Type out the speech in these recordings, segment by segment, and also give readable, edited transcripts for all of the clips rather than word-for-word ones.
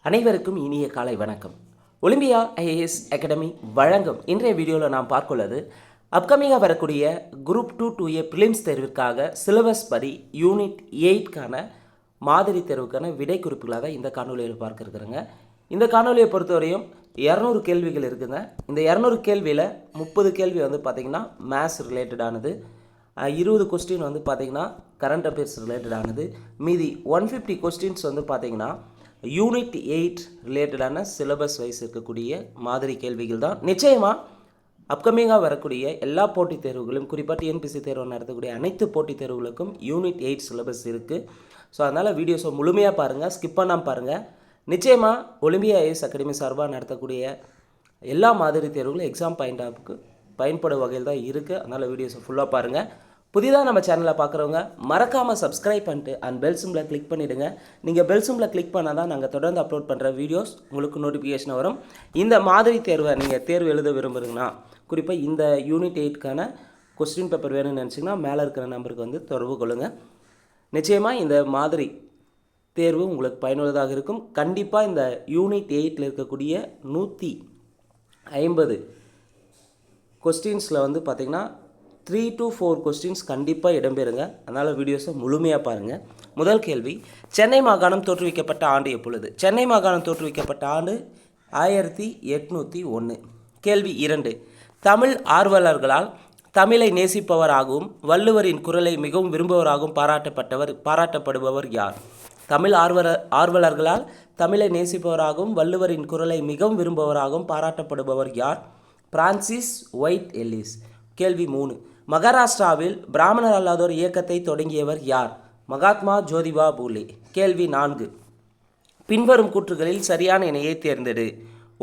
அனைவருக்கும் இனிய காலை வணக்கம். ஒலிம்பியா ஐஏஎஸ் அகாடமி வழங்கும் இன்றைய வீடியோவில் நாம் பார்க்குள்ளது அப்கமிங்காக வரக்கூடிய குரூப் 2 பிலிம்ஸ் தேர்விற்காக சிலபஸ் படி யூனிட் 8க்கான மாதிரி தேர்வுக்கான விடை குறிப்புகளாக இந்த காணொலியில் பார்க்க இருக்கிறேங்க. இந்த காணொலியை பொறுத்தவரையும் 200 கேள்விகள் இருக்குங்க. இந்த 200 கேள்வியில் 30 கேள்வி வந்து பார்த்திங்கன்னா மேத்ஸ் ரிலேட்டடானது, 20 கொஸ்டின் வந்து பார்த்திங்கன்னா கரண்ட் அஃபேர்ஸ் ரிலேட்டடானது, மீதி 150 கொஸ்டின்ஸ் வந்து பார்த்திங்கன்னா யூனிட் 8 ரிலேட்டடான சிலபஸ் வைஸ் இருக்கக்கூடிய மாதிரி கேள்விகள் தான். நிச்சயமாக அப்கமிங்காக வரக்கூடிய எல்லா போட்டித் தேர்வுகளும், குறிப்பாக டிஎன்பிசி தேர்வு நடத்தக்கூடிய அனைத்து போட்டித் தேர்வுகளுக்கும் யூனிட் 8 சிலபஸ் இருக்குது. ஸோ அதனால் வீடியோஸை முழுமையாக பாருங்கள், ஸ்கிப் பண்ணாமல் பாருங்கள். நிச்சயமாக ஒலிம்பியா ஐஏஎஸ் அகாடமி சார்பாக நடத்தக்கூடிய எல்லா மாதிரி தேர்வுகளும் எக்ஸாம் பாயிண்ட் ஆஃப்க்கு பயன்படும் வகையில் தான் இருக்குது. அதனால் வீடியோஸை ஃபுல்லாக பாருங்கள். புதிதாக நம்ம சேனலை பார்க்குறவங்க மறக்காமல் சப்ஸ்கிரைப் பண்ணிட்டு அண்ட் பெல் சிம்பிளை கிளிக் பண்ணிவிடுங்க. நீங்கள் பெல் சிம்பிளை கிளிக் பண்ணால் தான் நாங்கள் தொடர்ந்து அப்லோட் பண்ணுற வீடியோஸ் உங்களுக்கு நோட்டிஃபிகேஷன் வரும். இந்த மாதிரி தேர்வை நீங்கள் தேர்வு எழுத விரும்புகிறீங்கன்னா, குறிப்பாக இந்த யூனிட் 8க்கான கொஸ்டின் பேப்பர் வேணும்னு நினச்சிங்கன்னா மேலே இருக்கிற நம்பருக்கு வந்து தொடர்பு கொள்ளுங்கள். நிச்சயமாக இந்த மாதிரி தேர்வு உங்களுக்கு பயனுள்ளதாக இருக்கும். கண்டிப்பாக இந்த யூனிட் 8ல் இருக்கக்கூடிய 150 கொஸ்டின்ஸில் வந்து பார்த்திங்கன்னா 3 to 4 கொஸ்டின்ஸ் கண்டிப்பாக இடம்பெறுங்க. அதனால் வீடியோஸை முழுமையாக பாருங்கள். முதல் கேள்வி, சென்னை மாகாணம் தோற்றுவிக்கப்பட்ட ஆண்டு எப்பொழுது? சென்னை மாகாணம் தோற்றுவிக்கப்பட்ட ஆண்டு 1801. கேள்வி 2, தமிழ் ஆர்வலர்களால் தமிழை நேசிப்பவராகவும் வள்ளுவரின் குரலை மிகவும் விரும்புவராகவும் பாராட்டப்படுபவர் யார்? தமிழ் ஆர்வலர்களால் தமிழை நேசிப்பவராகவும் வள்ளுவரின் குரலை மிகவும் விரும்புவராகவும் பாராட்டப்படுபவர் யார்? Francis White Ellis. கேள்வி 3, மகாராஷ்டிராவில் பிராமணர் அல்லாதோர் இயக்கத்தை தொடங்கியவர் யார்? மகாத்மா ஜோதிபா பூலே. கேள்வி 4, பின்வரும் கூற்றுகளில் சரியான இணையை தேர்ந்தெடு.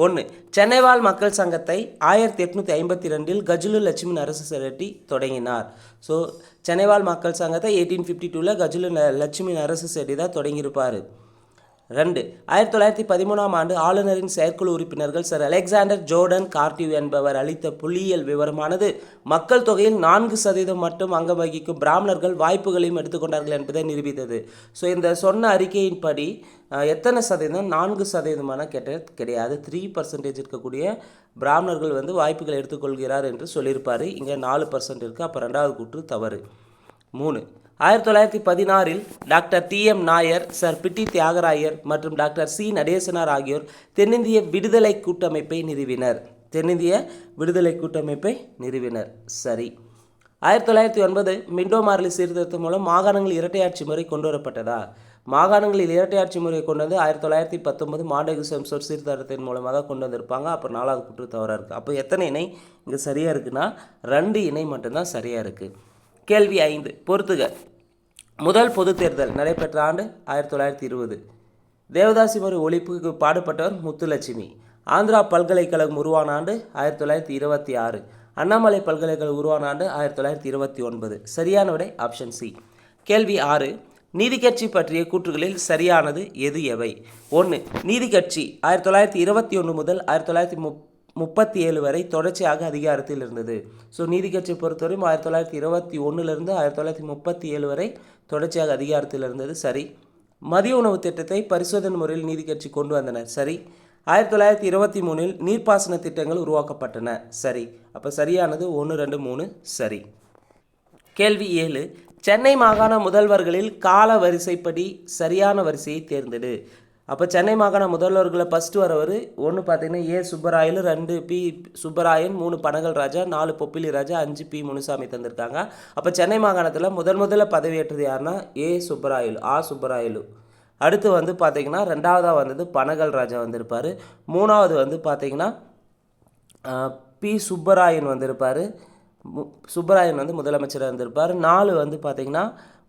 1, சென்னை வாழ் மக்கள் சங்கத்தை 1852 கஜுலு லட்சுமி நரசிம்ம ரெட்டி தொடங்கினார். ஸோ சென்னை வாழ் மக்கள் சங்கத்தை 1852 கஜுலு லட்சுமி நரசிம்ம ரெட்டி தான் தொடங்கியிருப்பார். 2, 1913 ஆண்டு ஆளுநரின் செயற்குழு உறுப்பினர்கள் சர் அலெக்சாண்டர் ஜோர்டன் கார்டிவ் என்பவர் அளித்த புள்ளியியல் விவரமானது மக்கள் தொகையில் 4% மட்டும் அங்கம் வகிக்கும் பிராமணர்கள் வாய்ப்புகளையும் எடுத்துக்கொண்டார்கள் என்பதை நிரூபித்தது. ஸோ இந்த சொன்ன அறிக்கையின்படி எத்தனை சதவீதம்? 4% கிடையாது, 3% இருக்கக்கூடிய பிராமணர்கள் வந்து வாய்ப்புகளை எடுத்துக்கொள்கிறார் என்று சொல்லியிருப்பார். இங்கே 4% இருக்குது. அப்போ 2வது கூற்று தவறு. 3, 1916 டாக்டர் TM நாயர், சர் பிட்டி தியாகராயர் மற்றும் டாக்டர் C நடேசனார் ஆகியோர் தென்னிந்திய விடுதலை கூட்டமைப்பை நிறுவினர். தென்னிந்திய விடுதலை கூட்டமைப்பை நிறுவினர். சரி. 1909 மிண்டோ மார்லி சீர்திருத்தம் மூலம் மாகாணங்களில் இரட்டையாட்சி முறை கொண்டு வரப்பட்டதா? மாகாணங்களில் இரட்டையாட்சி முறை கொண்டு வந்து 1919 மாண்டேகு செம்சோர் சீர்திருத்தத்தின் மூலமாக தான் கொண்டு வந்திருப்பாங்க. அப்போ 4வது கூற்று தவறாக இருக்குது. அப்போ எத்தனை இணை இங்கே சரியாக இருக்குன்னா 2 இணை மட்டும்தான் சரியாக இருக்குது. கேள்வி 5, பொறுத்துக. முதல் பொது தேர்தல் நடைபெற்ற ஆண்டு 1920. தேவதாசி முறை ஒழிப்புக்கு பாடுபட்டவர் முத்துலட்சுமி. ஆந்திரா பல்கலைக்கழகம் உருவான ஆண்டு 1926. அண்ணாமலை பல்கலைக்கழகம் உருவான ஆண்டு 1929. சரியான விடை ஆப்ஷன் சி. கேள்வி 6, நீதி கட்சி பற்றிய கூற்றுகளில் சரியானது எது எவை? 1, நீதி கட்சி 1921 முதல் 1937 வரை தொடர்ச்சியாக அதிகாரத்தில் இருந்தது. ஸோ நீதி கட்சியை பொறுத்தவரையும் 1921 1937 வரை தொடர்ச்சியாக அதிகாரத்தில் இருந்தது. சரி. மதிய உணவு திட்டத்தை பரிசோதனை முறையில் நீதி கட்சி கொண்டு வந்தனர். சரி. 1923 நீர்ப்பாசன திட்டங்கள் உருவாக்கப்பட்டன. சரி. அப்போ சரியானது 1, 2, 3 சரி. கேள்வி 7, சென்னை மாகாண முதல்வர்களில் கால வரிசைப்படி சரியான வரிசையை தேர்ந்தெடு. அப்போ சென்னை மாகாண முதல்வர்களை ஃபஸ்ட்டு வரவர் 1 பார்த்திங்கன்னா ஏ சுப்பராயலு, 2 பி சுப்பராயன், 3 பனகல் ராஜா, 4 பொப்பிலி ராஜா, 5 பி முனுசாமி தந்திருக்காங்க. அப்போ சென்னை மாகாணத்தில் முதல்ல பதவியேற்றது யாருன்னா ஏ சுப்பராயலு, சுப்பராயலு. அடுத்து வந்து பார்த்திங்கன்னா 2வதாக வந்தது பனகல் ராஜா வந்திருப்பார். 3வது வந்து பார்த்திங்கன்னா பி சுப்பராயன் வந்திருப்பார். சுப்பராயன் வந்து முதலமைச்சராக இருந்திருப்பார். 4 வந்து பார்த்திங்கன்னா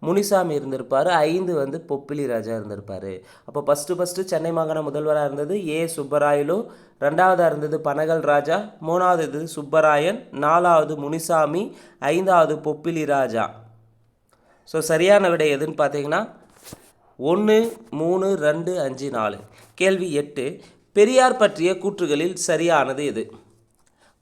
முனிசாமி இருந்திருப்பார். 5 வந்து பொப்பிலி ராஜா இருந்திருப்பார். அப்போ ஃபஸ்ட்டு சென்னை மாகாண முதல்வராக இருந்தது ஏ சுப்பராயலு, 2வதாக இருந்தது பனகல் ராஜா, 3வது இது சுப்பராயன், 4வது முனிசாமி, 5வது பொப்பிலி ராஜா. ஸோ சரியான விடை எதுன்னு பார்த்தீங்கன்னா 1, 3, 2, 5, 4. கேள்வி 8, பெரியார் பற்றிய கூற்றுகளில் சரியானது எது?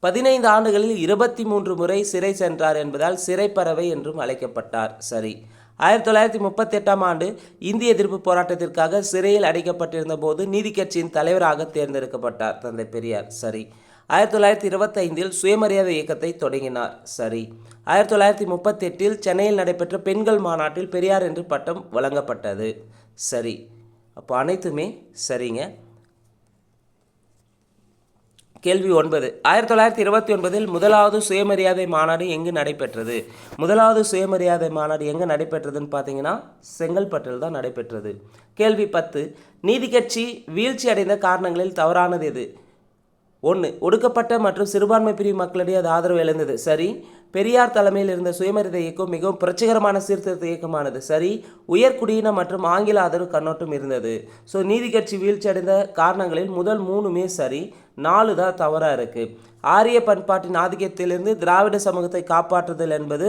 15 ஆண்டுகளில் 23 முறை சிறை சென்றார் என்பதால் சிறைப்பறவை என்றும் அழைக்கப்பட்டார். சரி. 1938ஆம் ஆண்டு இந்திய எதிர்ப்பு போராட்டத்திற்காக சிறையில் அடைக்கப்பட்டிருந்த போது நீதி கட்சியின் தலைவராக தேர்ந்தெடுக்கப்பட்டார் தந்தை பெரியார். சரி. 1925இல் சுயமரியாதை இயக்கத்தை தொடங்கினார். சரி. 1938இல் சென்னையில் நடைபெற்ற பெண்கள் மாநாட்டில் பெரியார் என்று பட்டம் வழங்கப்பட்டது. சரி. அப்போ அனைத்துமே சரிங்க. கேள்வி 9. 1929இல் முதலாவது சுயமரியாதை மாநாடு எங்கு நடைபெற்றது? முதலாவது சுயமரியாதை மாநாடு எங்கே நடைபெற்றதுன்னு பார்த்தீங்கன்னா செங்கல்பட்டில் தான் நடைபெற்றது. கேள்வி 10. நீதி கட்சி வீழ்ச்சி அடைந்த காரணங்களில் தவறானது எது? 1. ஒடுக்கப்பட்ட மற்றும் சிறுபான்மை பிரிவு மக்களிடையே அது ஆதரவு இழந்தது. சரி. பெரியார் தலைமையில் இருந்த சுயமரியாதை இயக்கம் மிகவும் புரட்சிகரமான சீர்திருத்த இயக்கமானது. சரி. உயர்குடியின மற்றும் ஆங்கில ஆதரவு கண்ணோட்டம் இருந்தது. ஸோ நீதி கட்சி வீழ்ச்சி அடைந்த காரணங்களில் முதல் 3மே சரி, 4 தான் தவறாக இருக்குது. ஆரிய பண்பாட்டின் ஆதிக்கத்திலிருந்து திராவிட சமூகத்தை காப்பாற்றுதல் என்பது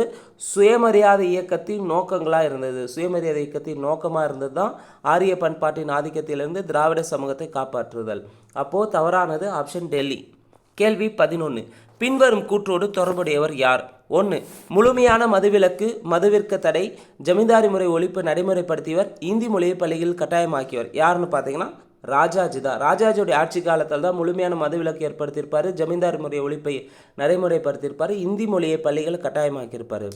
சுயமரியாதை இயக்கத்தின் நோக்கங்களாக இருந்தது. சுயமரியாதை இயக்கத்தின் நோக்கமாக இருந்தது தான் ஆரிய பண்பாட்டின் ஆதிக்கத்திலிருந்து திராவிட சமூகத்தை காப்பாற்றுதல். அப்போது தவறானது ஆப்ஷன் டெல்லி. கேள்வி 11. பின்வரும் கூற்றோடு தொடர்புடையவர் யார்? 1. முழுமையான மதுவிலக்கு, மதுவிற்க தடை, ஜமீன்தாரி முறை ஒழிப்பு நடைமுறைப்படுத்தியவர், இந்தி மொழியை பள்ளியில் கட்டாயமாக்கியவர். யாருன்னு பார்த்தீங்கன்னா ராஜாஜி தான். ராஜாஜியுடைய ஆட்சி காலத்தில் தான் முழுமையான மதுவிலக்கு ஏற்படுத்தியிருப்பார், ஜமீன்தாரி முறை ஒழிப்பை நடைமுறைப்படுத்தியிருப்பார், இந்தி மொழியை பள்ளிகளை கட்டாயமாக்கியிருப்பார்.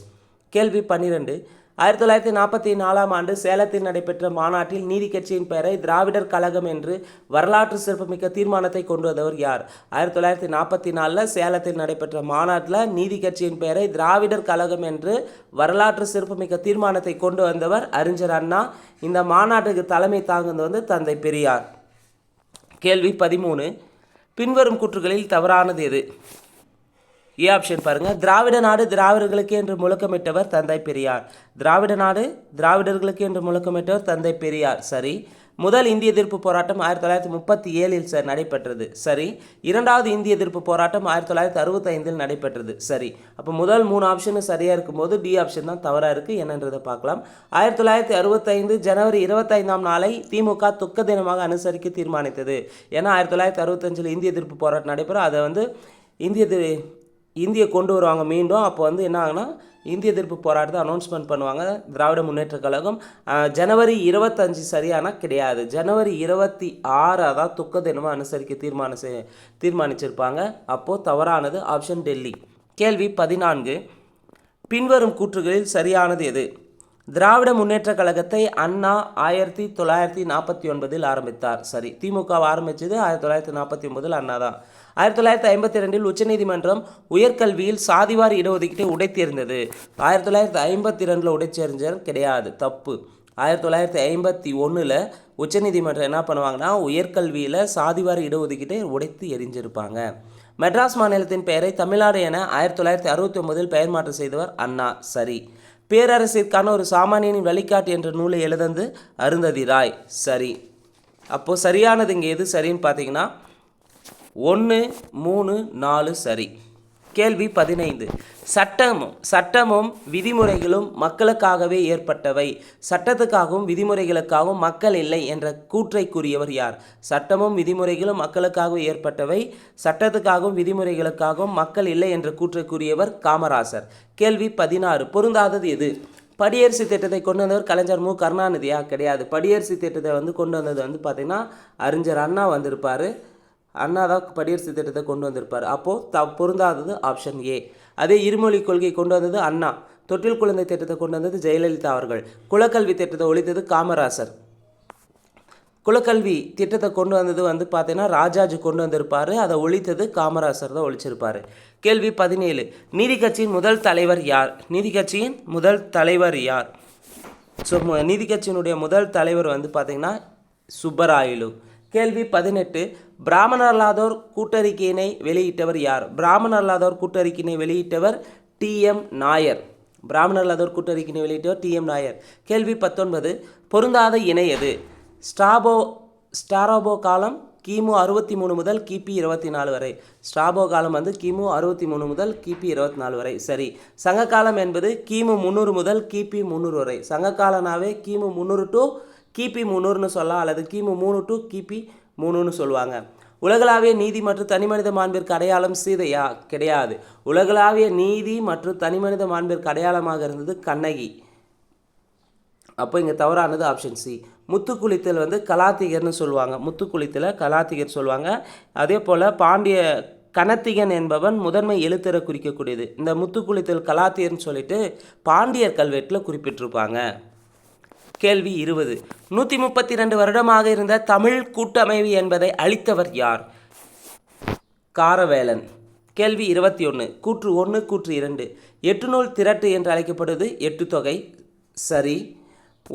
கேள்வி 12. 1944ஆம் ஆண்டு சேலத்தில் நடைபெற்ற மாநாட்டில் நீதி கட்சியின் பெயரை திராவிடர் கழகம் என்று வரலாற்று சிறப்புமிக்க தீர்மானத்தை கொண்டு வந்தவர் யார்? 1944 சேலத்தில் நடைபெற்ற மாநாட்டில் நீதி கட்சியின் பெயரை திராவிடர் கழகம் என்று வரலாற்று சிறப்புமிக்க தீர்மானத்தை கொண்டு வந்தவர் அறிஞர் அண்ணா. இந்த மாநாட்டுக்கு தலைமை தாங்குவது வந்து தந்தை பெரியார். கேள்வி 13. பின்வரும் கூற்றுகளில் தவறானது எது? ஏ ஆப்ஷன் பாருங்கள். திராவிட நாடு திராவிடர்களுக்கு என்று முழக்கமிட்டவர் தந்தை பெரியார். திராவிட நாடு திராவிடர்களுக்கு என்று முழக்கமிட்டவர் தந்தை பெரியார். சரி. முதல் இந்திய எதிர்ப்பு போராட்டம் 1937இல் நடைபெற்றது. சரி. இரண்டாவது இந்திய எதிர்ப்பு போராட்டம் 1965இல் நடைபெற்றது. சரி. அப்போ முதல் 3 ஆப்ஷனும் சரியாக இருக்கும்போது டி ஆப்ஷன் தான் தவறாக இருக்குது. என்னன்றதை பார்க்கலாம். 1965 ஜனவரி 25ஆம் நாளை திமுக துக்க தினமாக அனுசரிக்க தீர்மானித்தது. ஏன்னா 1965இல் இந்திய எதிர்ப்பு போராட்டம் நடைபெறும். அதை வந்து இந்திய கொண்டு வருவாங்க மீண்டும். அப்போ வந்து என்ன ஆகுனா இந்திய எதிர்ப்பு போராட்டத்தை அனௌன்ஸ்மெண்ட் பண்ணுவாங்க திராவிட முன்னேற்ற கழகம். ஜனவரி 25 சரியான கிடையாது. ஜனவரி 26 தான் துக்க தினமாக அனுசரிக்க தீர்மானிச்சிருப்பாங்க. அப்போது தவறானது ஆப்ஷன் டெல்லி. கேள்வி 14. பின்வரும் கூற்றுகளில் சரியானது எது? திராவிட முன்னேற்ற கழகத்தை அண்ணா 1949இல் ஆரம்பித்தார். சரி. திமுக ஆரம்பித்தது 1949இல் அண்ணா தான். 1952இல் உச்சநீதிமன்றம் உயர்கல்வியில் சாதிவாரி இடஒதுக்கீட்டை உடைத்தெறிந்தது. 1952இல் உடைச்செறிஞ்சர் கிடையாது, தப்பு. 1951இல் உச்சநீதிமன்றம் என்ன பண்ணுவாங்கன்னா உயர்கல்வியில் சாதிவாரி இடஒதுக்கீட்டை உடைத்து எரிஞ்சிருப்பாங்க. மெட்ராஸ் மாநிலத்தின் பெயரை தமிழ்நாடு என 1969இல் பெயர் மாற்றம் செய்தவர் அண்ணா. சரி. பேரரசிற்கான ஒரு சாமானியனின் வழிகாட்டு என்ற நூலை எழுதந்து அருந்ததி ராய். சரி. அப்போது சரியானது இங்கே எது சரின்னு பார்த்தீங்கன்னா 1, 3, 4 சரி. கேள்வி 15. சட்டமும் விதிமுறைகளும் மக்களுக்காகவே ஏற்பட்டவை, சட்டத்துக்காகவும் விதிமுறைகளுக்காகவும் மக்கள் இல்லை என்ற கூற்றை கூறியவர் யார்? சட்டமும் விதிமுறைகளும் மக்களுக்காகவே ஏற்பட்டவை, சட்டத்துக்காகவும் விதிமுறைகளுக்காகவும் மக்கள் இல்லை என்ற கூற்றை கூறியவர் காமராசர். கேள்வி 16. பொருந்தாதது எது? படியரசு திட்டத்தை கொண்டு வந்தவர் கலைஞர் மு கருணாநிதியா? கிடையாது. படியரசு திட்டத்தை வந்து கொண்டு வந்தது வந்து பார்த்திங்கன்னா அறிஞர் அண்ணா வந்திருப்பார். அண்ணா தான் படியரசு திட்டத்தை கொண்டு வந்திருப்பார். அப்போது பொருந்தாதது ஆப்ஷன் ஏ. அதே இருமொழி கொள்கை கொண்டு வந்தது அண்ணா. தொட்டில் குழந்தை திட்டத்தை கொண்டு வந்தது ஜெயலலிதா அவர்கள். குலக்கல்வி திட்டத்தை ஒழித்தது காமராசர். குலக்கல்வி திட்டத்தை கொண்டு வந்தது வந்து பார்த்தீங்கன்னா ராஜாஜி கொண்டு வந்திருப்பார். அதை ஒழித்தது காமராசர் தான் ஒழிச்சிருப்பார். கேள்வி 17. நீதி கட்சியின் முதல் தலைவர் யார்? நீதி கட்சியின் முதல் தலைவர் யார்? ஸோ நீதி கட்சியினுடைய முதல் தலைவர் வந்து பார்த்திங்கன்னா சுப்பராயலு. கேள்வி 18. பிராமணர் அல்லாதோர் கூட்டறிக்கையினை வெளியிட்டவர் யார்? பிராமணர் அல்லாதோர் கூட்டறிக்கையினை வெளியிட்டவர் TM நாயர். பிராமணர் அல்லாதோர் கூட்டறிக்கையினை வெளியிட்டவர் TM நாயர். கேள்வி 19. பொருந்தாத இணை எது? ஸ்டாரோபோ காலம் கிமு 63 முதல் கிபி 24 வரை. ஸ்டாபோ காலம் வந்து கிமு 63 முதல் கிபி 24 வரை. சரி. சங்ககாலம் என்பது கிமு 300 முதல் கிபி 300 வரை. சங்ககாலனாவே கிமு 300 டு கிபி 300ன்னு சொல்லலாம், அல்லது கிமு 3 டு கிபி 3ன்னு சொல்லுவாங்க. உலகளாவிய நீதி மற்றும் தனிமனித மாண்பிற்கு அடையாளம் சீதையா? கிடையாது. உலகளாவிய நீதி மற்றும் தனிமனித மாண்பிற்கு அடையாளமாக இருந்தது கண்ணகி. அப்போ இங்கே தவறானது ஆப்ஷன் சி. முத்துக்குளித்தல் வந்து கலாத்திகர்னு சொல்லுவாங்க. முத்துக்குளித்தலை கலாத்திகர் சொல்லுவாங்க. அதே போல் பாண்டிய கனத்திகன் என்பவன் முதன்மை எழுத்தரை குறிக்கக்கூடியது. இந்த முத்துக்குளித்தல் கலாத்தியர்னு சொல்லிட்டு பாண்டியர் கல்வெட்டில் குறிப்பிட்டிருப்பாங்க. கேள்வி 20. 132 வருடமாக இருந்த தமிழ் கூட்டமைவு என்பதை அளித்தவர் யார்? காரவேலன். கேள்வி 21. கூற்று 1 கூற்று 2 8 நூல் திரட்டு என்று அழைக்கப்படுவது 8 தொகை. சரி.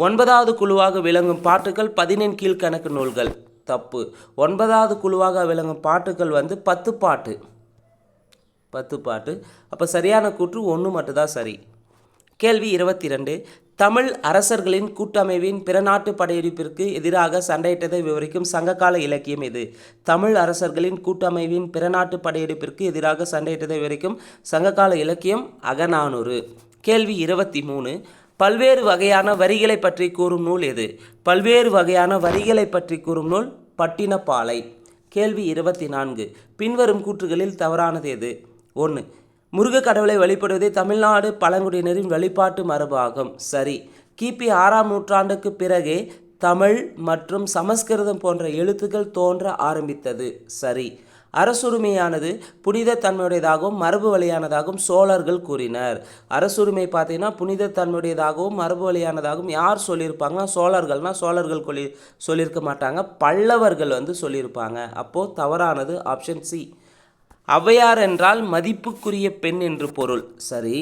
9வது குழுவாக விளங்கும் பாட்டுகள் 15 கீழ்கணக்கு நூல்கள். தப்பு. 9வது குழுவாக விளங்கும் பாட்டுகள் வந்து 10 பாட்டு. 10 பாட்டு. அப்போ சரியான கூற்று 1 மட்டும்தான் சரி. கேள்வி 22. தமிழ் அரசர்களின் கூட்டமைவின் பிற நாட்டு படையெடுப்பிற்கு எதிராக சண்டையிட்டதை விவரிக்கும் சங்ககால இலக்கியம் எது? தமிழ் அரசர்களின் கூட்டமைவின் பிற நாட்டு படையெடுப்பிற்கு எதிராக சண்டையிட்டதை விவரிக்கும் சங்ககால இலக்கியம் அகநானூறு. கேள்வி 23. பல்வேறு வகையான வரிகளை பற்றி கூறும் நூல் எது? பல்வேறு வகையான வரிகளை பற்றி கூறும் நூல் பட்டினப்பாலை. கேள்வி 24. பின்வரும் கூற்றுகளில் தவறானது எது? 1. முருக கடவுளை வழிபடுவதே தமிழ்நாடு பழங்குடியினரின் வழிபாட்டு மரபாகும். சரி. கிபி 6ஆம் நூற்றாண்டுக்கு பிறகே தமிழ் மற்றும் சமஸ்கிருதம் போன்ற எழுத்துக்கள் தோன்ற ஆரம்பித்தது. சரி. அரசுரிமையானது புனித தன்மையுடையதாகவும் மரபு வழியானதாகவும் சோழர்கள் கூறினர். அரசுரிமை பார்த்தீங்கன்னா புனித தன்மையுடையதாகவும் மரபு வழியானதாகவும் யார் சொல்லியிருப்பாங்கன்னா சோழர்கள் சொல்லியிருக்க மாட்டாங்க, பல்லவர்கள் வந்து சொல்லியிருப்பாங்க. அப்போது தவறானது ஆப்ஷன் சி. ஔவையார் என்றால் மதிப்புக்குரிய பெண் என்று பொருள். சரி.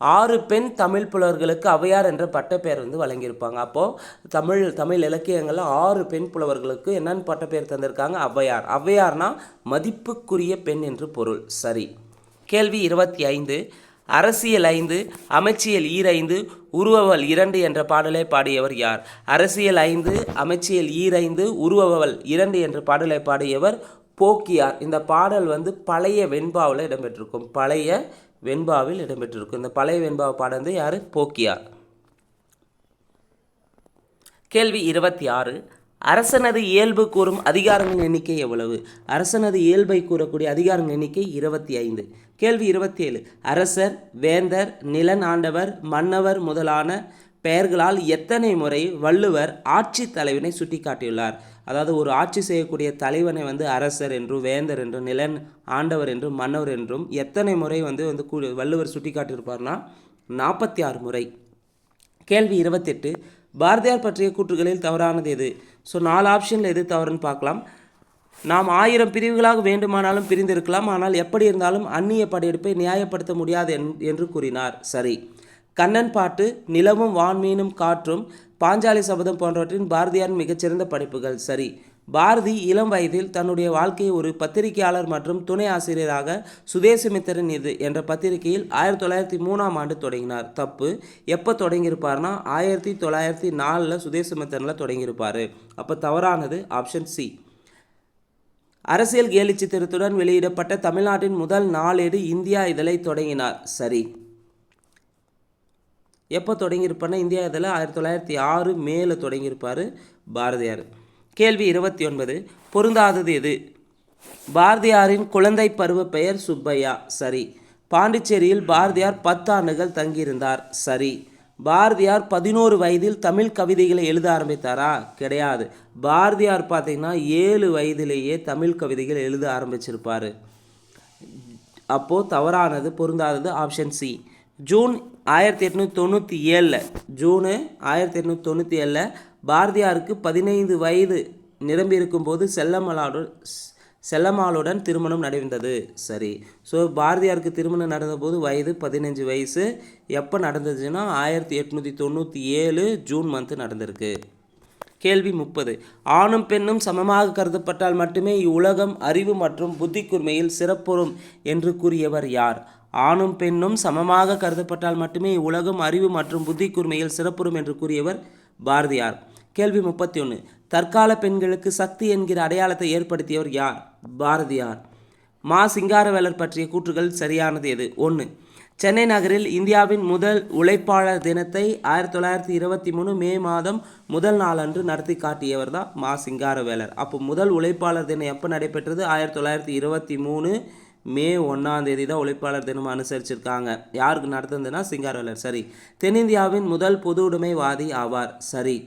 6 பெண் தமிழ் புலவர்களுக்கு ஔவையார் என்ற பட்டப்பெயர் வந்து வழங்கியிருப்பாங்க. அப்போது தமிழ் இலக்கியங்களில் 6 பெண் புலவர்களுக்கு என்னென்னு பட்டப்பெயர் தந்திருக்காங்க? ஔவையார். ஔவையார்னா மதிப்புக்குரிய பெண் என்று பொருள். சரி. கேள்வி 25. அரசியல் 5 அமைச்சியல் 5 உருவவல் 2 என்ற பாடலை பாடியவர் யார்? அரசியல் 5 அமைச்சியல் 5 உருவவல் 2 என்ற பாடலை பாடியவர் போக்கியார். இந்த பாடல் வந்து பழைய வெண்பாவில் இடம்பெற்றிருக்கும். இந்த பழைய வெண்பாவை பாடல் வந்து யார்? போக்கியார். கேள்வி 26. அரசனது இயல்பு கூறும் அதிகாரங்களின் எண்ணிக்கை எவ்வளவு? அரசனது இயல்பை கூறக்கூடிய அதிகாரங்களின் எண்ணிக்கை 25. கேள்வி 27. அரசர், வேந்தர், நிலன் ஆண்டவர், மன்னவர் முதலான பெயர்களால் எத்தனை முறை வள்ளுவர் ஆட்சி தலைவனை சுட்டி காட்டியுள்ளார்? அதாவது ஒரு ஆட்சி செய்யக்கூடிய தலைவனை வந்து அரசர் என்றும் வேந்தர் என்றும் நிலன் ஆண்டவர் என்றும் மன்னவர் என்றும் எத்தனை முறை வந்து வள்ளுவர் சுட்டி காட்டியிருப்பார்னா 46 முறை. கேள்வி 28. பாரதியார் பற்றிய கூற்றுகளில் தவறானது எது? ஸோ 4 ஆப்ஷனில் எது தவறுன்னு பார்க்கலாம். நாம் 1000 பிரிவுகளாக வேண்டுமானாலும் பிரிந்திருக்கலாம், ஆனால் எப்படி இருந்தாலும் அந்நிய படையெடுப்பை நியாயப்படுத்த முடியாது என்று கூறினார். சரி. கண்ணன் பாட்டு, நிலவும் வான்மீனும் காற்றும், பாஞ்சாலி சபதம் போன்றவற்றின் பாரதியாரின் மிகச்சிறந்த படைப்புகள். சரி. பாரதி இளம் வயதில் தன்னுடைய வாழ்க்கையை ஒரு பத்திரிகையாளர் மற்றும் துணை ஆசிரியராக சுதேசமித்திரன் இது என்ற பத்திரிகையில் 1903ஆம் ஆண்டு தொடங்கினார். தப்பு. எப்போ தொடங்கியிருப்பார்னா 1904 சுதேசமித்திரனில் தொடங்கியிருப்பார். அப்போ தவறானது ஆப்ஷன் சி. அரசியல் கேலி சித்திரத்துடன் வெளியிடப்பட்ட தமிழ்நாட்டின் முதல் நாளேடு இந்தியா இதழை தொடங்கினார். சரி. எப்போ தொடங்கியிருப்பார்னா இந்தியா இதழில் 1906 மேல தொடங்கியிருப்பார் பாரதியார். கேள்வி 29. பொருந்தாதது எது? பாரதியாரின் குழந்தை பருவ பெயர் சுப்பையா. சரி. பாண்டிச்சேரியில் பாரதியார் 10 ஆண்டுகள் தங்கியிருந்தார். சரி. பாரதியார் 11 வயதில் தமிழ் கவிதைகளை எழுத ஆரம்பித்தாரா? கிடையாது. பாரதியார் பார்த்திங்கன்னா 7 வயதிலேயே தமிழ் கவிதைகள் எழுத ஆரம்பிச்சிருப்பார். அப்போது தவறானது பொருந்தாதது ஆப்ஷன் சி. ஜூன் 1897 பாரதியாருக்கு 15 வயது நிரம்பியிருக்கும் போது செல்லம்மாளுடன் திருமணம் நடந்தது. சரி. ஸோ பாரதியாருக்கு திருமணம் நடந்தபோது வயது 15 வயசு. எப்போ நடந்ததுன்னா 1897 ஜூன் மந்த் நடந்திருக்கு. கேள்வி 30. ஆணும் பெண்ணும் சமமாக கருதப்பட்டால் மட்டுமே இவ்வுலகம் அறிவு மற்றும் புத்தி கூர்மையில் சிறப்புறும் என்று கூறியவர் யார்? ஆணும் பெண்ணும் சமமாக கருதப்பட்டால் மட்டுமே இவ்வுலகம் அறிவு மற்றும் புத்தி கூர்மையில் சிறப்புறும் என்று கூறியவர் பாரதியார். கேள்வி 31. தற்கால பெண்களுக்கு சக்தி என்கிற அடையாளத்தை ஏற்படுத்தியவர் யார்? பாரதியார். மா சிங்காரவேலர் பற்றிய கூற்றுகள் சரியானது எது? 1. சென்னை நகரில் இந்தியாவின் முதல் உழைப்பாளர் தினத்தை 1923 மே மாதம் முதல் நாளன்று நடத்தி காட்டியவர் தான் மா சிங்காரவேலர். அப்போ முதல் உழைப்பாளர் தினம் எப்போ நடைபெற்றது? 1923 மே 1 தான் உழைப்பாளர் தினம் அனுசரிச்சிருக்காங்க. யாருக்கு நடத்துனதுன்னா சிங்காரவேலர். சரி. தென்னிந்தியாவின் முதல் பொது உடைமைவாதி ஆவார். சரி.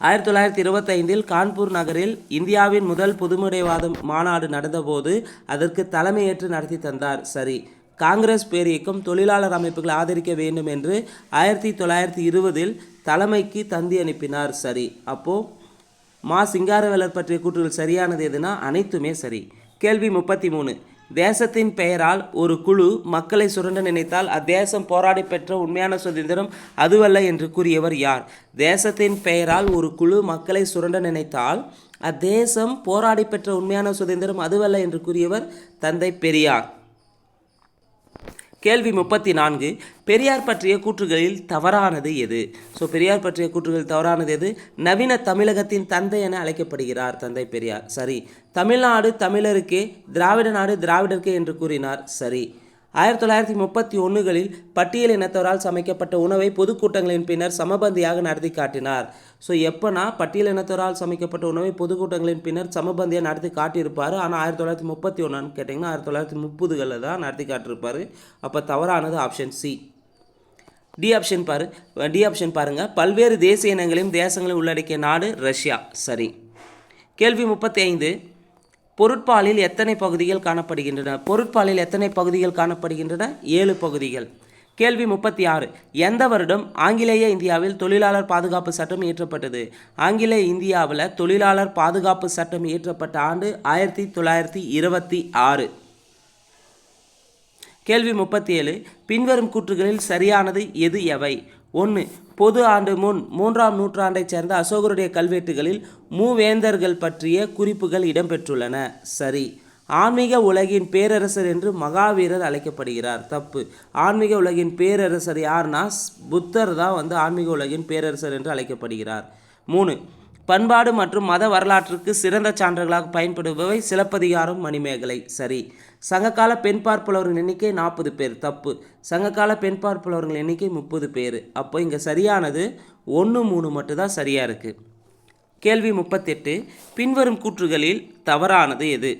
1925 கான்பூர் நகரில் இந்தியாவின் முதல் பொதுமுடைவாத மாநாடு நடந்தபோது அதற்கு தலைமையேற்று நடத்தி தந்தார். சரி. காங்கிரஸ் பேரியக்கம் தொழிலாளர் அமைப்புகளை ஆதரிக்க வேண்டும் என்று 1920 தலைமைக்கு தந்தி அனுப்பினார். சரி. அப்போது சிங்காரவேலர் பற்றிய கூற்றுகள் சரியானது எதுனா அனைத்துமே சரி. கேள்வி 33. தேசத்தின் பெயரால் ஒரு குழு மக்களை சுரண்ட நினைத்தால் அத்தேசம் போராடி பெற்ற உண்மையான சுதந்திரம் அதுவல்ல என்று கூறியவர் யார்? தேசத்தின் பெயரால் ஒரு குழு மக்களை சுரண்ட நினைத்தால் அத்தேசம் போராடி பெற்ற உண்மையான சுதந்திரம் அதுவல்ல என்று கூறியவர் தந்தை பெரியார். கேள்வி 34. பெரியார் பற்றிய கூற்றுகளில் தவறானது எது? பெரியார் பற்றிய கூற்றுகளில் தவறானது எது? நவீன தமிழகத்தின் தந்தை என அழைக்கப்படுகிறார் தந்தை பெரியார். சரி. தமிழ்நாடு தமிழருக்கே, திராவிட நாடு திராவிடருக்கே என்று கூறினார். சரி. 1931களில் பட்டியல் இனத்தவரால் சமைக்கப்பட்ட உணவை பொதுக்கூட்டங்களின் பின்னர் சமபந்தியாக நடத்தி காட்டினார். எப்போனா பட்டியல் இனத்தவரால் சமைக்கப்பட்ட உணவை பொதுக்கூட்டங்களின் பின்னர் சமபந்தியாக நடத்தி காட்டியிருப்பார். ஆனால் 1931 கேட்டிங்கன்னா 1930களில் தான் நடத்தி காட்டியிருப்பார். அப்போ தவறானது ஆப்ஷன் சி. டி ஆப்ஷன் பாருங்கள். பல்வேறு தேசிய இனங்களையும் தேசங்களையும் உள்ளடக்கிய நாடு ரஷ்யா. சரி. கேள்வி 35. பொருட்பாலில் எத்தனை பகுதிகள் காணப்படுகின்றன? பொருட்பாலில் எத்தனை பகுதிகள் காணப்படுகின்றன? 7 பகுதிகள். கேள்வி 36. எந்த வருடம் ஆங்கிலேய இந்தியாவில் தொழிலாளர் பாதுகாப்பு சட்டம் இயற்றப்பட்டது? ஆங்கிலேய இந்தியாவில் தொழிலாளர் பாதுகாப்பு சட்டம் இயற்றப்பட்ட ஆண்டு 1926. கேள்வி 37. பின்வரும் கூற்றுகளில் சரியானது எது எவை? 1. பொது ஆண்டு முன் 3ஆம் நூற்றாண்டைச் சேர்ந்த அசோகருடைய கல்வெட்டுகளில் மூவேந்தர்கள் பற்றிய குறிப்புகள் இடம்பெற்றுள்ளன. சரி. ஆன்மீக உலகின் பேரரசர் என்று மகாவீரர் அழைக்கப்படுகிறார். தப்பு. ஆன்மீக உலகின் பேரரசர் யார்னா புத்தர் தான் ஆன்மீக உலகின் பேரரசர் என்று அழைக்கப்படுகிறார். 3. பண்பாடு மற்றும் மத வரலாற்றுக்கு சிறந்த சான்றுகளாக பயன்படுபவை சிலப்பதிகாரம், மணிமேகலை. சரி. சங்ககால பெண் பார்ப்புலவர்கள் எண்ணிக்கை 40 பேர். தப்பு. சங்ககால பெண் பார்ப்புலவர்கள் எண்ணிக்கை 30 பேர். அப்போ இங்கே சரியானது 1, 3 மட்டும்தான் சரியாக இருக்குது. கேள்வி 38. பின்வரும் கூற்றுகளில் தவறானது எது?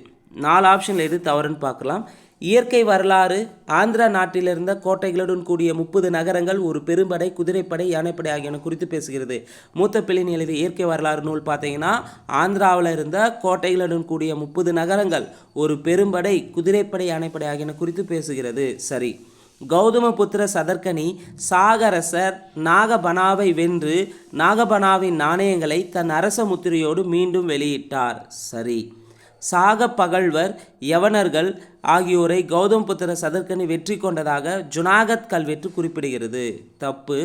4 ஆப்ஷனில் எது தவறுன்னு பார்க்கலாம். இயற்கை வரலாறு ஆந்திரா நாட்டிலிருந்த கோட்டைகளுடன் கூடிய 30 நகரங்கள், ஒரு பெரும்படை, குதிரைப்படை, யானைப்படை ஆகியன குறித்து பேசுகிறது. மூத்த பிள்ளையின் எழுதிய இயற்கை வரலாறு நூல் பார்த்தீங்கன்னா ஆந்திராவில் இருந்த கோட்டைகளுடன் கூடிய 30 நகரங்கள், ஒரு பெரும்படை, குதிரைப்படை, யானைப்படை ஆகியன குறித்து பேசுகிறது. சரி. கௌதமபுத்திர சதர்கனி சாகரசர் நாகபனாவை வென்று நாகபனாவின் நாணயங்களை தன் அரச முத்திரையோடு மீண்டும் வெளியிட்டார். சரி. சாக பகழ்வர் யவனர்கள் ஆகியோரை கௌதமபுத்திர சதர்கனி வெற்றி கொண்டதாக ஜுனாகத் கல்வெட்டு குறிப்பிடுகிறது. தப்பு.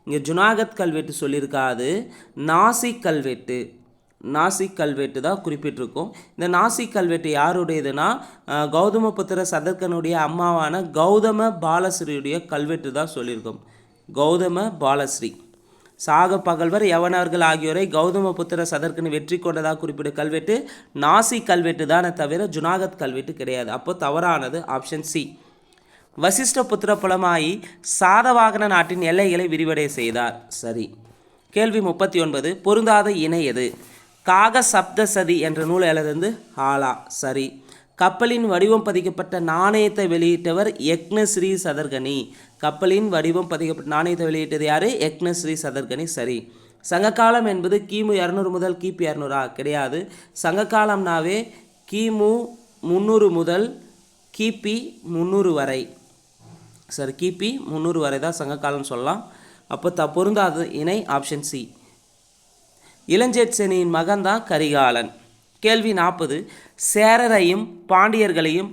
இங்கே ஜுனாகத் கல்வெட்டு சொல்லியிருக்காது, நாசிக் கல்வெட்டு தான் குறிப்பிட்டிருக்கும். இந்த நாசிக் கல்வெட்டு யாருடையதுன்னா கௌதமபுத்திர சதர்கனுடைய அம்மாவான கௌதம பாலஸ்ரீயுடைய கல்வெட்டு தான் சொல்லியிருக்கோம். கௌதம பாலஸ்ரீ. சாக பகல்வர் யவனர்கள் ஆகியோரை கௌதமபுத்திர சதர்கனி வெற்றி கொண்டதாக குறிப்பிடும் கல்வெட்டு நாசிக் கல்வெட்டு தானே தவிர ஜுனாகத் கல்வெட்டு கிடையாது. அப்போ தவறானது ஆப்ஷன் சி. வசிஷ்ட புத்திர புலமாயி சாதவாகன நாட்டின் எல்லைகளை விரிவடைய செய்தார். சரி. கேள்வி 39. பொருந்தாத இணை எது? காக சப்தசதி என்ற நூல் எழுதிருந்து ஆலா. சரி. கப்பலின் வடிவம் பதிக்கப்பட்ட நாணயத்தை வெளியிட்டவர் யக்னஸ்ரீ சதர்கனி. கப்பலின் வடிவம் பதிக்கப்பட்ட நாணயத்தை வெளியிட்டது யார்? யக்னஸ்ரீ சதர்கனி. சரி. சங்ககாலம் என்பது கிமு 200 முதல் கிபி 200 கிடையாது. சங்ககாலம்னாவே கிமு 300 முதல் கிபி 300 வரை. சரி. கிபி 300 வரை தான் சங்ககாலம் சொல்லலாம். அப்போ பொருந்தாத இணை ஆப்ஷன் சி. இளஞ்சேட்சனியின் மகன் தான் கரிகாலன். கேள்வி 40. சேரரையும் பாண்டியர்களையும்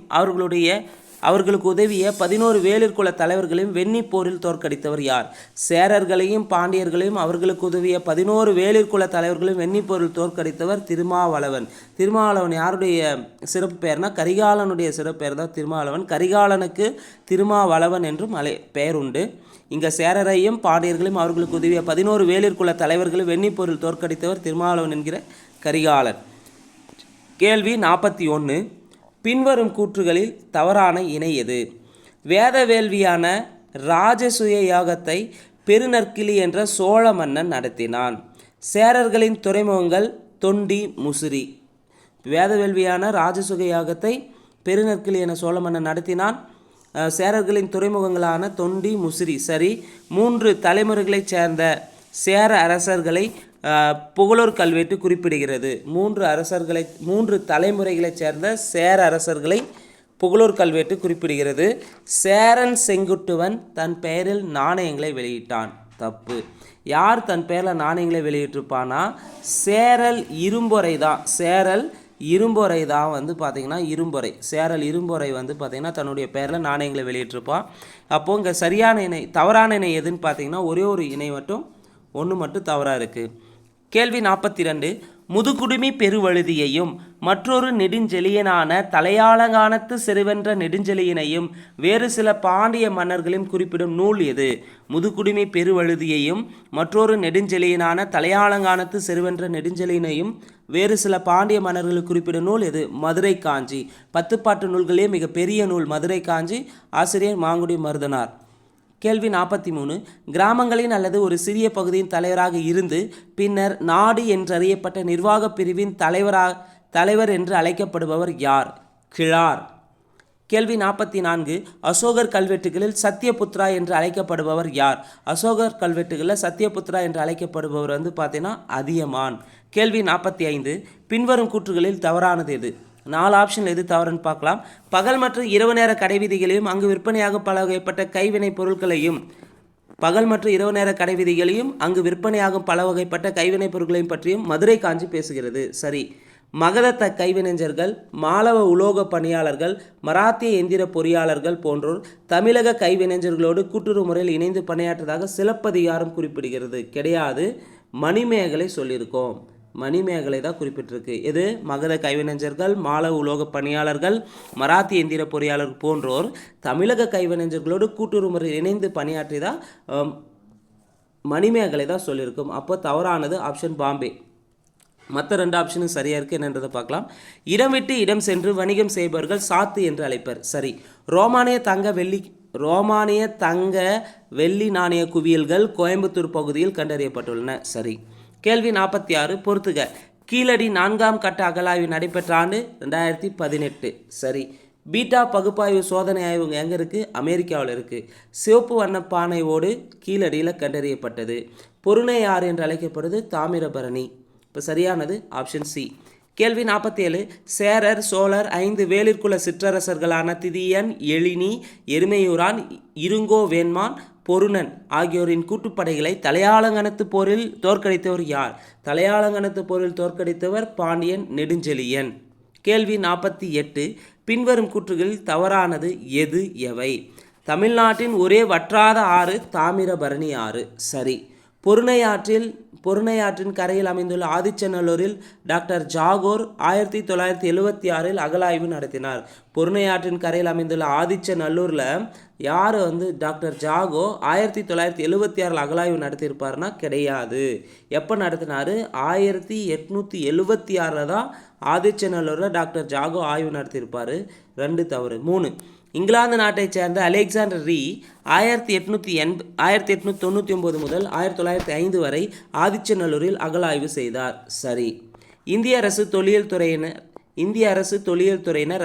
அவர்களுக்கு உதவிய 11 வேளிர் குல தலைவர்களையும் வெண்ணி போரில் தோற்கடித்தவர் யார்? சேரர்களையும் பாண்டியர்களையும் அவர்களுக்கு உதவிய 11 வேளிர் குல தலைவர்களையும் வெண்ணி போரில் தோற்கடித்தவர் திருமாவளவன். திருமாவளவன் யாருடைய சிறப்பு பெயர்னா கரிகாலனுடைய சிறப்பு பெயர் தான் திருமாவளவன். கரிகாலனுக்கு திருமாவளவன் என்றும் பெயர் உண்டு. இங்கே சேரரையும் பாண்டியர்களையும் அவர்களுக்கு உதவிய 11 வேளிர் குல தலைவர்களையும் வெண்ணி போரில் தோற்கடித்தவர் திருமாவளவன் என்கிற கரிகாலன். கேள்வி 41. பின்வரும் கூற்றுகளில் தவறான இணை எது? வேத வேள்வியான ராஜசூய யாகத்தை பெருநற்கிலி என்ற சோழ மன்னன் நடத்தினான். சேரர்களின் துறைமுகங்கள் தொண்டி, முசிறி. வேத வேள்வியான ராஜசூய யாகத்தை பெருநெற்கிலி என சோழ மன்னன் நடத்தினான். சேரர்களின் துறைமுகங்களான தொண்டி, முசிறி. சரி. 3 தலைமுறைகளைச் சேர்ந்த சேர அரசர்களை புகழூர் கல்வெட்டு குறிப்பிடுகிறது. 3 தலைமுறைகளைச் சேர்ந்த சேர அரசர்களை புகழூர் கல்வெட்டு குறிப்பிடுகிறது. சேரன் செங்குட்டுவன் தன் பெயரில் நாணயங்களை வெளியிட்டான். தப்பு. யார் தன் பெயரில் நாணயங்களை வெளியிட்டிருப்பானா சேரல் இரும்பொறை தான். சேரல் இரும்பொறை தான் வந்து பார்த்திங்கன்னா சேரல் இரும்பொறை வந்து பார்த்திங்கன்னா தன்னுடைய பெயரில் நாணயங்களை வெளியிட்டிருப்பான். அப்போது இங்கே சரியான இணை தவறான இணை எதுன்னு பார்த்திங்கன்னா ஒரே ஒரு இணை மட்டும் ஒன்று மட்டும் தவறாக இருக்குது. கேள்வி 42. முதுகுடுமி பெருவழுதியையும் மற்றொரு நெடுஞ்செழியனான தலையாலங்கானத்து செருவென்ற நெடுஞ்செழியனையும் வேறு சில பாண்டிய மன்னர்களையும் குறிப்பிடும் நூல் எது? முதுகுடுமி பெருவழுதியையும் மற்றொரு நெடுஞ்செழியனான தலையாலங்கானத்து செருவென்ற நெடுஞ்செழியனையும் வேறு சில பாண்டிய மன்னர்களை குறிப்பிடும் நூல் எது? மதுரை காஞ்சி. 10 பாட்டு நூல்களே மிக பெரிய நூல் மதுரை காஞ்சி. ஆசிரியர் மாங்குடி மருதனார். கேள்வி 43. கிராமங்களின் அல்லது ஒரு சிறிய பகுதியின் தலைவராக இருந்து பின்னர் நாடு என்றறியப்பட்ட நிர்வாக பிரிவின் தலைவர் என்று அழைக்கப்படுபவர் யார்? கிழார். கேள்வி 44. அசோகர் கல்வெட்டுகளில் சத்தியபுத்ரா என்று அழைக்கப்படுபவர் யார்? அசோகர் கல்வெட்டுகளில் சத்தியபுத்ரா என்று அழைக்கப்படுபவர் வந்து பார்த்தீங்கன்னா அதியமான். கேள்வி 45. பின்வரும் கூற்றுகளில் தவறானது எது? 4 ஆப்ஷனில் எது தவறுன்னு பார்க்கலாம். பகல் மற்றும் இரவு நேர கடைவீதிகளையும் அங்கு விற்பனையாக பல வகைப்பட்ட கைவினைப் பொருட்களையும் அங்கு விற்பனையாகும் பல வகைப்பட்ட கைவினைப் பொருட்களையும் பற்றியும் மதுரை காஞ்சி பேசுகிறது. சரி. மகத கைவினைஞர்கள், மாலவ உலோக பணியாளர்கள், மராத்திய எந்திர பொறியாளர்கள் போன்றோர் தமிழக கைவினைஞர்களோடு கூட்டுறவு முறையில் இணைந்து பணியாற்றதாக சிலப்பதிகாரம் குறிப்பிடுகிறது. கிடையாது. மணிமேகலை சொல்லியிருக்கோம். மணிமேகலை தான் குறிப்பிட்டிருக்கு. எது? மகத கைவினைஞர்கள், மாலவ உலோக பணியாளர்கள், மராத்திய எந்திர பொறியாளர்கள் போன்றோர் தமிழக கைவினைஞர்களோடு கூட்டுறவு முறையில் இணைந்து பணியாற்றியதாக மணிமேகலை தான் சொல்லியிருக்கும். அப்போ தவறானது ஆப்ஷன் பாம்பே. மற்ற 2 ஆப்ஷனும் சரியாக இருக்குது. என்னன்றதை பார்க்கலாம். இடம் விட்டு இடம் சென்று வணிகம் செய்பவர்கள் சாத்து என்று அழைப்பர். சரி. ரோமானிய தங்க வெள்ளி நாணய குவியல்கள் கோயம்புத்தூர் பகுதியில் கண்டறியப்பட்டுள்ளன. சரி. கேள்வி 46. பொறுத்துக. கீழடி 4ஆம் கட்ட அகழாய்வு நடைபெற்ற ஆண்டு 2018. சரி. பீட்டா பகுப்பாய்வு சோதனை ஆய்வு எங்கே இருக்குது? அமெரிக்காவில் இருக்குது. சிவப்பு வண்ண பானை ஓடு கீழடியில் கண்டறியப்பட்டது. பொருணை ஆறு என்று அழைக்கப்படுது தாமிரபரணி. இப்போ சரியானது ஆப்ஷன் சி. கேள்வி 47. சேரர், சோழர் 5 வேளிற்குல சிற்றரசர்களான திதியன், எழினி, எருமையூரான், இருங்கோவேண்மான், பொருணன் ஆகியோரின் கூட்டுப்படைகளை தலையாலங்கனத்து போரில் தோற்கடித்தவர் யார்? தலையாலங்கனத்து போரில் தோற்கடித்தவர் பாண்டியன் நெடுஞ்செழியன். கேள்வி 48. பின்வரும் கூற்றுகளில் தவறானது எது எவை? தமிழ்நாட்டின் ஒரே வற்றாத ஆறு தாமிரபரணி ஆறு. சரி. பொருணையாற்றின் கரையில் அமைந்துள்ள ஆதிச்சநல்லூரில் டாக்டர் ஜாகோர் 1976 அகழாய்வு நடத்தினார். பொருணையாற்றின் கரையில் அமைந்துள்ள ஆதிச்சநல்லூரில் யார் டாக்டர் ஜாகோ 1976 அகழாய்வு நடத்தியிருப்பார்னா கிடையாது. எப்போ நடத்தினார்? 1876 தான் ஆதிச்சநல்லூரில் டாக்டர் ஜாகோ ஆய்வு நடத்தியிருப்பார். 2 தவறு. 3. இங்கிலாந்து நாட்டைச் சேர்ந்த அலெக்சாண்டர் ரீ 1899 முதல் 1905 வரை ஆதிச்சநல்லூரில் அகழாய்வு செய்தார். சரி. இந்திய அரசு தொல்லியல் துறையினர்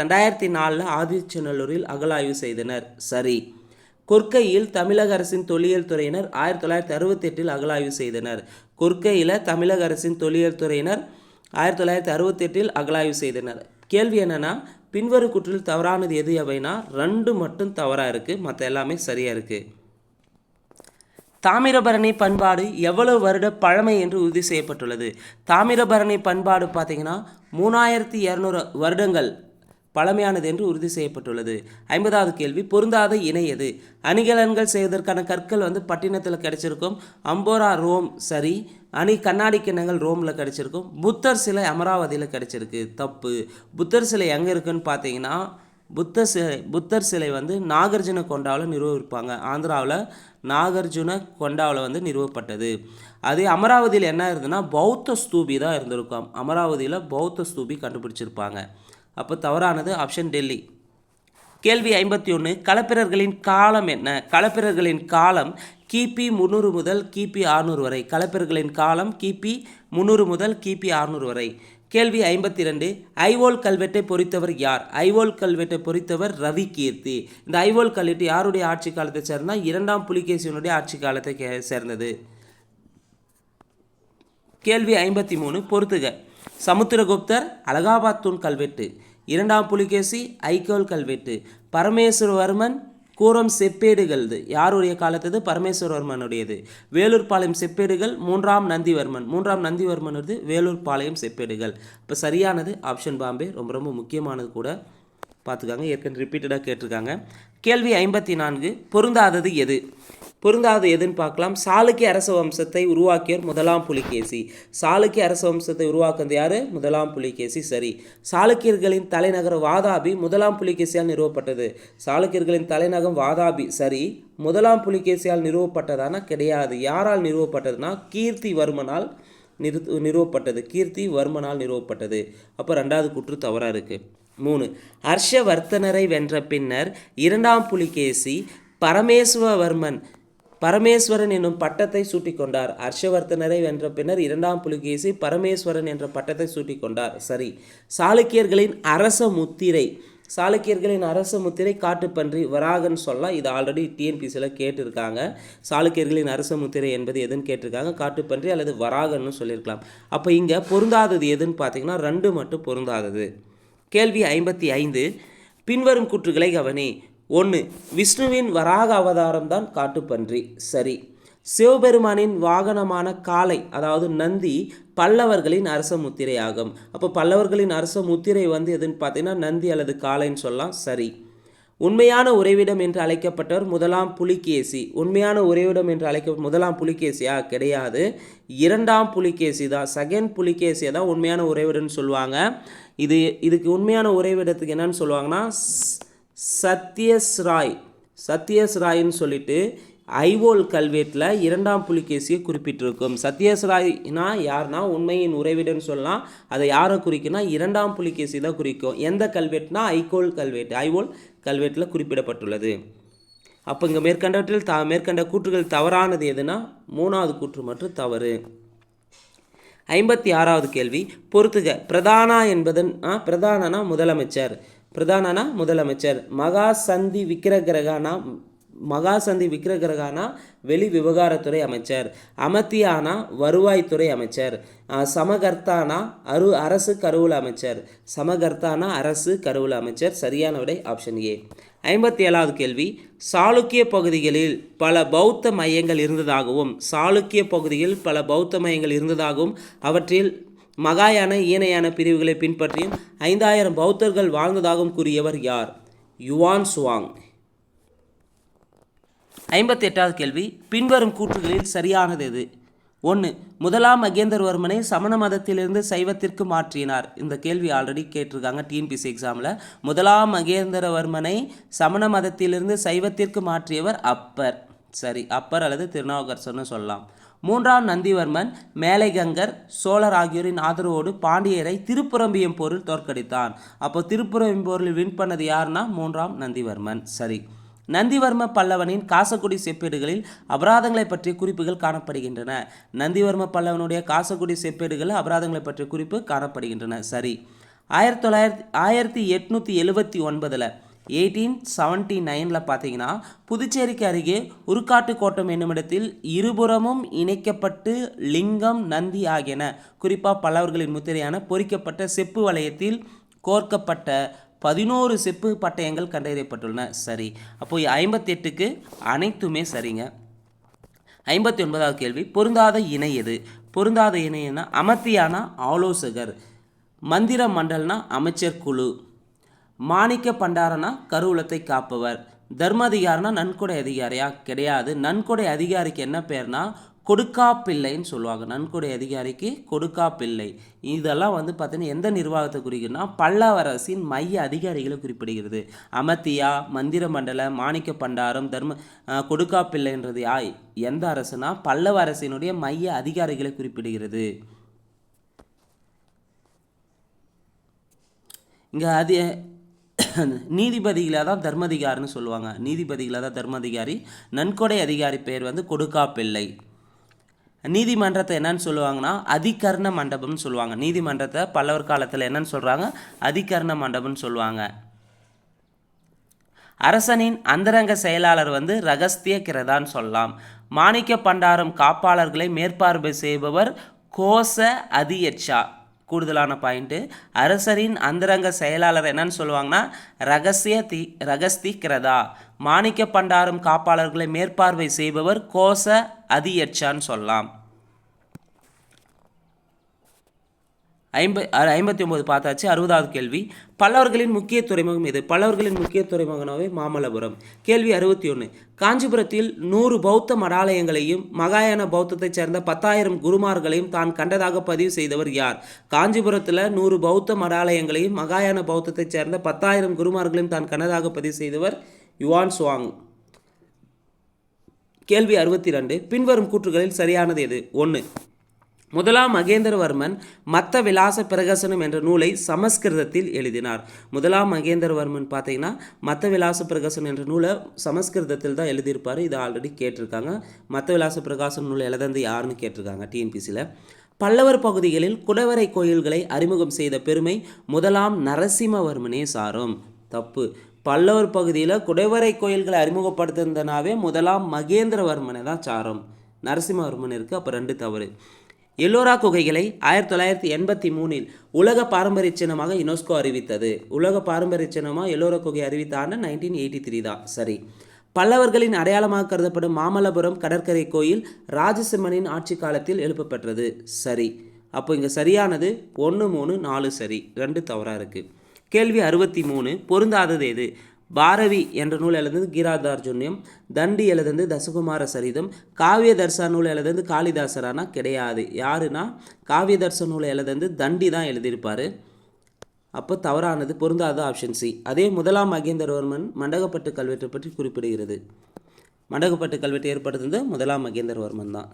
2004 ஆதிச்சநல்லூரில் அகழாய்வு செய்தனர். சரி. கொற்கையில் தமிழக அரசின் தொல்லியல் துறையினர் 1968 அகழாய்வு செய்தனர். கொற்கையில் தமிழக அரசின் தொல்லியல் துறையினர் 1968 அகழாய்வு செய்தனர். கேள்வி என்னன்னா, பின்வரும் கூற்றில் தவறானது எது எவைனா 2 மட்டும் தவறாக இருக்குது, மற்ற எல்லாமே சரியாக இருக்குது. தாமிரபரணி பண்பாடு எவ்வளவு வருட பழமை என்று உறுதி செய்யப்பட்டுள்ளது? தாமிரபரணி பண்பாடு பார்த்திங்கன்னா 3200 வருடங்கள் பழமையானது என்று உறுதி செய்யப்பட்டுள்ளது. 50வது கேள்வி. பொருந்தாத இணை எது? அணிகலன்கள் செய்வதற்கான கற்கள் பட்டினத்தில் கிடைச்சிருக்கும். அம்போரா ரோம். சரி. கண்ணாடி கிண்ணங்கள் ரோமில் கிடைச்சிருக்கும். புத்தர் சிலை அமராவதியில் கிடைச்சிருக்கு. தப்பு. புத்தர் சிலை எங்கே இருக்குன்னு பார்த்தீங்கன்னா புத்தர் சிலை நாகார்ஜுன கொண்டாவில் நிறுவிருப்பாங்க. ஆந்திராவில் நாகார்ஜுன கொண்டாவில் நிறுவப்பட்டது. அதே அமராவதியில் என்ன இருந்ததுன்னா பௌத்த ஸ்தூபி தான் இருந்திருக்கும். அமராவதியில் பௌத்த ஸ்தூபி கண்டுபிடிச்சிருப்பாங்க. அப்போ தவறானது ஆப்ஷன் டெல்லி. கேள்வி 51 களப்பிரர்களின் காலம் என்ன? களப்பிரர்களின் காலம் கிபி 300 முதல் கிபி 600 வரை. களப்பிரர்களின் காலம் கிபி 300 முதல் கிபி 600 வரை. கேள்வி 52 ஐவோல் கல்வெட்டை பொறித்தவர் யார்? ஐவோல் கல்வெட்டை பொறித்தவர் ரவி கீர்த்தி. இந்த ஐவோல் கல்வெட்டு யாருடைய ஆட்சி காலத்தை சேர்ந்தா? 2ஆம் புலிகேசியனுடைய ஆட்சி காலத்தை சேர்ந்தது. கேள்வி 53 பொறுத்துக. சமுத்திரகுப்தர் அலகாபாத் தூண் கல்வெட்டு, 2ஆம் புலிகேசி ஐகோல் கல்வெட்டு, பரமேஸ்வரவர்மன் கூரம் செப்பேடுகள் யாருடைய காலத்தது? பரமேஸ்வரவர்மனுடையது. வேலூர் பாளையம் செப்பேடுகள் 3ஆம் நந்திவர்மன். 3ஆம் நந்திவர்மனது வேலூர் பாளையம் செப்பேடுகள். இப்போ சரியானது ஆப்ஷன் பாம்பே. ரொம்ப ரொம்ப முக்கியமானது கூட, பார்த்துக்காங்க. ஏற்கனவே ரிப்பீட்டடாக கேட்டிருக்காங்க. கேள்வி 54 பொருந்தாதது எது? பொருந்தாதது எதுன்னு பார்க்கலாம். சாளுக்கிய அரச வம்சத்தை உருவாக்கியவர் 1ஆம் புலிகேசி. சாளுக்கிய அரச வம்சத்தை உருவாக்குறது யார்? 1ஆம் புலிகேசி. சரி. சாளுக்கியர்களின் தலைநகர் வாதாபி 1ஆம் புலிகேசியால் நிறுவப்பட்டது. சாளுக்கியர்களின் தலைநகரம் வாதாபி. சரி. 1ஆம் புலிகேசியால் நிறுவப்பட்டதானா? கிடையாது. யாரால் நிறுவப்பட்டதுன்னா கீர்த்திவர்மனால் நிறுவப்பட்டது. கீர்த்திவர்மனால் நிறுவப்பட்டது. அப்போ 2வது கூற்று தவறாக இருக்குது. 3 ஹர்ஷவர்த்தனரை வென்ற பின்னர் 2ஆம் புலிகேசி பரமேஸ்வரன் என்னும் பட்டத்தை சூட்டிக்கொண்டார். ஹர்ஷவர்த்தனரை வென்ற பின்னர் 2ஆம் புலிகேசி பரமேஸ்வரன் என்ற பட்டத்தை சூட்டிக்கொண்டார். சரி. சாளுக்கியர்களின் அரச முத்திரை. சாளுக்கியர்களின் அரச முத்திரை காட்டுப்பன்றி வராகன்னு சொல்லலாம். இது ஆல்ரெடி டிஎன்பிசியில் கேட்டிருக்காங்க. சாளுக்கியர்களின் அரச முத்திரை என்பது எதுன்னு கேட்டிருக்காங்க. காட்டுப்பன்றி அல்லது வராகன்னு சொல்லியிருக்கலாம். அப்போ இங்கே பொருந்தாதது எதுன்னு பார்த்தீங்கன்னா 2 மட்டும் பொருந்தாதது. கேள்வி 55 பின்வரும் கூற்றுகளை கவனி. 1 விஷ்ணுவின் வராக அவதாரம் தான் காட்டுப்பன்றி. சரி. சிவபெருமானின் வாகனமான காளை அதாவது நந்தி பல்லவர்களின் அரச முத்திரை ஆகும். அப்போ பல்லவர்களின் அரச முத்திரை எதுன்னு பார்த்தீங்கன்னா நந்தி அல்லது காளைன்னு சொல்லலாம். சரி. உண்மையான உறைவிடம் என்று அழைக்கப்பட்டவர் 1ஆம் புலிகேசி. உண்மையான உறைவிடம் என்று அழைக்கப்பட்ட 1ஆம் புலிகேசியா? கிடையாது. 2ஆம் புலிகேசி தான். செகண்ட் புலிகேசியை தான் உண்மையான உறைவிடம்னு சொல்லுவாங்க. இதுக்கு உண்மையான உறைவிடத்துக்கு என்னன்னு சொல்லுவாங்கன்னா சத்யஸ்ராய்ன்னு சொல்லிட்டு ஐவோல் கல்வெட்டில் 2ஆம் புலிகேசியை குறிப்பிட்டிருக்கும். சத்யஸ்ராய்னா யார்னா உண்மையின் உறைவிடன்னு சொல்லலாம். அதை யாரை குறிக்குன்னா 2ஆம் புலிகேசி தான் குறிக்கும். எந்த கல்வெட்டுனா ஐவோல் கல்வெட்டில் குறிப்பிடப்பட்டுள்ளது. அப்போ இங்கே மேற்கண்ட கூற்றுகள் தவறானது எதுனா 3வது கூற்று மட்டும் தவறு. 56வது கேள்வி பொறுத்துக. பிரதானனா முதலமைச்சர். மகாசந்தி விக்கிரகரானா வெளி விவகாரத்துறை அமைச்சர். அமத்தியானா வருவாய்த்துறை அமைச்சர். சமகர்த்தானா அரசு கருவூல அமைச்சர். சரியான விடை ஆப்ஷன் ஏ. 57வது கேள்வி சாளுக்கிய பகுதிகளில் பல பௌத்த மையங்கள் இருந்ததாகவும் அவற்றில் மகாயான ஈனையான பிரிவுகளை பின்பற்றியும் 5000 பௌத்தர்கள் வாழ்ந்ததாகவும் கூறியவர் யார்? Yuan Chwang. 58வது கேள்வி பின்வரும் கூற்றுகளில் சரியானது எது? 1 1ஆம் மகேந்திரவர்மனை சமண மதத்திலிருந்து சைவத்திற்கு மாற்றினார். இந்த கேள்வி ஆல்ரெடி கேட்டிருக்காங்க டிஎன்பிசி எக்ஸாமில். 1ஆம் மகேந்திரவர்மனை சமண மதத்திலிருந்து சைவத்திற்கு மாற்றியவர் அப்பர். சரி. அப்பர் அல்லது திருநாவுக்கரசர்னு சொல்லலாம். 3ஆம் நந்திவர்மன் மேலைகங்கர் சோழர் ஆகியோரின் ஆதரவோடு பாண்டியரை திருப்புரம்பியம் போரில் தோற்கடித்தான். அப்போ திருப்புரம்பியம் போரில் வின் பண்ணது யாருன்னா 3ஆம் நந்திவர்மன். சரி. நந்திவர்ம பல்லவனின் காசக்குடி செப்பேடுகளில் அபராதங்களை பற்றிய குறிப்புகள் காணப்படுகின்றன. நந்திவர்ம பல்லவனுடைய காசக்குடி செப்பேடுகளில் அபராதங்களை பற்றிய குறிப்பு காணப்படுகின்றன. சரி. 1879 1879 பார்த்தீங்கன்னா புதுச்சேரிக்கு அருகே உருக்காட்டு கோட்டம் என்னுமிடத்தில் இருபுறமும் இணைக்கப்பட்டு லிங்கம் நந்தி ஆகியன குறிப்பாக பல்லவர்களின் முத்திரையான பொறிக்கப்பட்ட செப்பு வளையத்தில் கோர்க்கப்பட்ட 11 செப்பு பட்டயங்கள் கண்டறியப்பட்டுள்ளன. சரி. அப்போ 58க்கு அனைத்துமே சரிங்க. 59வது கேள்வி பொருந்தாத இணை எது? பொருந்தாத இணைனா அமத்தியானா ஆலோசகர், மந்திர மண்டல்னா அமைச்சர் குழு, மாணிக்க பண்டாரனா கருவூலத்தை காப்பவர், தர்மதிகாரனா நன்கொடை அதிகாரியா? கிடையாது. நன்கொடை அதிகாரிக்கு என்ன பேர்னா கொடுக்காப்பிள்ளைன்னு சொல்லுவாங்க. நன்கொடை அதிகாரிக்கு கொடுக்காப்பிள்ளை. இதெல்லாம் பார்த்தீங்கன்னா எந்த நிர்வாகத்தை குறிக்குன்னா பல்லவரசின் மைய அதிகாரிகளை குறிப்பிடுகிறது. அமத்தியா, மந்திர மண்டல, மாணிக்க பண்டாரம், கொடுக்காப்பிள்ளைன்றது எந்த அரசுனா பல்லவ அரசினுடைய மைய அதிகாரிகளை குறிப்பிடுகிறது. இங்கே நீதிபதிகளை தான் தர்மதிகாரின்னு சொல்லுவாங்க. நீதிபதிகளை தான் தர்மதிகாரி. நன்கொடை அதிகாரி பேர் வந்து கொடுக்காப்பிள்ளை. நீதிமன்றத்தை என்னன்னு சொல்லுவாங்கன்னா அதிகரண மண்டபம்னு சொல்லுவாங்க. நீதிமன்றத்தை பல்லவர் காலத்தில் என்னன்னு சொல்கிறாங்க? அதிகரண மண்டபம்னு சொல்லுவாங்க. அரசனின் அந்தரங்க செயலாளர் வந்து ரகஸ்திய கிரதான்னு சொல்லலாம். மாணிக்க பண்டாரம் காப்பாளர்களை மேற்பார்வை செய்பவர் கோச அதியட்சா. கூடுதலான பாயிண்ட்டு, அரசரின் அந்தரங்க செயலாளர் என்னன்னு சொல்லுவாங்கன்னா ரகஸ்தி கிரதா. மாணிக்க பண்டாரம் காப்பாளர்களை மேற்பார்வை செய்பவர் கோச அதியட்சான்னு சொல்லலாம். 59 பார்த்தாச்சு. 60வது கேள்வி, பல்லவர்களின் முக்கிய துறைமுகம் எது? பல்லவர்களின் முக்கிய துறைமுகனாவே மாமல்லபுரம். கேள்வி 61, காஞ்சிபுரத்தில் 100 பௌத்த மடாலயங்களையும் மகாயான பௌத்தத்தைச் சேர்ந்த 10,000 குருமார்களையும் தான் கண்டதாக பதிவு செய்தவர் யார்? காஞ்சிபுரத்தில் 100 பௌத்த மடாலயங்களையும் மகாயான பௌத்தத்தைச் சேர்ந்த 10,000 குருமார்களையும் தான் கண்டதாக பதிவு செய்தவர் யுவான் சுவாங். கேள்வி 62, பின்வரும் கூற்றுகளில் சரியானது எது? 1, முதலாம் மகேந்திரவர்மன் மத்த விலாச பிரகசனம் என்ற நூலை சமஸ்கிருதத்தில் எழுதினார். முதலாம் மகேந்திரவர்மன் பார்த்தீங்கன்னா மத்த விலாச பிரகசனம் என்ற நூலை சமஸ்கிருதத்தில் தான் எழுதியிருப்பார். இது ஆல்ரெடி கேட்டிருக்காங்க. மத்த விலாச பிரகாசன நூலை எழுதந்து யாருன்னு கேட்டிருக்காங்க டிஎன்பிசியில். பல்லவர் பகுதிகளில் குடவரை கோயில்களை அறிமுகம் செய்த பெருமை முதலாம் நரசிம்மவர்மனே சாரும். தப்பு. பல்லவர் பகுதியில் குடைவரை கோயில்களை அறிமுகப்படுத்திருந்தனாவே முதலாம் மகேந்திரவர்மனை தான் சாரும். நரசிம்மவர்மன் இருக்குது, அப்போ 2 தவறு. எல்லோரா குகைகளை 1983 உலக பாரம்பரிய சின்னமாக யுனெஸ்கோ அறிவித்தது. உலக பாரம்பரிய சின்னமாக எல்லோரா குகை அறிவித்த ஆண்டு 1983 தான். சரி. பல்லவர்களின் அடையாளமாக கருதப்படும் மாமல்லபுரம் கடற்கரை கோயில் ராஜசிம்மனின் ஆட்சி காலத்தில் எழுப்பப்பெற்றது. சரி. அப்போ இங்கே சரியானது 1, 3, 4 சரி, 2 தவறாக இருக்குது. கேள்வி 63, பொருந்தாதது எது? பாரவி என்ற நூல் எழுதுந்து கீராதார்ஜுன்யம், தண்டி எழுதுந்து தசகுமார சரிதம், காவிய தர்சன நூல் எழுதுந்து காளிதாசரானா கிடையாது. யாருன்னா காவிய தர்சன நூலை எழுதுந்து தண்டி தான் எழுதியிருப்பார். அப்போ தவறானது, பொருந்தாத ஆப்ஷன் சி. அதே முதலாம் மகேந்திரவர்மன் மண்டகப்பட்டு கல்வெட்டு பற்றி குறிப்பிடுகிறது. மண்டகப்பட்டு கல்வெட்டு ஏற்படுத்துவது முதலாம் மகேந்திரவர்மன் தான்.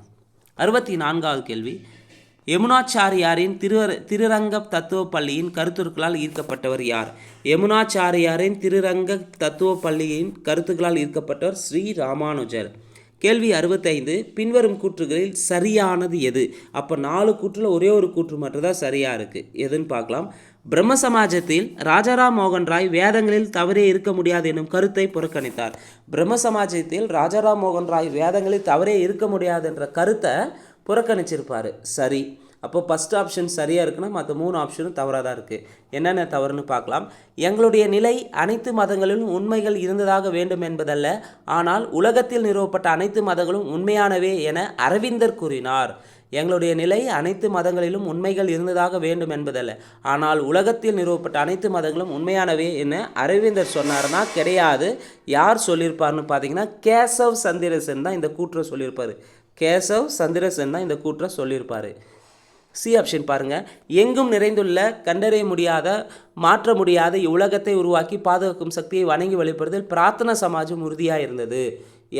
64வது கேள்வி, யமுனாச்சாரியாரின் திருரங்க தத்துவ பள்ளியின் கருத்துக்களால் ஈர்க்கப்பட்டவர் யார்? யமுனாச்சாரியாரின் திருரங்க தத்துவ பள்ளியின் கருத்துக்களால் ஈர்க்கப்பட்டவர் ஸ்ரீ ராமானுஜர். கேள்வி 65, பின்வரும் கூற்றுகளில் சரியானது எது? அப்போ 4 கூற்றில் ஒரே ஒரு கூற்று மட்டும் தான் சரியாக இருக்குது. எதுன்னு பார்க்கலாம். பிரம்ம சமாஜத்தில் ராஜாராம் மோகன் ராய் வேதங்களில் தவறே இருக்க முடியாது எனும் கருத்தை புறக்கணித்தார். பிரம்ம சமாஜத்தில் ராஜாராம் மோகன் ராய் வேதங்களில் தவறே இருக்க முடியாது என்ற கருத்தை புறக்கணிச்சிருப்பார். சரி. அப்போ ஃபஸ்ட் ஆப்ஷன் சரியாக இருக்குன்னா மற்ற 3 ஆப்ஷனும் தவறாக தான் இருக்குது. என்னென்ன தவறுன்னு பார்க்கலாம். எங்களுடைய நிலை அனைத்து மதங்களிலும் உண்மைகள் இருந்ததாக வேண்டும் என்பதல்ல, ஆனால் உலகத்தில் நிறுவப்பட்ட அனைத்து மதங்களும் உண்மையானவே என அரவிந்தர் கூறினார். எங்களுடைய நிலை அனைத்து மதங்களிலும் உண்மைகள் இருந்ததாக வேண்டும் என்பதல்ல, ஆனால் உலகத்தில் நிறுவப்பட்ட அனைத்து மதங்களும் உண்மையானவே என அரவிந்தர் சொன்னார்னா கிடையாது. யார் சொல்லியிருப்பார்னு பார்த்தீங்கன்னா கேசவ் சந்திரசன் தான் இந்த கூற்றை சொல்லியிருப்பார். கேசவ் சந்திரசன் தான் இந்த கூற்றை சொல்லியிருப்பார். சி ஆப்ஷன் பாருங்கள். எங்கும் நிறைந்துள்ள கண்டறிய முடியாத மாற்ற முடியாத இவ்வுலகத்தை உருவாக்கி பாதுகாக்கும் சக்தியை வணங்கி வழிபடுதல் பிரார்த்தனா சமாஜம் உறுதியாக இருந்தது.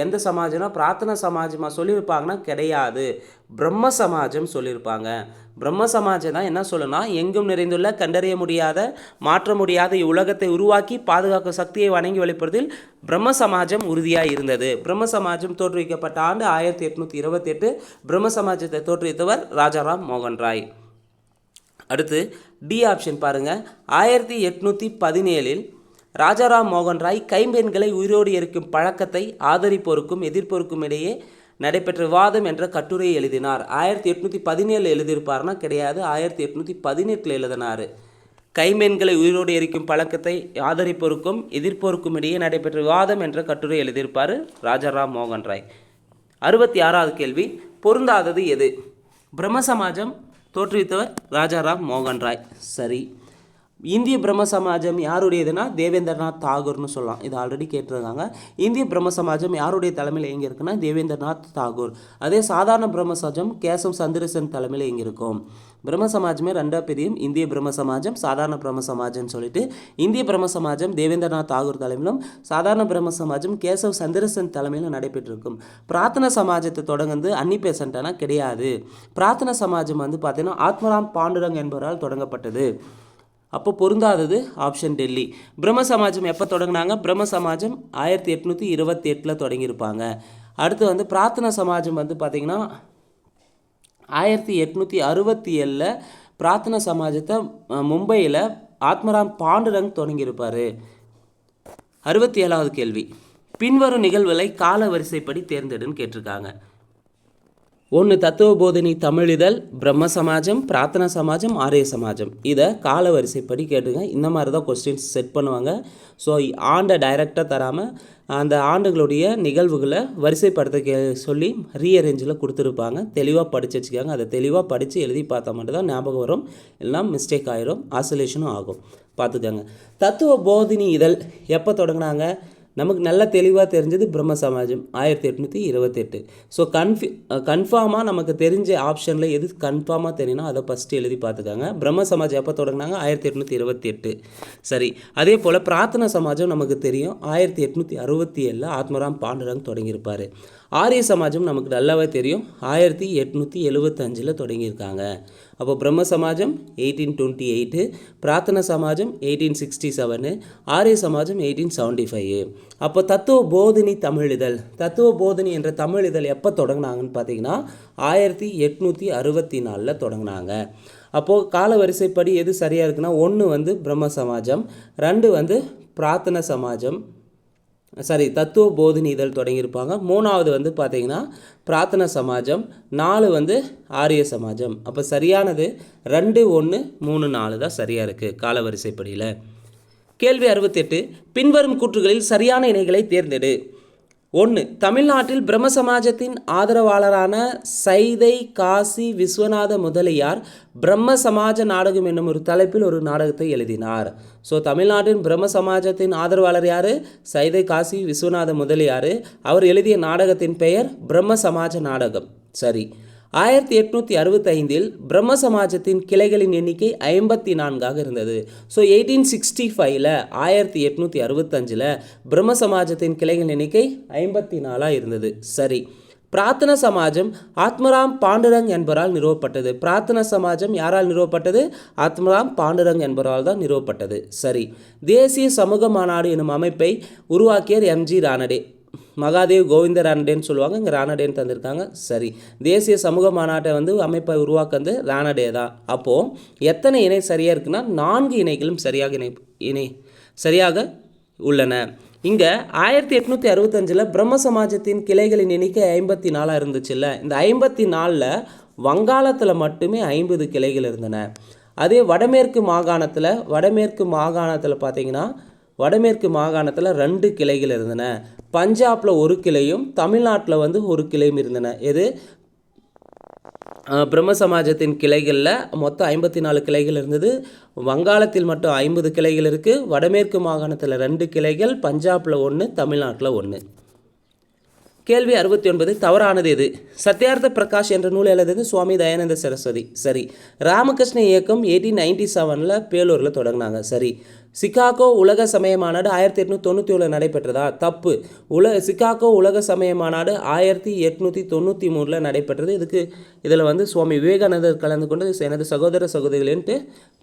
எந்த சமாஜம்னா பிரார்த்தனா சமாஜமாக சொல்லியிருப்பாங்கன்னா கிடையாது, பிரம்ம சமாஜம் சொல்லியிருப்பாங்க. பிரம்ம சமாஜம் தான் என்ன சொல்லுன்னா எங்கும் நிறைந்துள்ள கண்டறிய முடியாத மாற்ற முடியாத இவ்வுலகத்தை உருவாக்கி பாதுகாக்கும் சக்தியை வணங்கி வழிபடுவதில் பிரம்ம சமாஜம் உறுதியாக இருந்தது. பிரம்ம சமாஜம் தோற்றுவிக்கப்பட்ட ஆண்டு 1828. பிரம்ம சமாஜத்தை தோற்றுவித்தவர் ராஜாராம் மோகன் ராய். அடுத்து டி ஆப்ஷன் பாருங்கள். 1817 ராஜாராம் மோகன் ராய் கைம்பெண்களை உயிரோடு எரிக்கும் பழக்கத்தை ஆதரிப்போருக்கும் எதிர்ப்போருக்கும் இடையே நடைபெற்ற விவாதம் என்ற கட்டுரையை எழுதினார். 1817 எழுதியிருப்பார்னா கிடையாது, 1818 எழுதினார். கைம்பெண்களை உயிரோடு எரிக்கும் பழக்கத்தை ஆதரிப்போருக்கும் எதிர்ப்போருக்கும் இடையே நடைபெற்ற விவாதம் என்ற கட்டுரை எழுதியிருப்பார் ராஜாராம் மோகன் ராய். 66வது கேள்வி, பொருந்தாதது எது? பிரம்ம சமாஜம் தோற்றுவித்தவர் ராஜாராம் மோகன் ராய். சரி. இந்திய பிரம்ம சமாஜம் யாருடையதுன்னா தேவேந்திரநாத் தாகூர்னு சொல்லலாம். இது ஆல்ரெடி கேட்டிருக்காங்க. இந்திய பிரம்ம சமாஜம் யாருடைய தலைமையில் எங்கே இருக்குன்னா தேவேந்திரநாத் தாகூர். அதே சாதாரண பிரம்ம சமாஜம் கேசவ் சந்திரசன் தலைமையில் எங்கே இருக்கும்? பிரம்ம சமாஜமே 2 பிரியும், இந்திய பிரம்ம சமாஜம் சாதாரண பிரம்ம சமாஜம்னு சொல்லிட்டு. இந்திய பிரம்ம சமாஜம் தேவேந்திரநாத் தாகூர் தலைமையிலும் சாதாரண பிரம்ம சமாஜம் கேசவ் சந்திரசன் தலைமையிலும் நடைபெற்றிருக்கும். பிரார்த்தனா சமாஜத்தை தொடங்குந்து அன்னி பெசன்ட்டானா கிடையாது. பிரார்த்தனா சமாஜம் வந்து பார்த்தீங்கன்னா ஆத்மராம் பாண்டுரங் என்பவரால் தொடங்கப்பட்டது. அப்போ பொருந்தாதது ஆப்ஷன் டெல்லி. பிரம்ம சமாஜம் எப்போ தொடங்கினாங்க? பிரம்ம சமாஜம் 1828 தொடங்கியிருப்பாங்க. அடுத்து வந்து பிரார்த்தனா சமாஜம் வந்து பார்த்திங்கன்னா 1867 பிரார்த்தனா சமாஜத்தை மும்பையில் ஆத்மராம் பாண்டுரங் தொடங்கியிருப்பார். 67வது கேள்வி, பின்வரும் நிகழ்வுகளை கால வரிசைப்படி தேர்ந்தெடுன்னு கேட்டிருக்காங்க. 1 தத்துவ போதினி தமிழிதழ், பிரம்ம சமாஜம், பிரார்த்தனா சமாஜம், ஆரிய சமாஜம். இதை கால வரிசைப்படி கேட்டுங்க. இந்த மாதிரி தான் கொஸ்டின்ஸ் செட் பண்ணுவாங்க. ஸோ ஆண்டை டைரெக்டாக தராமல் அந்த ஆண்டுகளுடைய நிகழ்வுகளை வரிசைப்படுத்த சொல்லி ரீஅரேஞ்சில் கொடுத்துருப்பாங்க. தெளிவாக படித்து வச்சுக்காங்க. அதை தெளிவாக படித்து எழுதி பார்த்தா மட்டும்தான் ஞாபகம் வரும், இல்லைனா மிஸ்டேக் ஆயிரும், ஆசோலேஷனும் ஆகும். பார்த்துக்கோங்க. தத்துவ போதினி இதழ் எப்போ தொடங்கினாங்க? நமக்கு நல்லா தெளிவாக தெரிஞ்சது பிரம்ம சமாஜம் 1828. ஸோ கன்ஃபார்மாக நமக்கு தெரிஞ்ச ஆப்ஷனில் எது கன்ஃபார்மாக தெரியும்னா அதை ஃபஸ்ட்டு எழுதி பார்த்துக்காங்க. பிரம்ம சமாஜம் எப்போ தொடங்கினாங்க? 1828. சரி, அதே போல் பிரார்த்தனா சமாஜம் நமக்கு தெரியும் 1867 ஆத்மராம் பாண்டுரங் தொடங்கியிருப்பார். ஆரிய சமாஜம் நமக்கு நல்லாவே தெரியும் 1875 தொடங்கியிருக்காங்க. அப்போ பிரம்ம சமாஜம் 1828, பிரார்த்தனா சமாஜம் 1867, ஆரிய சமாஜம் 1875. அப்போ தத்துவ போதினி தமிழிதழ், தத்துவ போதினி என்ற தமிழிதழ் எப்போ தொடங்கினாங்கன்னு பார்த்தீங்கன்னா 1864 தொடங்கினாங்க. அப்போது கால வரிசைப்படி எது சரியாக இருக்குன்னா 1 வந்து பிரம்ம சமாஜம், 2 வந்து பிரார்த்தனா சமாஜம், தத்துவ போதினி இதழ் தொடங்கியிருப்பாங்க. 3வது வந்து பார்த்திங்கன்னா பிரார்த்தனா சமாஜம், 4 வந்து ஆரிய சமாஜம். அப்போ சரியானது 2, 1, 3, 4 தான் சரியாக இருக்குது கால வரிசைப்படியில். கேள்வி 68, பின்வரும் கூற்றுகளில் சரியான இணைகளை தேர்ந்தெடு. 1. தமிழ்நாட்டில் பிரம்ம சமாஜத்தின் ஆதரவாளரான சைதை காசி விஸ்வநாத முதலியார் பிரம்ம சமாஜ நாடகம் என்னும் ஒரு தலைப்பில் ஒரு நாடகத்தை எழுதினார். ஸோ தமிழ்நாட்டின் பிரம்ம சமாஜத்தின் ஆதரவாளர் யார்? சைதை காசி விஸ்வநாத முதலியார். அவர் எழுதிய நாடகத்தின் பெயர் பிரம்ம சமாஜ நாடகம். சரி. 1865 பிரம்ம சமாஜத்தின் கிளைகளின் எண்ணிக்கை 54 இருந்தது. ஸோ 1865 1865 பிரம்ம சமாஜத்தின் கிளைகளின் எண்ணிக்கை 54 இருந்தது. சரி. பிரார்த்தனா சமாஜம் ஆத்மராம் பாண்டுரங் என்பவரால் நிறுவப்பட்டது. பிரார்த்தனா சமாஜம் யாரால் நிறுவப்பட்டது? ஆத்மராம் பாண்டுரங் என்பவரால் தான் நிறுவப்பட்டது. சரி. தேசிய சமூக மாநாடு எனும் அமைப்பை உருவாக்கியர் எம்ஜி ரானடே. மகாதேவ் கோவிந்த ரானடேன்னு சொல்லுவாங்க, இங்கே ரானடேன்னு தந்திருக்காங்க. சரி. தேசிய சமூக மாநாட்டை வந்து அமைப்பை உருவாக்குறது ரானடே தான். அப்போது எத்தனை இணை சரியாக இருக்குன்னா 4 இணைகளும் சரியாக உள்ளன. இங்கே 1865 பிரம்ம சமாஜத்தின் கிளைகளின் எண்ணிக்கை 54 இருந்துச்சுல்ல. இந்த 54ல் வங்காளத்தில் மட்டுமே 50 கிளைகள் இருந்தன. அதே வடமேற்கு மாகாணத்தில் பார்த்தீங்கன்னா வடமேற்கு மாகாணத்தில் 2 கிளைகள் இருந்தன. பஞ்சாபில் 1 கிளையும் தமிழ்நாட்டில் வந்து 1 கிளையும் இருந்தன. எது? பிரம்ம சமாஜத்தின் கிளைகளில் மொத்தம் 54 கிளைகள் இருந்தது. வங்காளத்தில் மட்டும் 50 கிளைகள் இருக்குது. வடமேற்கு மாகாணத்தில் 2 கிளைகள், பஞ்சாபில் 1, தமிழ்நாட்டில் 1. கேள்வி 69, தவறானது எது? சத்யார்த்த பிரகாஷ் என்ற நூல் எழுதியது சுவாமி தயானந்த சரஸ்வதி. சரி. ராமகிருஷ்ண இயக்கம் 1897 பேலூரில் தொடங்கினாங்க. சரி. சிகாகோ உலக சமய மாநாடு 1897 நடைபெற்றதா? தப்பு. சிகாகோ உலக சமய மாநாடு 1893 நடைபெற்றது. இதில் வந்து சுவாமி விவேகானந்தர் கலந்து கொண்டு எனது சகோதர சகோதரிகள்ன்ட்டு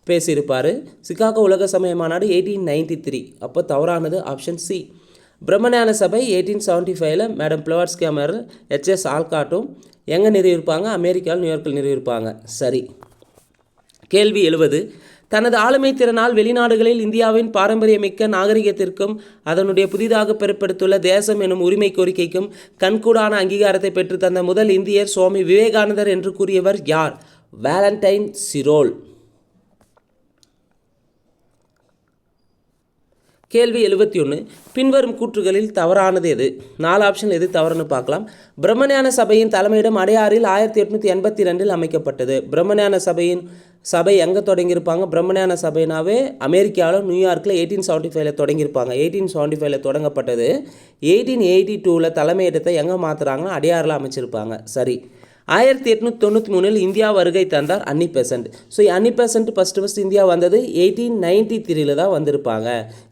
பேசியிருப்பார். சிகாகோ உலக சமய மாநாடு 1893. அப்போ தவறானது ஆப்ஷன் சி. பிரம்மஞான சபை 1875 மேடம் பிளவாட்ஸ்கி அமர் ஹெச்எஸ் ஆல்காட்டும் எங்கே நிறுவியிருப்பாங்க? அமெரிக்காவில் நியூயார்க்கில் நிறுவியிருப்பாங்க. சரி. கேள்வி 70, தனது ஆளுமை திறனால் வெளிநாடுகளில் இந்தியாவின் பாரம்பரியமிக்க நாகரிகத்திற்கும் அதனுடைய புதிதாக பெறப்படுத்துள்ள தேசம் எனும் உரிமை கோரிக்கைக்கும் கண்கூடான அங்கீகாரத்தை பெற்று தந்த முதல் இந்தியர் சுவாமி விவேகானந்தர் என்று கூறியவர் யார்? Valentine Chirol. கேள்வி 71, பின்வரும் கூற்றுகளில் தவறானது எது? 4 ஆப்ஷன் எது தவறுன்னு பார்க்கலாம். பிரம்மஞான சபையின் தலைமையிடம் அடையாறில் 1882 அமைக்கப்பட்டது. பிரம்மஞான சபை எங்கே தொடங்கியிருப்பாங்க? பிரம்மஞான சபைனாவே அமெரிக்காவில் நியூயார்க்கில் 1875 தொடங்கியிருப்பாங்க. 1875 தொடங்கப்பட்டது. 1882 தலைமையிடத்தை எங்கே மாற்றுறாங்கன்னா அடையாறில் அமைச்சிருப்பாங்க. சரி. 1893 இந்தியா வருகை தந்தார் அன்னி பெசன்ட். ஸோ அன்னி பெசன்ட் ஃபஸ்ட்டு இந்தியா வந்தது 1893 தான் வந்திருப்பாங்க.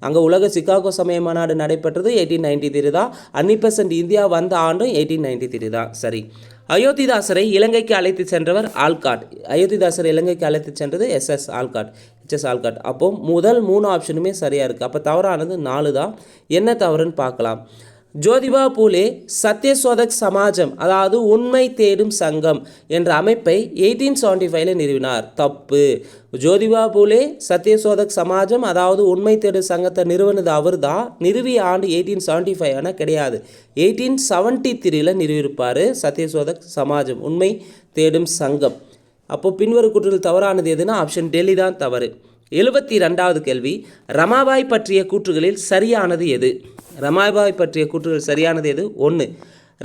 அங்கே உலக சிகாகோ சமய மாநாடு நடைபெற்றது 1893 தான். அன்னி பெசன்ட் இந்தியா வந்த ஆண்டும் 1893 தான். சரி. அயோத்திதாசரை இலங்கைக்கு அழைத்து சென்றவர் ஆல்காட். அயோத்திதாசரை இலங்கைக்கு அழைத்து சென்றது எஸ்எஸ் ஆல்காட். HS Olcott. அப்போ முதல் 3 ஆப்ஷனுமே சரியாக இருக்குது. அப்போ தவறானது 4 தான். என்ன தவறுன்னு பார்க்கலாம். ஜோதிபா பூலே சத்யசோதக் சமாஜம், அதாவது உண்மை தேடும் சங்கம் என்ற அமைப்பை 1875 நிறுவினார். தப்பு. ஜோதிபா பூலே சத்யசோதக் சமாஜம், அதாவது உண்மை தேடும் சங்கத்தை நிறுவனது அவர் தான். நிறுவிய ஆண்டு 1875 ஆனால் கிடையாது, 1873 நிறுவியிருப்பார் சத்யசோதக் சமாஜம், உண்மை தேடும் சங்கம். அப்போது பின்வரும் கூற்றுகள் தவறானது எதுனா ஆப்ஷன் டெல்லி தான் தவறு. 72வது கேள்வி, ரமாபாய் பற்றிய கூற்றுகளில் சரியானது எது? ரமாபாய் பற்றிய கூற்றுகள் சரியானது எது? 1.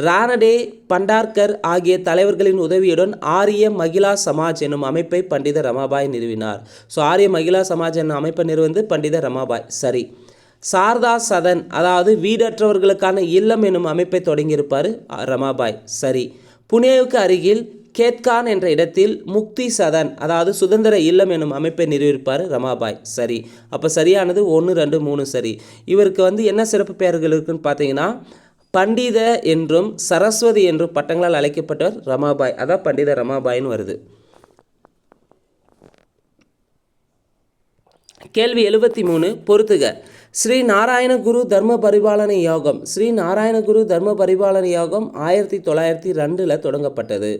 ராணடே பண்டார்கர் ஆகிய தலைவர்களின் உதவியுடன் ஆரிய மகிழா சமாஜ் என்னும் அமைப்பை பண்டித ரமாபாய் நிறுவினார். ஸோ ஆரிய மகிழா சமாஜ் என்னும் அமைப்பை நிறுவந்து பண்டித ரமாபாய். சரி. சாரதா சதன், அதாவது வீடற்றவர்களுக்கான இல்லம் என்னும் அமைப்பை தொடங்கியிருப்பார் ரமாபாய். சரி. புனேவுக்கு அருகில் கேத்கான் என்ற இடத்தில் முக்தி சதன், அதாவது சுதந்திர இல்லம் என்னும் அமைப்பை நிறுவியிருப்பார் ரமாபாய். சரி. அப்போ சரியானது 1, 2, 3 சரி. இவருக்கு என்ன சிறப்பு பெயர்கள் இருக்குன்னு பார்த்தீங்கன்னா, பண்டித என்றும் சரஸ்வதி என்றும் பட்டங்களால் அழைக்கப்பட்டவர் ரமாபாய். அதான் பண்டித ரமாபாய்னு வருது. கேள்வி 73 பொறுத்துக. ஸ்ரீ நாராயண குரு தர்ம பரிபாலன யோகம். ஸ்ரீ நாராயண குரு தர்ம பரிபாலன யோகம் 1902 தொடங்கப்பட்டது.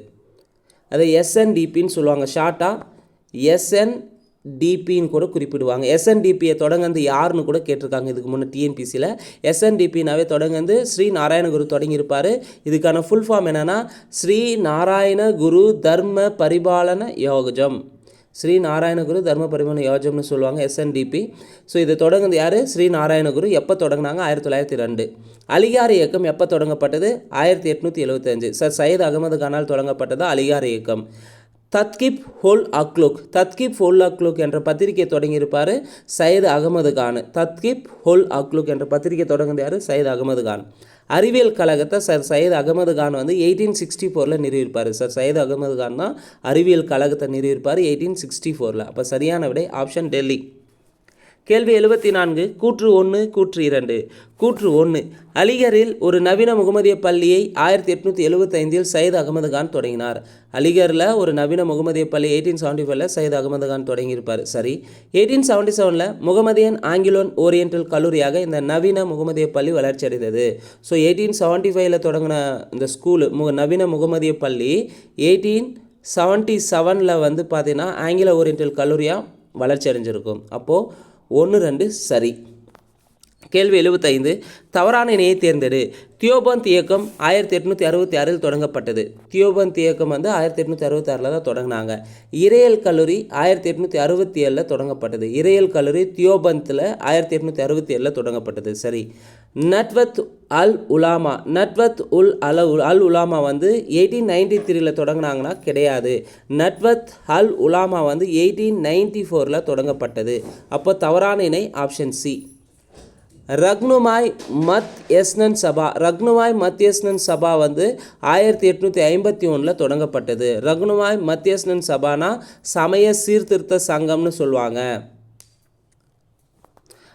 அதை எஸ்என்டிபின்னு சொல்லுவாங்க. ஷார்ட்டாக எஸ்என்டிபின்னு கூட குறிப்பிடுவாங்க. எஸ்என்டிபியை தொடங்கந்து யாருன்னு கூட கேட்டிருக்காங்க இதுக்கு முன்னே டிஎன்பிசியில். எஸ்என்டிபினாவே தொடங்கந்து ஸ்ரீ நாராயணகுரு தொடங்கியிருப்பார். இதுக்கான ஃபுல் ஃபார்ம் என்னென்னா ஸ்ரீ நாராயண குரு தர்ம பரிபாலன யோகம். ஸ்ரீ நாராயணகுரு தர்ம பரிபாலன யோஜம்னு சொல்லுவாங்க, எஸ்என்டிபி. ஸோ இது தொடங்குது யார்? ஸ்ரீ நாராயணகுரு. எப்போ தொடங்கினாங்க? 1902. அலிகார் இயக்கம் எப்போ தொடங்கப்பட்டது? 1875. சார் சையத் அகமது கானால் தொடங்கப்பட்டது அலிகார் இயக்கம். தத்கிப் ஹோல் அக்லுக், தத்கிப் ஹோல் அக்லுக் என்ற பத்திரிகை தொடங்கியிருப்பார் சையத் அகமது கான். தத்கிப் ஹோல் அக்லுக் என்ற பத்திரிகை தொடங்குது யார்? சையத் அகமது கான். அறிவியல் கழகத்தை சார் சையத் அகமது கான் 1864 நிறுவியிருப்பார். சார் சையத் அகமது கான் தான் அறிவியல் கழகத்தை நிறுவியிருப்பார் 1864. அப்போ சரியான விடை ஆப்ஷன் டெல்லி. கேள்வி 74 கூற்று 1 கூற்று 2. கூற்று 1, அலிகரில் ஒரு நவீன முகமதிய பள்ளியை 1875 சையத் அகமது கான் தொடங்கினார். அலிகரில் ஒரு நவீன முகமதிய பள்ளி 1875 சையத் அகமது கான் தொடங்கியிருப்பார். சரி. 1877 முகமதியன் ஆங்கிலோன் ஓரியண்டல் கல்லூரியாக இந்த நவீன முகமதிய பள்ளி வளர்ச்சி அடைந்தது. ஸோ 1875 தொடங்கின இந்த ஸ்கூலு நவீன முகமதிய பள்ளி 1877 பார்த்தீங்கன்னா ஆங்கில ஓரியண்டல் கல்லூரியாக வளர்ச்சி அடைஞ்சிருக்கும். அப்போது 1, 2 சரி. கேள்வி 75 தவறான இணையை தேர்ந்தெடு. தியோபந்த் இயக்கம் 1866 தொடங்கப்பட்டது. தியோபந்த் இயக்கம் 1866 தான் தொடங்கினாங்க. இறையல் கல்லூரி 1867 தொடங்கப்பட்டது. இறையல் கல்லூரி தியோபந்தில் 1867 தொடங்கப்பட்டது. சரி. நட்வத் அல் உலாமா, நட்வத் அல் உலாமா 1893 தொடங்கினாங்கன்னா கிடையாது. நட்வத் அல் உலாமா 1894 தொடங்கப்பட்டது. அப்போ தவறான இணை ஆப்ஷன் சி. ரக்னுமாய் மத் யஸ்னன் சபா, ரக்னுமாய் மத் யஸ்னன் சபா 1851 தொடங்கப்பட்டது. ரக்னுமாய் மத் யஸ்னன் சபானா சமய சீர்திருத்த சங்கம்னு சொல்லுவாங்க.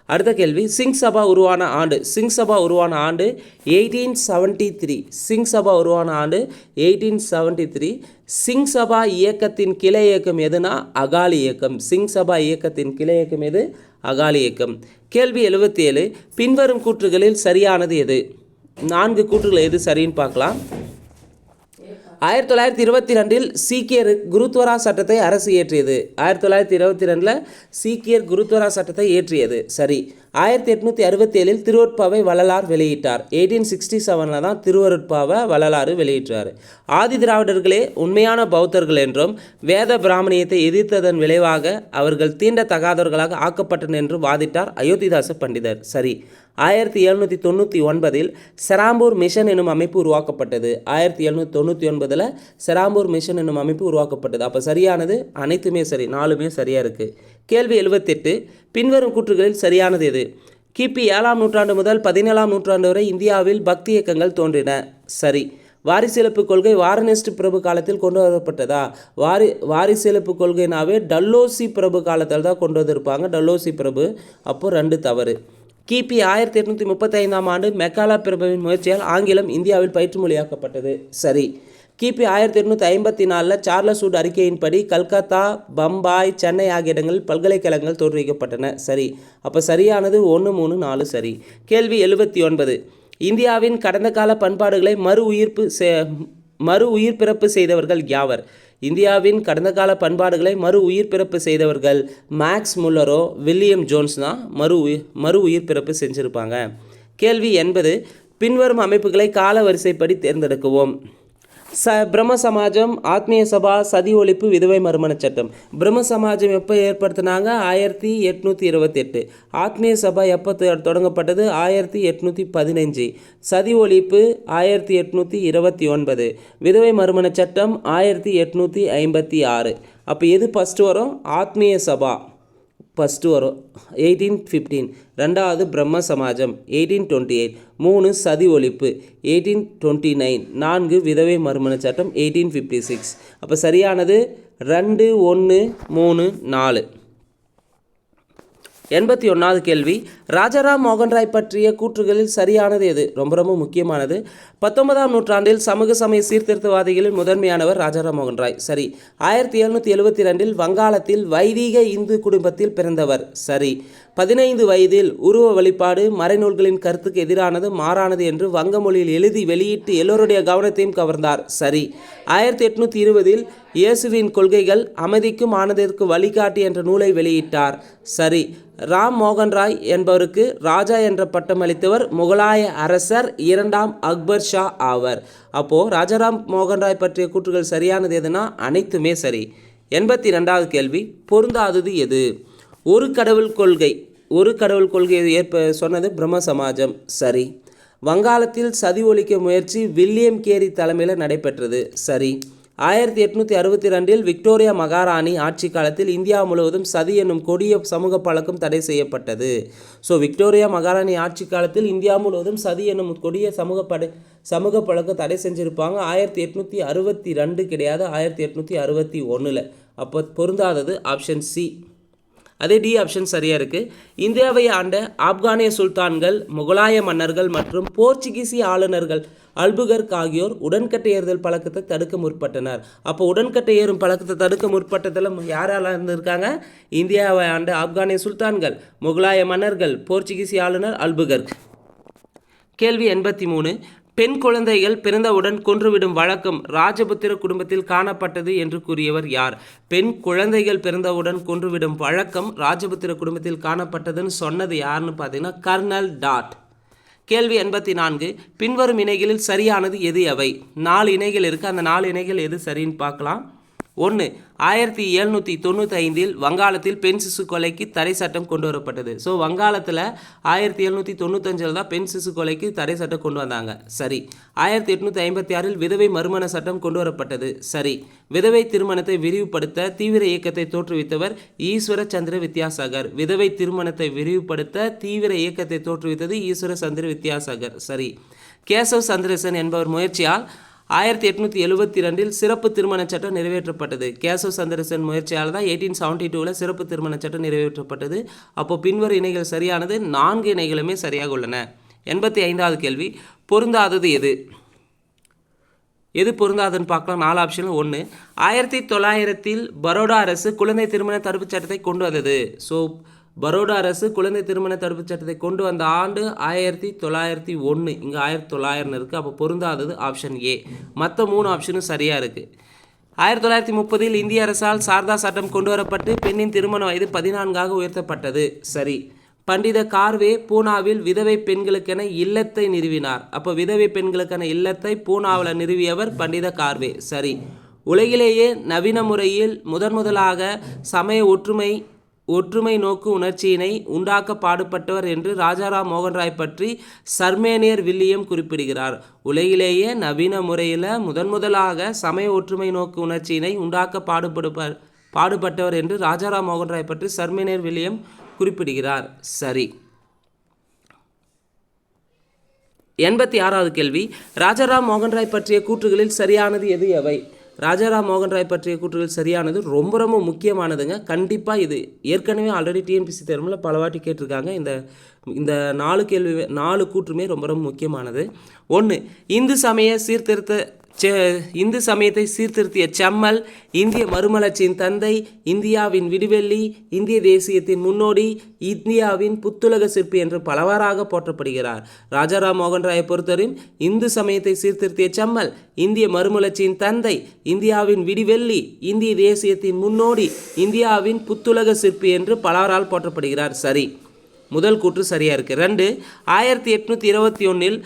அடுத்த கேள்வி, சிங் சபா உருவான ஆண்டு. சிங் சபா உருவான ஆண்டு 1873. சிங் சபா உருவான ஆண்டு 1873. சிங் சபா இயக்கத்தின் கிளை இயக்கம் எதுனா அகாலி இயக்கம். சிங் சபா இயக்கத்தின் கிளை இயக்கம் எது? அகாலி இயக்கம். கேள்வி 77 பின்வரும் கூற்றுகளில் சரியானது எது? 4 கூற்றுகள் எது சரின்னு பார்க்கலாம். 1922 சீக்கியர் குருத்வாரா சட்டத்தை அரசு இயற்றியது. 1922 சீக்கியர் குருத்வாரா சட்டத்தை இயற்றியது. சரி. 1867 திருவருட்பாவை வள்ளலார் வெளியிட்டார். 1867 தான் திருவருட்பாவை வள்ளலாறு வெளியிட்டார். ஆதி திராவிடர்களே உண்மையான பௌத்தர்கள் என்றும் வேத பிராமணியத்தை எதிர்த்ததன் விளைவாக அவர்கள் தீண்டத்தகாதவர்களாக ஆக்கப்பட்டனர் என்றும் வாதிட்டார் அயோத்திதாச பண்டிதர். சரி. 1799 செராம்பூர் மிஷன் என்னும் அமைப்பு உருவாக்கப்பட்டது. 1799 செராம்பூர் மிஷன் என்னும் அமைப்பு உருவாக்கப்பட்டது. அப்போ சரியானது அனைத்துமே சரி, 4மே சரியாக இருக்குது. கேள்வி 78 பின்வரும் கூற்றுகளில் சரியானது எது? கிபி 7ஆம் நூற்றாண்டு முதல் 17ஆம் நூற்றாண்டு வரை இந்தியாவில் பக்தி இயக்கங்கள் தோன்றின. சரி. வாரிசெழுப்பு கொள்கை வாரணெஸ்ட் பிரபு காலத்தில் கொண்டு வரப்பட்டதா? வாரிசெழுப்பு கொள்கைனாவே டல்லோசி பிரபு காலத்தில் தான் கொண்டு வந்திருப்பாங்க, டல்லோசி பிரபு. அப்போது 2 தவறு. கிபி 1835 மெக்காலா பிரபுவின் முயற்சியால் ஆங்கிலம் இந்தியாவில் பயிற்று மொழியாக்கப்பட்டது. சரி. கிபி 1854 சார்லஸ் வுட் அறிக்கையின்படி கல்கத்தா, பம்பாய், சென்னை ஆகிய இடங்களில் பல்கலைக்கழகங்கள் தோற்றுவிக்கப்பட்டன. சரி. அப்போ சரியானது 1, 3, 4 சரி. கேள்வி 79. இந்தியாவின் கடந்த கால பண்பாடுகளை மறு உயிர் பிறப்பு செய்தவர்கள் யாவர்? இந்தியாவின் கடந்த கால பண்பாடுகளை மறு உயிர் பிறப்பு செய்தவர்கள் மேக்ஸ் முல்லரோ வில்லியம் ஜோன்ஸ் தான் மறு உயிர் பிறப்பு செஞ்சுருப்பாங்க. கேள்வி 80. பின்வரும் அமைப்புகளை கால வரிசைப்படி தேர்ந்தெடுக்குவோம். பிரம்ம சமாஜம், ஆத்மீய சபா, சதி ஒழிப்பு, விதவை மறுமண சட்டம். பிரம்ம சமாஜம் எப்போ ஏற்படுத்தினாங்க? 1828. ஆத்மீய சபா எப்போ தொடங்கப்பட்டது? 1815. சதி ஒழிப்பு 1829. விதவை மறுமண சட்டம் 1856. அப்போ எது ஃபஸ்ட்டு வரும்? ஆத்மீய சபா ஃபஸ்ட்டு வரும் 1815. ரெண்டாவது பிரம்ம சமாஜம் 1828. 3 சதி ஒழிப்பு 1829. 4 விதவை மறுமண சட்டம் 1856. அப்போ சரியானது 2, 1, 3, 4. 81வது கேள்வி. ராஜாராம் மோகன் ராய் பற்றிய கூற்றுகளில் சரியானது எது? ரொம்ப ரொம்ப முக்கியமானது. 19ஆம் நூற்றாண்டில் சமூக சமய சீர்திருத்தவாதிகளில் முதன்மையானவர் ராஜாராம் மோகன் ராய். சரி. 1772 வங்காளத்தில் வைதீக இந்து குடும்பத்தில் பிறந்தவர். சரி. 15 வயதில் உருவ வழிபாடு மறைநூல்களின் கருத்துக்கு எதிரானது, மாறானது என்று வங்க மொழியில் எழுதி வெளியிட்டு எல்லோருடைய கவனத்தையும் கவர்ந்தார். சரி. 1820 இயேசுவின் கொள்கைகள் அமைதிக்கும் ஆனதற்கு வழிகாட்டி என்ற நூலை வெளியிட்டார். சரி. ராம் மோகன் ராய் என்பவருக்கு ராஜா என்ற பட்டம் அளித்தவர் முகலாய அரசர் 2ஆம் அக்பர் ஷா ஆவர். அப்போது ராஜாராம் மோகன் ராய் பற்றிய கூற்றுகள் சரியானது எதுனா அனைத்துமே சரி. 82வது கேள்வி. பொருந்தாதது எது? ஒரு கடவுள் கொள்கையை சொன்னது பிரம்ம சமாஜம். சரி. வங்காளத்தில் சதி ஒழிக்க முயற்சி வில்லியம் கேரி தலைமையில் நடைபெற்றது. சரி. 1862 விக்டோரியா மகாராணி ஆட்சி காலத்தில் இந்தியா முழுவதும் சதி என்னும் கொடிய சமூக பழக்கம் தடை செய்யப்பட்டது. ஸோ விக்டோரியா மகாராணி ஆட்சி காலத்தில் இந்தியா முழுவதும் சதி என்னும் கொடிய சமூக பழக்கம் தடை செஞ்சுருப்பாங்க. 1862 கிடையாது, 1861. அப்போ பொருந்தாதது ஆப்ஷன் சி. அதே டி ஆப்ஷன் சரியாக இருக்குது. இந்தியாவை ஆண்ட ஆப்கானிய சுல்தான்கள், முகலாய மன்னர்கள் மற்றும் போர்ச்சுகீசிய ஆளுநர்கள் அல்புகர்க் ஆகியோர் உடன்கட்டை ஏறுதல் பழக்கத்தை தடுக்க முற்பட்டனர். அப்போ உடன்கட்டை ஏறும் பழக்கத்தை தடுக்க முற்பட்டதில் யாரால இருந்திருக்காங்க? இந்தியாவை ஆண்ட ஆப்கானிய சுல்தான்கள், முகலாய மன்னர்கள், போர்ச்சுகீசிய ஆளுநர் அல்புகர்க். கேள்வி 83. பெண் குழந்தைகள் பிறந்தவுடன் கொன்றுவிடும் வழக்கம் ராஜபுத்திர குடும்பத்தில் காணப்பட்டது என்று கூறியவர் யார்? பெண் குழந்தைகள் பிறந்தவுடன் கொன்றுவிடும் வழக்கம் ராஜபுத்திர குடும்பத்தில் காணப்பட்டதுன்னு சொன்னது யாருன்னு பார்த்தீங்கன்னா கர்னல் டாட். கேள்வி 84. பின்வரும் இணைகளில் சரியானது எது எவை? 4 இணைகள் இருக்குது. அந்த 4 இணைகள் எது சரின்னு பார்க்கலாம். 1. 1795 வங்காளத்தில் பெண் சிசு கொலைக்கு தடை சட்டம் கொண்டு வரப்பட்டது. ஸோ வங்காளத்தில் 1795 தான் பெண் சிசு கொலைக்கு தடை சட்டம் கொண்டு வந்தாங்க. சரி. 1856 விதவை மறுமண சட்டம் கொண்டு வரப்பட்டது. சரி. விதவை திருமணத்தை விரிவுபடுத்த தீவிர இயக்கத்தை தோற்றுவித்தவர் ஈஸ்வர சந்திர வித்யாசாகர். விதவை திருமணத்தை விரிவுபடுத்த தீவிர இயக்கத்தை தோற்றுவித்தது ஈஸ்வர சந்திர வித்யாசாகர். சரி. கேசவ் சந்திரசன் என்பவர் முயற்சியால் 1872 சிறப்பு திருமண சட்டம் நிறைவேற்றப்பட்டது. கேசவ் சந்திரசன் முயற்சியால் தான் 1872 சிறப்பு திருமண சட்டம் நிறைவேற்றப்பட்டது. அப்போ பின்வரும் இணைகள் சரியானது. 4 இணைகளுமே சரியாக உள்ளன. 85வது கேள்வி. பொருந்தாதது எது? எது பொருந்தாதுன்னு பார்க்கலாம். 4 ஆப்ஷனில் 1. 1900 பரோடா அரசு குழந்தை திருமண தடுப்பு சட்டத்தை கொண்டு வந்தது. ஸோ பரோடா அரசு குழந்தை திருமண தடுப்பு சட்டத்தை கொண்டு வந்த ஆண்டு 1901. இங்கே 1900 இருக்குது. அப்போ பொருந்தாதது ஆப்ஷன் ஏ. மற்ற 3 ஆப்ஷனும் சரியாக இருக்குது. 1930 இந்திய அரசால் சாரதா சட்டம் கொண்டு வரப்பட்டு பெண்ணின் திருமண வயது 14ஆக உயர்த்தப்பட்டது. சரி. பண்டித கார்வே பூனாவில் விதவை பெண்களுக்கென இல்லத்தை நிறுவினார். அப்போ விதவை பெண்களுக்கான இல்லத்தை பூனாவில் நிறுவியவர் பண்டித கார்வே. சரி. உலகிலேயே நவீன முறையில் முதலாக சமய ஒற்றுமை நோக்கு உணர்ச்சியினை உண்டாக்க பாடுபட்டவர் என்று ராஜாராம் மோகன் ராய் பற்றி சர்மேனியர் வில்லியம் குறிப்பிடுகிறார். உலகிலேயே நவீன முறையில் முதலாக சமய ஒற்றுமை நோக்கு உணர்ச்சியினை உண்டாக்க பாடுபட்டவர் என்று ராஜாராம் மோகன் ராய் பற்றி சர்மேனியர் வில்லியம் குறிப்பிடுகிறார். சரி. 86வது கேள்வி. ராஜாராம் மோகன் ராய் பற்றிய கூற்றுகளில் சரியானது எது எவை? ராஜாராம் மோகன் ராய் பற்றிய கூற்றுகள் சரியானது. ரொம்ப ரொம்ப முக்கியமானதுங்க. கண்டிப்பாக இது ஏற்கனவே ஆல்ரெடி டிஎன்பிசி தேர்வில் பல வாட்டி கேட்டிருக்காங்க. இந்த 4 கூற்றுமே ரொம்ப ரொம்ப முக்கியமானது. 1. இந்து சமய இந்து சமயத்தை சீர்திருத்திய செம்மல், இந்திய மறுமலர்ச்சியின் தந்தை, இந்தியாவின் விடிவெள்ளி, இந்திய தேசியத்தின் முன்னோடி, இந்தியாவின் புத்துலக சிற்பி என்று பலவாறாக போற்றப்படுகிறார். ராஜாராம் மோகன் ராயை பொறுத்தவரையும் இந்து சமயத்தை சீர்திருத்திய செம்மல், இந்திய மறுமலர்ச்சியின் தந்தை, இந்தியாவின் விடிவெள்ளி, இந்திய தேசியத்தின் முன்னோடி, இந்தியாவின் புத்துலக சிற்பி என்று பலரால் போற்றப்படுகிறார். சரி, முதல் கூற்று சரியாக இருக்குது. 2, 1821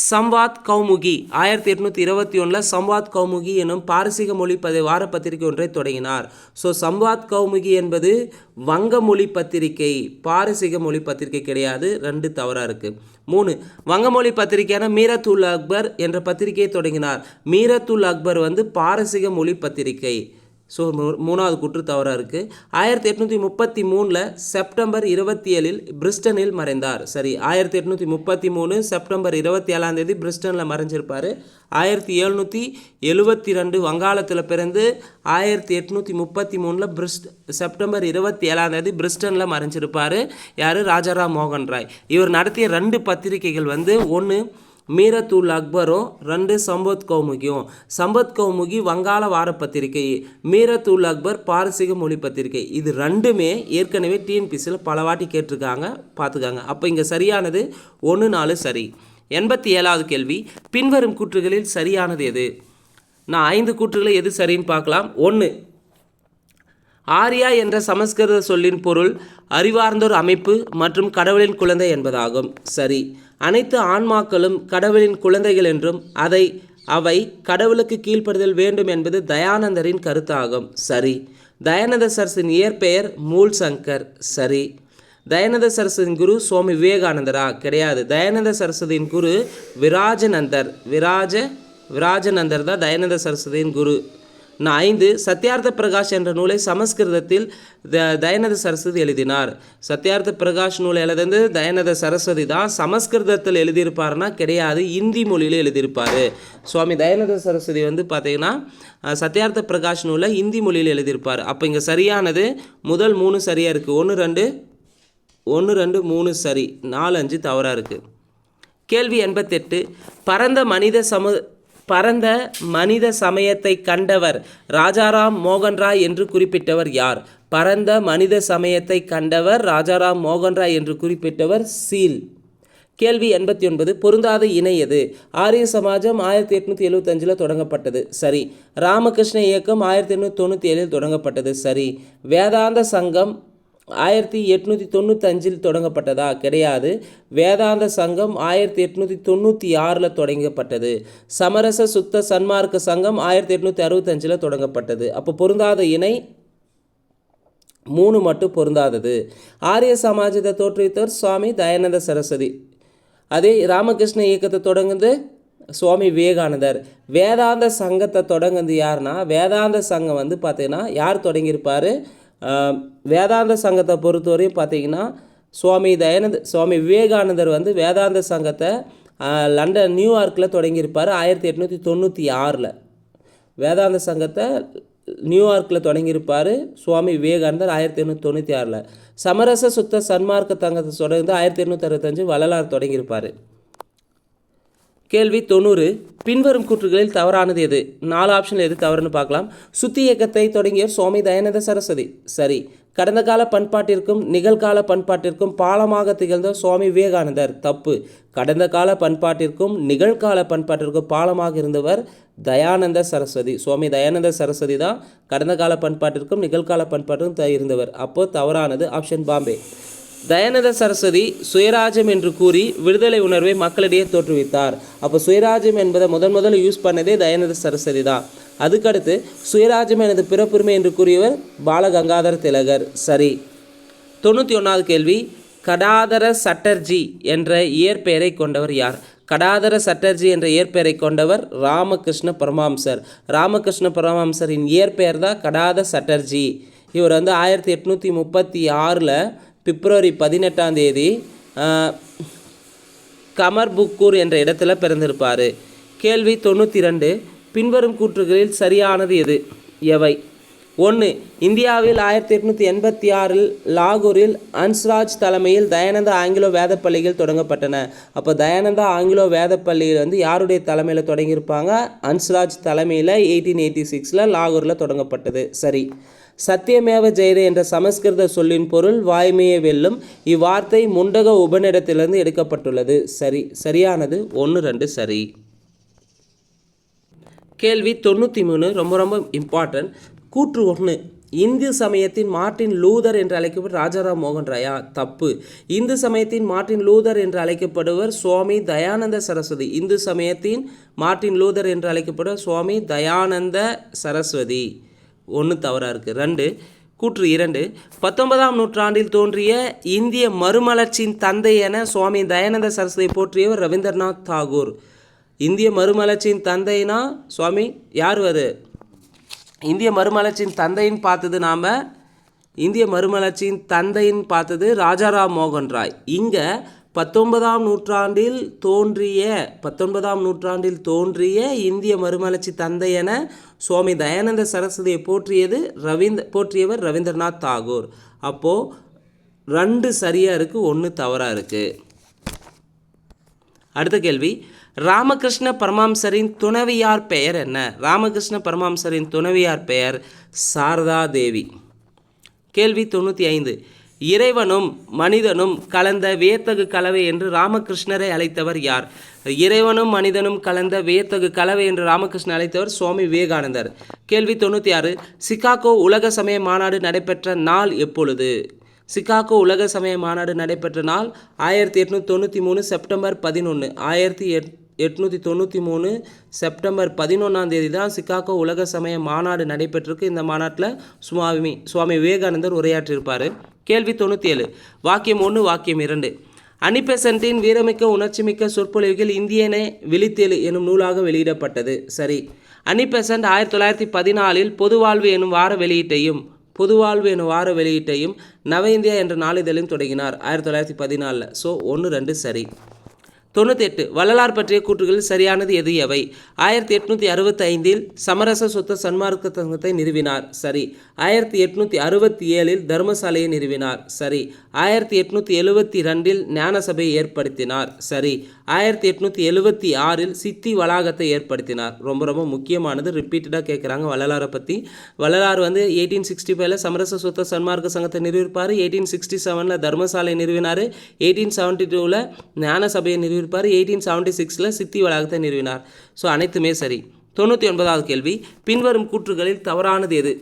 சம்வாத் கௌமுகி, 1821 சம்வாத் கௌமுகி எனும் பாரசீக மொழி வார பத்திரிகை ஒன்றை தொடங்கினார். ஸோ சம்வாத் கௌமுகி என்பது வங்க மொழி பத்திரிகை, பாரசீக மொழி பத்திரிகை கிடையாது. 2 தவறாக இருக்குது. 3, வங்கமொழி பத்திரிகையான மீரத் உல் அக்பர் என்ற பத்திரிகையை தொடங்கினார். மீரத் உல் அக்பர் வந்து பாரசீக மொழி பத்திரிகை. ஸோ 3வது கூற்று தவறாக இருக்குது. 1833 செப்டம்பர் 27 பிரிஸ்டனில் மறைந்தார். சரி, 1833 செப்டம்பர் 27 பிரிஸ்டனில் மறைஞ்சிருப்பார். 1772 வங்காளத்தில் பிறந்து 1833 செப்டம்பர் 27 பிரிஸ்டனில் மறைஞ்சிருப்பார். யார்? ராஜாராம் மோகன் ராய். இவர் நடத்திய 2 பத்திரிகைகள் வந்து, 1 மீரத் உல் அக்பரும், 2 சம்பத் கௌமுகியும். சம்பத் கௌமுகி வங்காள வார பத்திரிகை, மீரத் உல் அக்பர் பாரசீக மொழி பத்திரிகை. இது 2மே ஏற்கனவே டிஎன்பிசியில் பல வாட்டி கேட்டிருக்காங்க, பார்த்துக்காங்க. அப்போ இங்கே சரியானது 1, 4 சரி. 87வது கேள்வி, பின்வரும் கூற்றுகளில் சரியானது எது? நான் 5 கூற்றுகளை எது சரின்னு பார்க்கலாம். 1, ஆர்யா என்ற சமஸ்கிருத சொல்லின் பொருள் அறிவார்ந்தோர் அமைப்பு மற்றும் கடவுளின் குழந்தை என்பதாகும். சரி. அனைத்து ஆன்மாக்களும் கடவுளின் குழந்தைகள் என்றும் அவை கடவுளுக்கு கீழ்ப்படுதல் வேண்டும் என்பது தயானந்தரின் கருத்தாகும். சரி. தயானந்த சரஸ்வதியின் இயற்பெயர் மூல் சங்கர். சரி. தயானந்த சரஸ்வதியின் குரு சுவாமி விவேகானந்தரா? கிடையாது. தயானந்த சரஸ்வதியின் குரு விராஜநந்தர் தான் தயானந்த சரஸ்வதியின் குரு. 5, சத்யார்த்த பிரகாஷ் என்ற நூலை சமஸ்கிருதத்தில் தயானந்த சரஸ்வதி எழுதினார். சத்யார்த்த பிரகாஷ் நூலை எழுதுந்து தயானந்த சரஸ்வதி தான். சமஸ்கிருதத்தில் எழுதியிருப்பாருன்னா கிடையாது, இந்தி மொழியில் எழுதியிருப்பார். சுவாமி தயானந்த சரஸ்வதி வந்து பார்த்தீங்கன்னா சத்யார்த்த பிரகாஷ் நூலை இந்தி மொழியில் எழுதியிருப்பார். அப்போ இங்கே சரியானது முதல் 3 சரியாக இருக்குது. 1, 2, 3 சரி, 4, 5 தவறாக இருக்குது. கேள்வி 88, பரந்த மனித சமயத்தை கண்டவர் ராஜாராம் மோகன் ராய் என்று குறிப்பிட்டவர் யார்? பரந்த மனித சமயத்தை கண்டவர் ராஜாராம் மோகன் ராய் என்று குறிப்பிட்டவர் சீல். கேள்வி 89, பொருந்தாத இணை எது? ஆரிய சமாஜம் 1875 தொடங்கப்பட்டது. சரி. ராமகிருஷ்ண இயக்கம் 1897 தொடங்கப்பட்டது. சரி. வேதாந்த சங்கம் 1895 தொடங்கப்பட்டதா? கிடையாது. வேதாந்த சங்கம் 1896 தொடங்கப்பட்டது. சமரச சுத்த சன்மார்க்க சங்கம் 1865 தொடங்கப்பட்டது. அப்போ பொருந்தாத இணை 3 மட்டும் பொருந்தாதது. ஆரிய சமாஜத்தை தோற்றுவித்தவர் சுவாமி தயானந்த சரஸ்வதி. அதே ராமகிருஷ்ண இயக்கத்தை தொடங்குது சுவாமி விவேகானந்தர். வேதாந்த சங்கத்தை தொடங்குது யாருன்னா, வேதாந்த சங்கம் வந்து பார்த்தீங்கன்னா யார் தொடங்கியிருப்பார்? வேதாந்த சங்கத்தை பொறுத்தவரையும் பார்த்தீங்கன்னா சுவாமி விவேகானந்தர் வந்து வேதாந்த சங்கத்தை லண்டன் நியூயார்க்கில் தொடங்கியிருப்பார் 1896. வேதாந்த சங்கத்தை நியூயார்க்கில் தொடங்கியிருப்பார் சுவாமி விவேகானந்தர் 1896. சமரச சுத்த சன்மார்க்க சங்கத்தை தொடர்ந்து 1865 வள்ளலார் தொடங்கியிருப்பார். கேள்வி 90, பின்வரும் கூற்றுகளில் தவறானது எது? 4 ஆப்ஷனில் எது தவறுன்னு பார்க்கலாம். சுத்தி இயக்கத்தை தொடங்கியவர் சுவாமி தயானந்த சரஸ்வதி. சரி. கடந்த கால பண்பாட்டிற்கும் நிகழ்கால பண்பாட்டிற்கும் பாலமாக திகழ்ந்த சுவாமி விவேகானந்தர். தப்பு. கடந்த கால பண்பாட்டிற்கும் நிகழ்கால பண்பாட்டிற்கும் பாலமாக இருந்தவர் தயானந்த சரஸ்வதி. சுவாமி தயானந்த சரஸ்வதி தான் கடந்த கால பண்பாட்டிற்கும் நிகழ்கால பண்பாட்டிற்கும் இருந்தவர். அப்போது தவறானது ஆப்ஷன் பாம்பே. தயானந்த சரஸ்வதி சுயராஜ்யம் என்று கூறி விடுதலை உணர்வை மக்களிடையே தோற்றுவித்தார். அப்போ சுயராஜ்யம் என்பதை முதல் யூஸ் பண்ணதே தயானந்த சரஸ்வதி தான். அதுக்கடுத்து சுயராஜ்யம் எனது பிறப்புரிமை என்று கூறியவர் பாலகங்காதர திலகர். சரி. 91வது கேள்வி, கடாதர சட்டர்ஜி என்ற இயற்பெயரை கொண்டவர் யார்? கடாதர சட்டர்ஜி என்ற இயற்பெயரை கொண்டவர் ராமகிருஷ்ண பரமஹம்சர். ராமகிருஷ்ண பரமஹம்சரின் இயற்பெயர் தான் கடாதர சட்டர்ஜி. இவர் வந்து 1836 பிப்ரவரி 18 கமர்புக்கூர் என்ற இடத்துல பிறந்திருப்பார். கேள்வி 92, பின்வரும் கூற்றுகளில் சரியானது எது? எவை? 1. இந்தியாவில் 1886 லாகூரில் ஹன்ஸ்ராஜ் தலைமையில் தயானந்தா ஆங்கிலோ வேத பள்ளிகள் தொடங்கப்பட்டன. அப்போ தயானந்தா ஆங்கிலோ வேத பள்ளியில் யாருடைய தலைமையில் தொடங்கியிருப்பாங்க? ஹன்ஸ்ராஜ் தலைமையில் 1886 லாகூரில் தொடங்கப்பட்டது. சரி. சத்தியமேவ ஜெயதே என்ற சமஸ்கிருத சொல்லின் பொருள் வாய்மையை வெல்லும். இவ்வார்த்தை முண்டக உபநிடத்திலிருந்து எடுக்கப்பட்டுள்ளது. சரி. சரியானது 1, 2 சரி. கேள்வி 93 ரொம்ப இம்பார்ட்டன்ட். கூற்று 1. இந்து சமயத்தின் மார்ட்டின் லூதர் என்று அழைக்கப்பட்ட ராஜாராம் மோகன் ராயா. தப்பு. இந்து சமயத்தின் மார்ட்டின் லூதர் என்று அழைக்கப்படுவர் சுவாமி தயானந்த சரஸ்வதி. இந்து சமயத்தின் மார்ட்டின் லூதர் என்று அழைக்கப்படுவர் சுவாமி தயானந்த சரஸ்வதி. 1 தவறாக இருக்குது. 2. கூற்று 2. 19ஆம் நூற்றாண்டில் தோன்றிய இந்திய மறுமலர்ச்சியின் தந்தை என சுவாமி தயானந்த சரஸ்வதியை போற்றியவர் ரவீந்திரநாத் தாகூர். இந்திய மறுமலர்ச்சியின் தந்தைனா சுவாமி யார் இந்திய மறுமலர்ச்சியின் தந்தைன்னு பார்த்தது இந்திய மறுமலர்ச்சியின் தந்தைன்னு பார்த்தது ராஜாராம் மோகன் ராய். இங்கே 19ஆம் நூற்றாண்டில் தோன்றிய இந்திய மறுமலர்ச்சி தந்தை என சுவாமி தயானந்த சரஸ்வதியை போற்றியவர் ரவீந்திரநாத் தாகூர். அப்போது 2 சரியாக இருக்குது, 1 தவறாக இருக்குது. அடுத்த கேள்வி. ராமகிருஷ்ண பரமஹம்சரின் துணைவியார் பெயர் என்ன? ராமகிருஷ்ண பரமஹம்சரின் துணைவியார் பெயர் சாரதா தேவி. கேள்வி 95. இறைவனும் மனிதனும் கலந்த வியத்தகு கலவை என்று ராமகிருஷ்ணரை அழைத்தவர் யார்? இறைவனும் மனிதனும் கலந்த வியத்தகு கலவை என்று ராமகிருஷ்ணர் அழைத்தவர் சுவாமி விவேகானந்தர். கேள்வி 96. சிகாகோ உலக சமய மாநாடு நடைபெற்ற நாள் எப்பொழுது? சிகாகோ உலக சமய மாநாடு நடைபெற்ற நாள் 1893 செப்டம்பர் 11. 1893 செப்டம்பர் 11ஆம் தேதி தான் சிகாகோ உலக சமய மாநாடு நடைபெற்றிருக்கு. இந்த மாநாட்டில் சுவாமி விவேகானந்தர் உரையாற்றியிருப்பார். கேள்வி 97. வாக்கியம் 1 வாக்கியம் 2. அனிபெசன்ட்டின் வீரமிக்க உணர்ச்சிமிக்க சொற்பொழிவுகள் இந்தியனை விழித்தெழு எனும் நூலாக வெளியிடப்பட்டது. சரி. அனிபெசன்ட் 1914 பொதுவாழ்வு எனும் வார வெளியீட்டையும் நவ இந்தியா என்ற நாளிதழையும் தொடங்கினார் 1914. ஸோ 1, 2 சரி. 98. வள்ளலார் பற்றிய கூற்றுகளில் சரியானது எது எவை? 1865 சமரச சுத்த சன்மார்க்க சங்கத்தை நிறுவினார். சரி. 1867 தர்மசாலையை நிறுவினார். சரி. 1872 ஞான சபையை ஏற்படுத்தினார். சரி. 1876 சித்தி வளாகத்தை ஏற்படுத்தினார். ரொம்ப முக்கியமானது, ரிப்பீட்டடாக கேட்குறாங்க வள்ளலாரை பற்றி. வள்ளலார் 1865 சமரச சுத்த சன்மார்க்க சங்கத்தை நிறுவிப்பார். 1867 தர்மசாலை நிறுவினார். 1872 ஞான சபையை நிறுவிப்பார். 1876 சித்தி வளாகத்தை நிறுவினார். ஸோ அனைத்துமே சரி. 99வது கேள்வி. பின்வரும் கூற்றுகளில் தவறானது எது?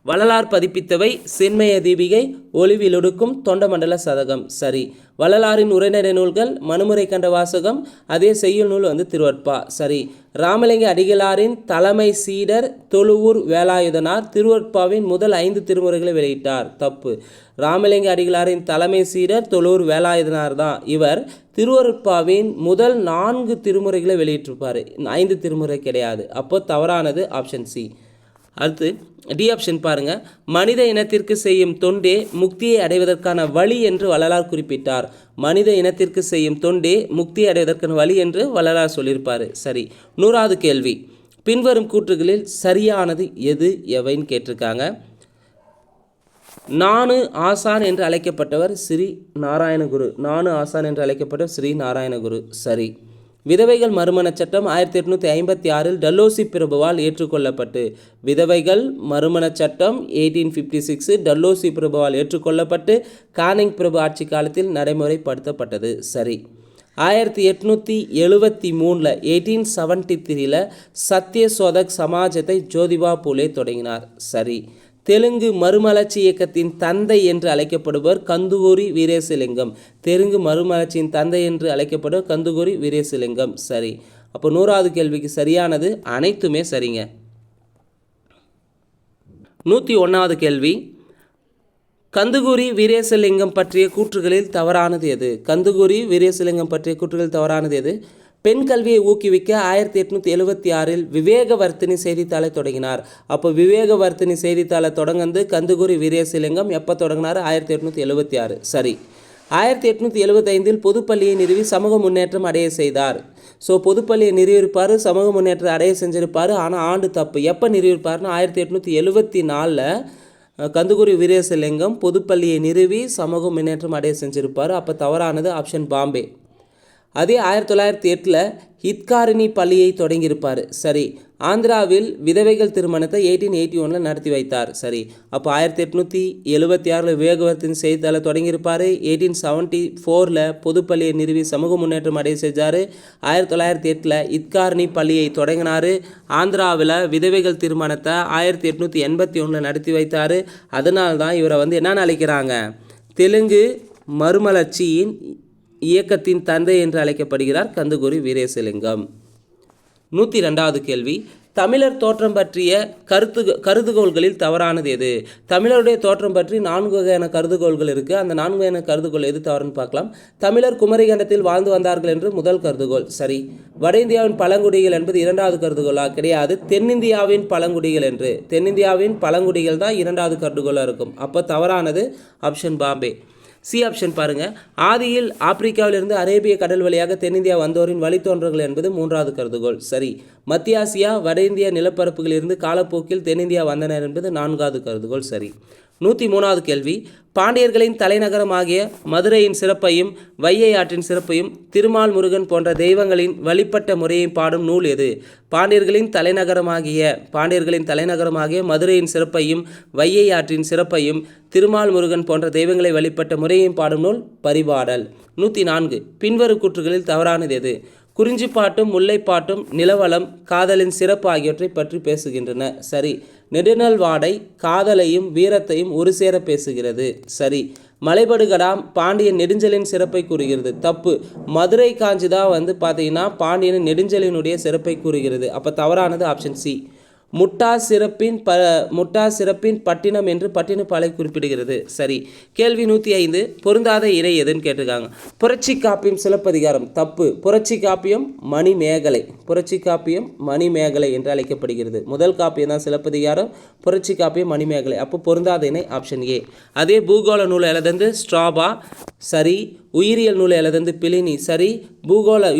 வள்ளலார் பதிப்பித்தவை சென்மய தீபிகை, ஒளிவிலொடுக்கும், தொண்டமண்டல சதகம். சரி. வள்ளலாரின் உரைநடை நூல்கள் மனுமுறை கண்ட வாசகம், அதே செய்யுள் நூல் திருவற்பா. சரி. ராமலிங்க அடிகளாரின் தலைமை சீடர் தொழுவூர் வேலாயுதனார் திருவற்பாவின் முதல் 5 திருமுறைகளை வெளியிட்டார். தப்பு. ராமலிங்க அடிகளாரின் தலைமை சீடர் தொழுவூர் வேலாயுதனார் தான். இவர் திருவருட்பாவின் முதல் 4 திருமுறைகளை வெளியிட்டிருப்பார், 5 திருமுறை கிடையாது. அப்போ தவறானது ஆப்ஷன் சி. அடுத்து டி ஆப்ஷன் பாருங்கள். மனித இனத்திற்கு செய்யும் தொண்டே முக்தியை அடைவதற்கான வழி என்று வள்ளலார் குறிப்பிட்டார். மனித இனத்திற்கு செய்யும் தொண்டே முக்தியை அடைவதற்கான வழி என்று வள்ளலார் சொல்லியிருப்பார். சரி. 100வது கேள்வி. பின்வரும் கூற்றுகளில் சரியானது எது எவைன்னு கேட்டிருக்காங்க. நானு ஆசான் என்று அழைக்கப்பட்டவர் ஸ்ரீ நாராயணகுரு. சரி. விதவைகள் மறுமண சட்டம் 1856 டல்லோசி பிரபுவால் ஏற்றுக்கொள்ளப்பட்டு. விதவைகள் மறுமண சட்டம் 1856 டல்லோசி பிரபுவால் ஏற்றுக்கொள்ளப்பட்டு கானிங் பிரபு ஆட்சி காலத்தில் நடைமுறைப்படுத்தப்பட்டது. சரி. 1873 1873 சத்ய சோதக் சமாஜத்தை ஜோதிபா பூலே தொடங்கினார். சரி. தெலுங்கு மறுமலர்ச்சி இயக்கத்தின் தந்தை என்று அழைக்கப்படுவர் கந்துகூரி வீரேசலிங்கம். தெலுங்கு மறுமலர்ச்சியின் தந்தை என்று அழைக்கப்படுவர் கந்துகூரி வீரேசலிங்கம். சரி. அப்போ 100வது கேள்விக்கு சரியானது அனைத்துமே சரிங்க. 101வது கேள்வி. கந்துகூரி வீரேசலிங்கம் பற்றிய கூற்றுகளில் தவறானது எது? கந்துகூரி வீரேசலிங்கம் பற்றிய கூற்றுகளில் தவறானது எது? பெண் கல்வியை ஊக்குவிக்க 1876 விவேகவர்த்தினி செய்தித்தாளை தொடங்கினார். அப்போ விவேகவர்த்தினி செய்தித்தாளை தொடங்கந்து கந்துகூரி வீரேசலிங்கம் எப்போ தொடங்கினார்? 1876. சரி. 1875 பொதுப்பள்ளியை நிறுவி சமூக முன்னேற்றம் அடைய செய்தார். ஸோ பொதுப்பள்ளியை நிறுவியிருப்பார், சமூக முன்னேற்றம் அடைய செஞ்சிருப்பார். ஆனால் ஆண்டு தப்பு. எப்போ நிறுவியிருப்பார்னா 1874 கந்துகுரி வீரேசலிங்கம் பொதுப்பள்ளியை நிறுவி சமூக முன்னேற்றம் அடைய செஞ்சிருப்பார். அப்போ தவறானது ஆப்ஷன் பாம்பே. அதே 1908 ஹித்காரிணி பள்ளியை தொடங்கியிருப்பார். சரி. ஆந்திராவில் விதவைகள் திருமணத்தை 1881 நடத்தி வைத்தார். சரி. அப்போ 1876 விவேகவர்த்தின் செய்தித்தாளை தொடங்கியிருப்பார். 1874 பொதுப்பள்ளியை நிறுவி சமூக முன்னேற்றம் அடைய செஞ்சார். 1908 ஹித்காரிணி பள்ளியை தொடங்கினார். ஆந்திராவில் விதவைகள் திருமணத்தை 1881 நடத்தி வைத்தார். அதனால தான் இவரை என்ன அழைக்கிறாங்க, தெலுங்கு மறுமலர்ச்சியின் இயக்கத்தின் தந்தை என்று அழைக்கப்படுகிறார் கந்துகுரி வீரேசலிங்கம். 102வது கேள்வி, தமிழர் தோற்றம் பற்றிய கருதுகோள்களில் தவறானது எது? தமிழருடைய தோற்றம் பற்றி 4 வகையான கருதுகோள்கள் இருக்குது. அந்த 4 வகையான கருதுகோள் எது தவறுன்னு பார்க்கலாம். தமிழர் குமரிகண்டத்தில் வாழ்ந்து வந்தார்கள் என்று முதல் கருதுகோள். சரி. வட இந்தியாவின் பழங்குடிகள் என்பது 2வது கருதுகோளா? கிடையாது. தென்னிந்தியாவின் பழங்குடிகள் என்று. தென்னிந்தியாவின் பழங்குடிகள் தான் 2வது கருதுகோளாக இருக்கும். அப்போ தவறானது ஆப்ஷன் பாம்பே. சி ஆப்ஷன் பாருங்கள். ஆதியில் ஆப்பிரிக்காவிலிருந்து அரேபிய கடல் வழியாக தென்னிந்தியா வந்தோரின் வழித்தோன்றல்கள் என்பது 3வது கருதுகோள். சரி. மத்திய ஆசியா வட இந்திய நிலப்பரப்புகளிலிருந்து காலப்போக்கில் தென்னிந்தியா வந்தனர் என்பது 4வது கருதுகோள். சரி. 103வது கேள்வி, பாண்டியர்களின் தலைநகரமாகிய மதுரையின் சிறப்பையும் வையை ஆற்றின் சிறப்பையும் திருமால் முருகன் போன்ற தெய்வங்களின் வழிபட்ட முறையை பாடும் நூல் எது? பாண்டியர்களின் தலைநகரமாகிய மதுரையின் சிறப்பையும் வையை ஆற்றின் சிறப்பையும் திருமால் முருகன் போன்ற தெய்வங்களை வழிபட்ட முறையை பாடும் நூல் பரிபாடல். 104 பின்வரும் கூற்றுகளில் தவறானது எது? குறிஞ்சிப்பாட்டும் முல்லைப்பாட்டும் நிலவளம் காதலின் சிறப்பு ஆகியவற்றை பற்றி பேசுகின்றன. சரி. நெடுநல் வாடை காதலையும் வீரத்தையும் ஒரு சேர பேசுகிறது. சரி. மலைபடுகடாம் பாண்டியன் நெடுஞ்சலின் சிறப்பை கூறுகிறது. தப்பு. மதுரை காஞ்சி தான் பார்த்தீங்கன்னா பாண்டியன் நெடுஞ்சலினுடைய சிறப்பை கூறுகிறது. அப்போ தவறானது ஆப்ஷன் சி. முட்டா சிறப்பின் பட்டினம் என்று பட்டினப்பாலை குறிப்பிடுகிறது. சரி. கேள்வி 105 பொருந்தாத இணை எதுன்னு கேட்டிருக்காங்க. புரட்சி காப்பியம் சிலப்பதிகாரம். தப்பு. புரட்சி காப்பியம் மணிமேகலை என்று அழைக்கப்படுகிறது. முதல் காப்பியம் தான் சிலப்பதிகாரம், புரட்சி காப்பியம் மணிமேகலை. அப்போ பொருந்தாத இணை ஆப்ஷன் ஏ. அதே பூகோள நூலை எழுதந்து ஸ்ட்ராபா. சரி. உயிரியல் நூலை எழுதந்து பிளினி. சரி.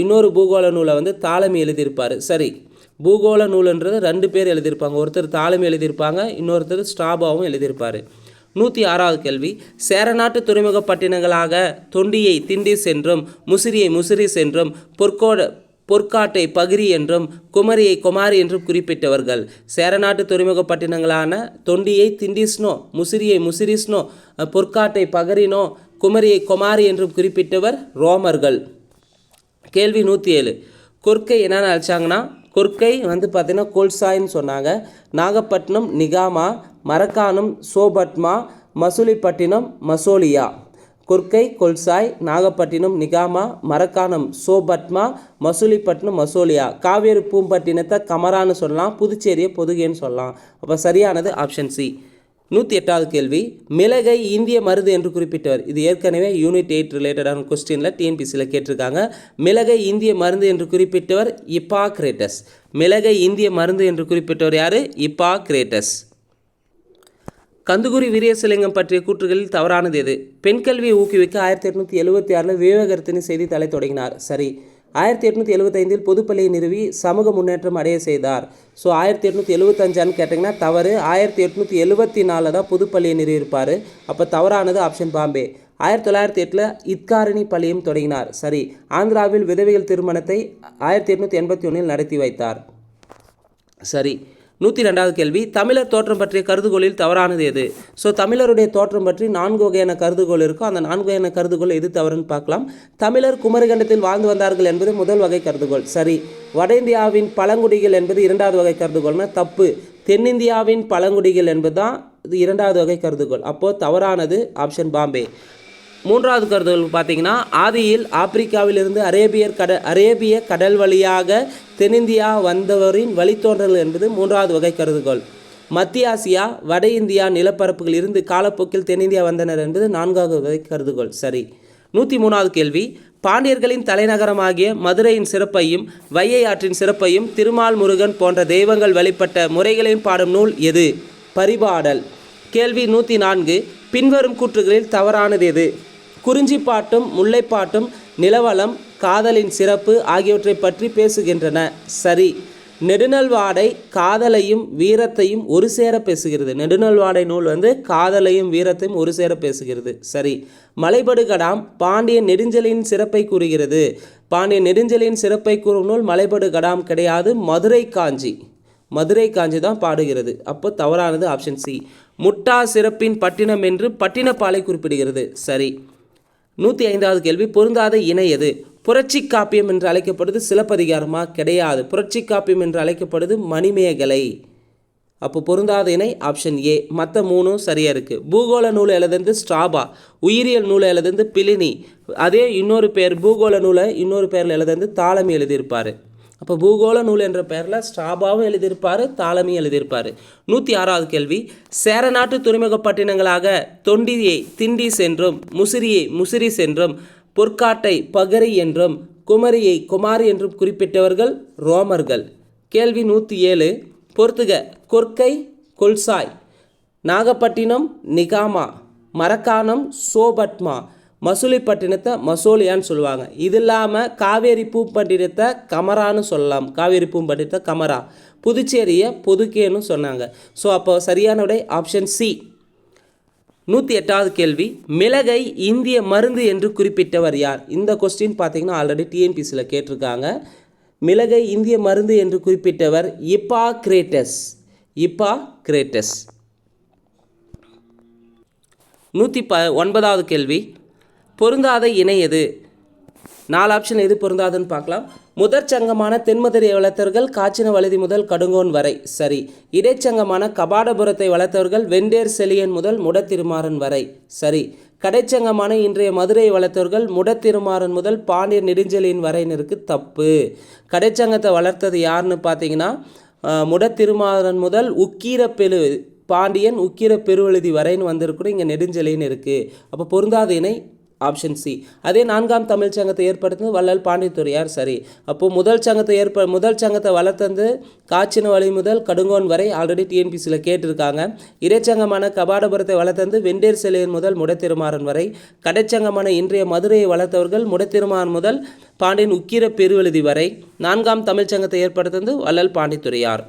இன்னொரு பூகோள நூலை தாலமி எழுதியிருப்பார். சரி. பூகோள நூல்ன்றது 2 பேர் எழுதியிருப்பாங்க. ஒருத்தர் தாலமி எழுதியிருப்பாங்க, இன்னொருத்தர் ஸ்ட்ராபாவும் எழுதியிருப்பார். 106வது கேள்வி, சேரநாட்டு துறைமுக பட்டினங்களாக தொண்டியை திண்டிஸ் என்றும் முசிறியை முசிறிஸ் என்றும் பொற்காட்டை பகிரி என்றும் குமரியை குமாரி என்றும் குறிப்பிட்டவர்கள். சேரநாட்டு துறைமுக பட்டினங்களான தொண்டியை திண்டிஸ்னோ, முசிறியை முசிறிஸ்னோ, பொற்காட்டை பகரினோ, குமரியை குமாரி என்றும் குறிப்பிட்டவர் ரோமர்கள். கேள்வி 107 கொற்கை என்னென்னு அழைச்சாங்கன்னா, கொற்கை பார்த்தீங்கன்னா கொல்சாயின்னு சொன்னாங்க. Nagapattinam நிகாமா, Marakkanam Sopatma, Masulipatnam Masolia. Korkai Kolchoi, Nagapattinam நிகாமா, Marakkanam Sopatma, Masulipatnam Masolia. Kaveri பூம்பட்டினத்தை கமரான்னு சொல்லலாம், புதுச்சேரியை பொதுகேன்னு சொல்லலாம். அப்போ சரியானது ஆப்ஷன் சி. 108வது கேள்வி, மிளகை இந்திய மருந்து என்று குறிப்பிட்டவர். இது ஏற்கனவே யூனிட் 8 ரிலேட்டடான கொஸ்டினில் டிஎன்பிசியில் கேட்டிருக்காங்க. மிளகை இந்திய மருந்து என்று குறிப்பிட்டவர் இப்பாக்ரேட்டஸ். மிளகை இந்திய மருந்து என்று குறிப்பிட்டவர் யார்? இப்பாக்ரேட்டஸ். கந்துகுரி வீரேசலிங்கம் பற்றிய கூற்றுகளில் தவறானது எது? பெண் கல்வியை ஊக்குவிக்க 1876 விவேகவர்த்தினி செய்தித்தாளை தொடங்கினார். சரி. 1875 பொதுப்பள்ளியை நிறுவி சமூக முன்னேற்றம் அடைய செய்தார். ஸோ 1875 கேட்டிங்கன்னா தவறு. 1874 தான் பொதுப்பள்ளியை நிறுவியிருப்பார். அப்போ தவறானது ஆப்ஷன் பாம்பே. 1908 ஹித்காரிணி பள்ளியும் தொடங்கினார். சரி. ஆந்திராவில் விதவைகள் திருமணத்தை 1881 நடத்தி வைத்தார். சரி. 102வது கேள்வி, தமிழர் தோற்றம் பற்றிய கருதுகோளில் தவறானது எது? ஸோ தமிழருடைய தோற்றம் பற்றி 4 வகையான கருதுகோள் இருக்கும். அந்த 4 வகையான கருதுகோள் எது தவறுன்னு பார்க்கலாம். தமிழர் குமரிகண்டத்தில் வாழ்ந்து வந்தார்கள் என்பது முதல் வகை கருதுகோள். சரி. வட இந்தியாவின் பழங்குடிகள் என்பது 2வது வகை கருதுகோள்னா தப்பு. தென்னிந்தியாவின் பழங்குடிகள் என்பது தான் இது 2வது வகை கருதுகோள். அப்போது தவறானது ஆப்ஷன் பாம்பே. 3வது கருதுகோள் பார்த்தீங்கன்னா, ஆதியில் ஆப்பிரிக்காவிலிருந்து அரேபிய கடல் வழியாக தென்னிந்தியா வந்தவரின் வழித்தோன்றல் என்பது 3வது வகை கருதுகோள். மத்திய ஆசியா வட இந்தியா நிலப்பரப்புகளில் இருந்து காலப்போக்கில் தென்னிந்தியா வந்தனர் என்பது 4வது வகை கருதுகோள். சரி. 103வது கேள்வி, பாண்டியர்களின் தலைநகரமாகிய மதுரையின் சிறப்பையும் வையை ஆற்றின் சிறப்பையும் திருமால் முருகன் போன்ற தெய்வங்கள் வழிபட்ட முறைகளையும் பாடும் நூல் எது? பரிபாடல். கேள்வி 104 பின்வரும் கூற்றுகளில் தவறானது எது? குறிஞ்சிப்பாட்டும் முல்லைப்பாட்டும் நிலவலம், காதலின் சிறப்பு ஆகியவற்றை பற்றி பேசுகின்றன. சரி. நெடுநல்வாடை காதலையும் வீரத்தையும் ஒரு சேர பேசுகிறது. நெடுநல்வாடை நூல் காதலையும் வீரத்தையும் ஒரு சேர பேசுகிறது. சரி. மலைபடுகடாம் பாண்டியன் நெடுஞ்செழியனின் சிறப்பை கூறுகிறது. பாண்டியன் நெடுஞ்செழியனின் சிறப்பை கூறும் நூல் மலைபடுகடாம் கிடையாது, மதுரை காஞ்சி. மதுரை காஞ்சி தான் பாடுகிறது. அப்போ தவறானது ஆப்ஷன் சி. முட்டா சிறப்பின் பட்டினம் என்று பட்டினப்பாலை குறிப்பிடுகிறது. சரி. 105வது கேள்வி, பொருந்தாத இணை எது? புரட்சி காப்பியம் என்று அழைக்கப்படுது சிலப்பதிகாரமா? கிடையாது. புரட்சி காப்பியம் என்று அழைக்கப்படுது மணிமேகலை. அப்போ பொருந்தாத இணை ஆப்ஷன் ஏ. மற்ற மூணும் சரியாக இருக்குது. பூகோள நூலை எழுதுந்து ஸ்ட்ராபா, உயிரியல் நூலை எழுதுந்து பிலினி, அதே இன்னொரு பேர் பூகோள நூலை இன்னொரு பேரில் எழுதுந்து தாளமி எழுதியிருப்பார். அப்போ பூகோள நூல் என்ற பெயரில் ஸ்ட்ராபாவும் எழுதியிருப்பார், தாளமியும் எழுதியிருப்பார். 106வது கேள்வி, சேரநாட்டு துறைமுகப் பட்டினங்களாக தொண்டியை திண்டிஸ் என்றும், முசிறியை முசிறிஸ் என்றும், பொற்காட்டை பகரி என்றும், குமரியை குமாரி என்றும் குறிப்பிட்டவர்கள் ரோமர்கள். கேள்வி 107, பொறுத்துக. கொற்கை கொல்சாய், நாகப்பட்டினம் நிகாமா, மரக்காணம் சோபட்மா, மசூலிப்பட்டினத்தை மசோலியான்னு சொல்லுவாங்க. இது இல்லாமல் காவேரி பூம்பட்டினத்தை கமரான்னு சொல்லலாம். காவேரி பூம்பட்டினத்தை கமரா, புதுச்சேரியை புதுக்கேன்னு சொன்னாங்க. ஸோ அப்போ சரியான விடை ஆப்ஷன் சி. 108வது கேள்வி, மிளகை இந்திய மருந்து என்று குறிப்பிட்டவர் யார்? இந்த கொஸ்டின் பார்த்தீங்கன்னா ஆல்ரெடி டிஎன்பிசியில் கேட்டிருக்காங்க. மிளகை இந்திய மருந்து என்று குறிப்பிட்டவர் இப்பாக்ரேட்டஸ். இப்பாக்ரேட்டஸ். 109வது கேள்வி, பொருந்தாத இணை எது? 4 ஆப்ஷன் எது பொருந்தாதுன்னு பார்க்கலாம். முதற் சங்கமான தென்மதுரை வளர்த்தவர்கள் காச்சின வழுதி முதல் கடுங்கோன் வரை. சரி. இடைச்சங்கமான கபாடபுரத்தை வளர்த்தவர்கள் வெண்டேர் செலியன் முதல் முடத்திருமாறன் வரை. சரி. கடைச்சங்கமான இன்றைய மதுரையை வளர்த்தவர்கள் முடத்திருமாறன் முதல் பாண்டியன் நெடுஞ்செழியன் வரையினருக்கு தப்பு. கடைச்சங்கத்தை வளர்த்தது யாருன்னு பார்த்தீங்கன்னா முடத்திருமாறன் முதல் உக்கீரப்பெரு பாண்டியன் உக்கிர பெருவழுதி வரைன்னு வந்திருக்கணும். இங்கே நெடுஞ்செழியன் இருக்குது. அப்போ பொருந்தாத இணை ஆப்ஷன் சி. அதே 4ஆம் தமிழ் சங்கத்தை ஏற்படுத்தினது வள்ளல் பாண்டித்துறையார். சரி. அப்போது முதல் சங்கத்தை வளர்த்தது காச்சின வழி முதல் கடுங்கோன் வரை. ஆல்ரெடி டிஎன்பிசியில் கேட்டிருக்காங்க. இடைச்சங்கமான கபாடபுரத்தை வளர்த்தது வெண்டேர் செலியன் முதல் முடத்திருமாறன் வரை. கடைச்சங்கமான இன்றைய மதுரையை வளர்த்தவர்கள் முடத்திருமாறன் முதல் பாண்டியன் உக்கிர பெருவழுதி வரை. 4ஆம் தமிழ் சங்கத்தை ஏற்படுத்தினது வள்ளல் பாண்டித்துறையார்.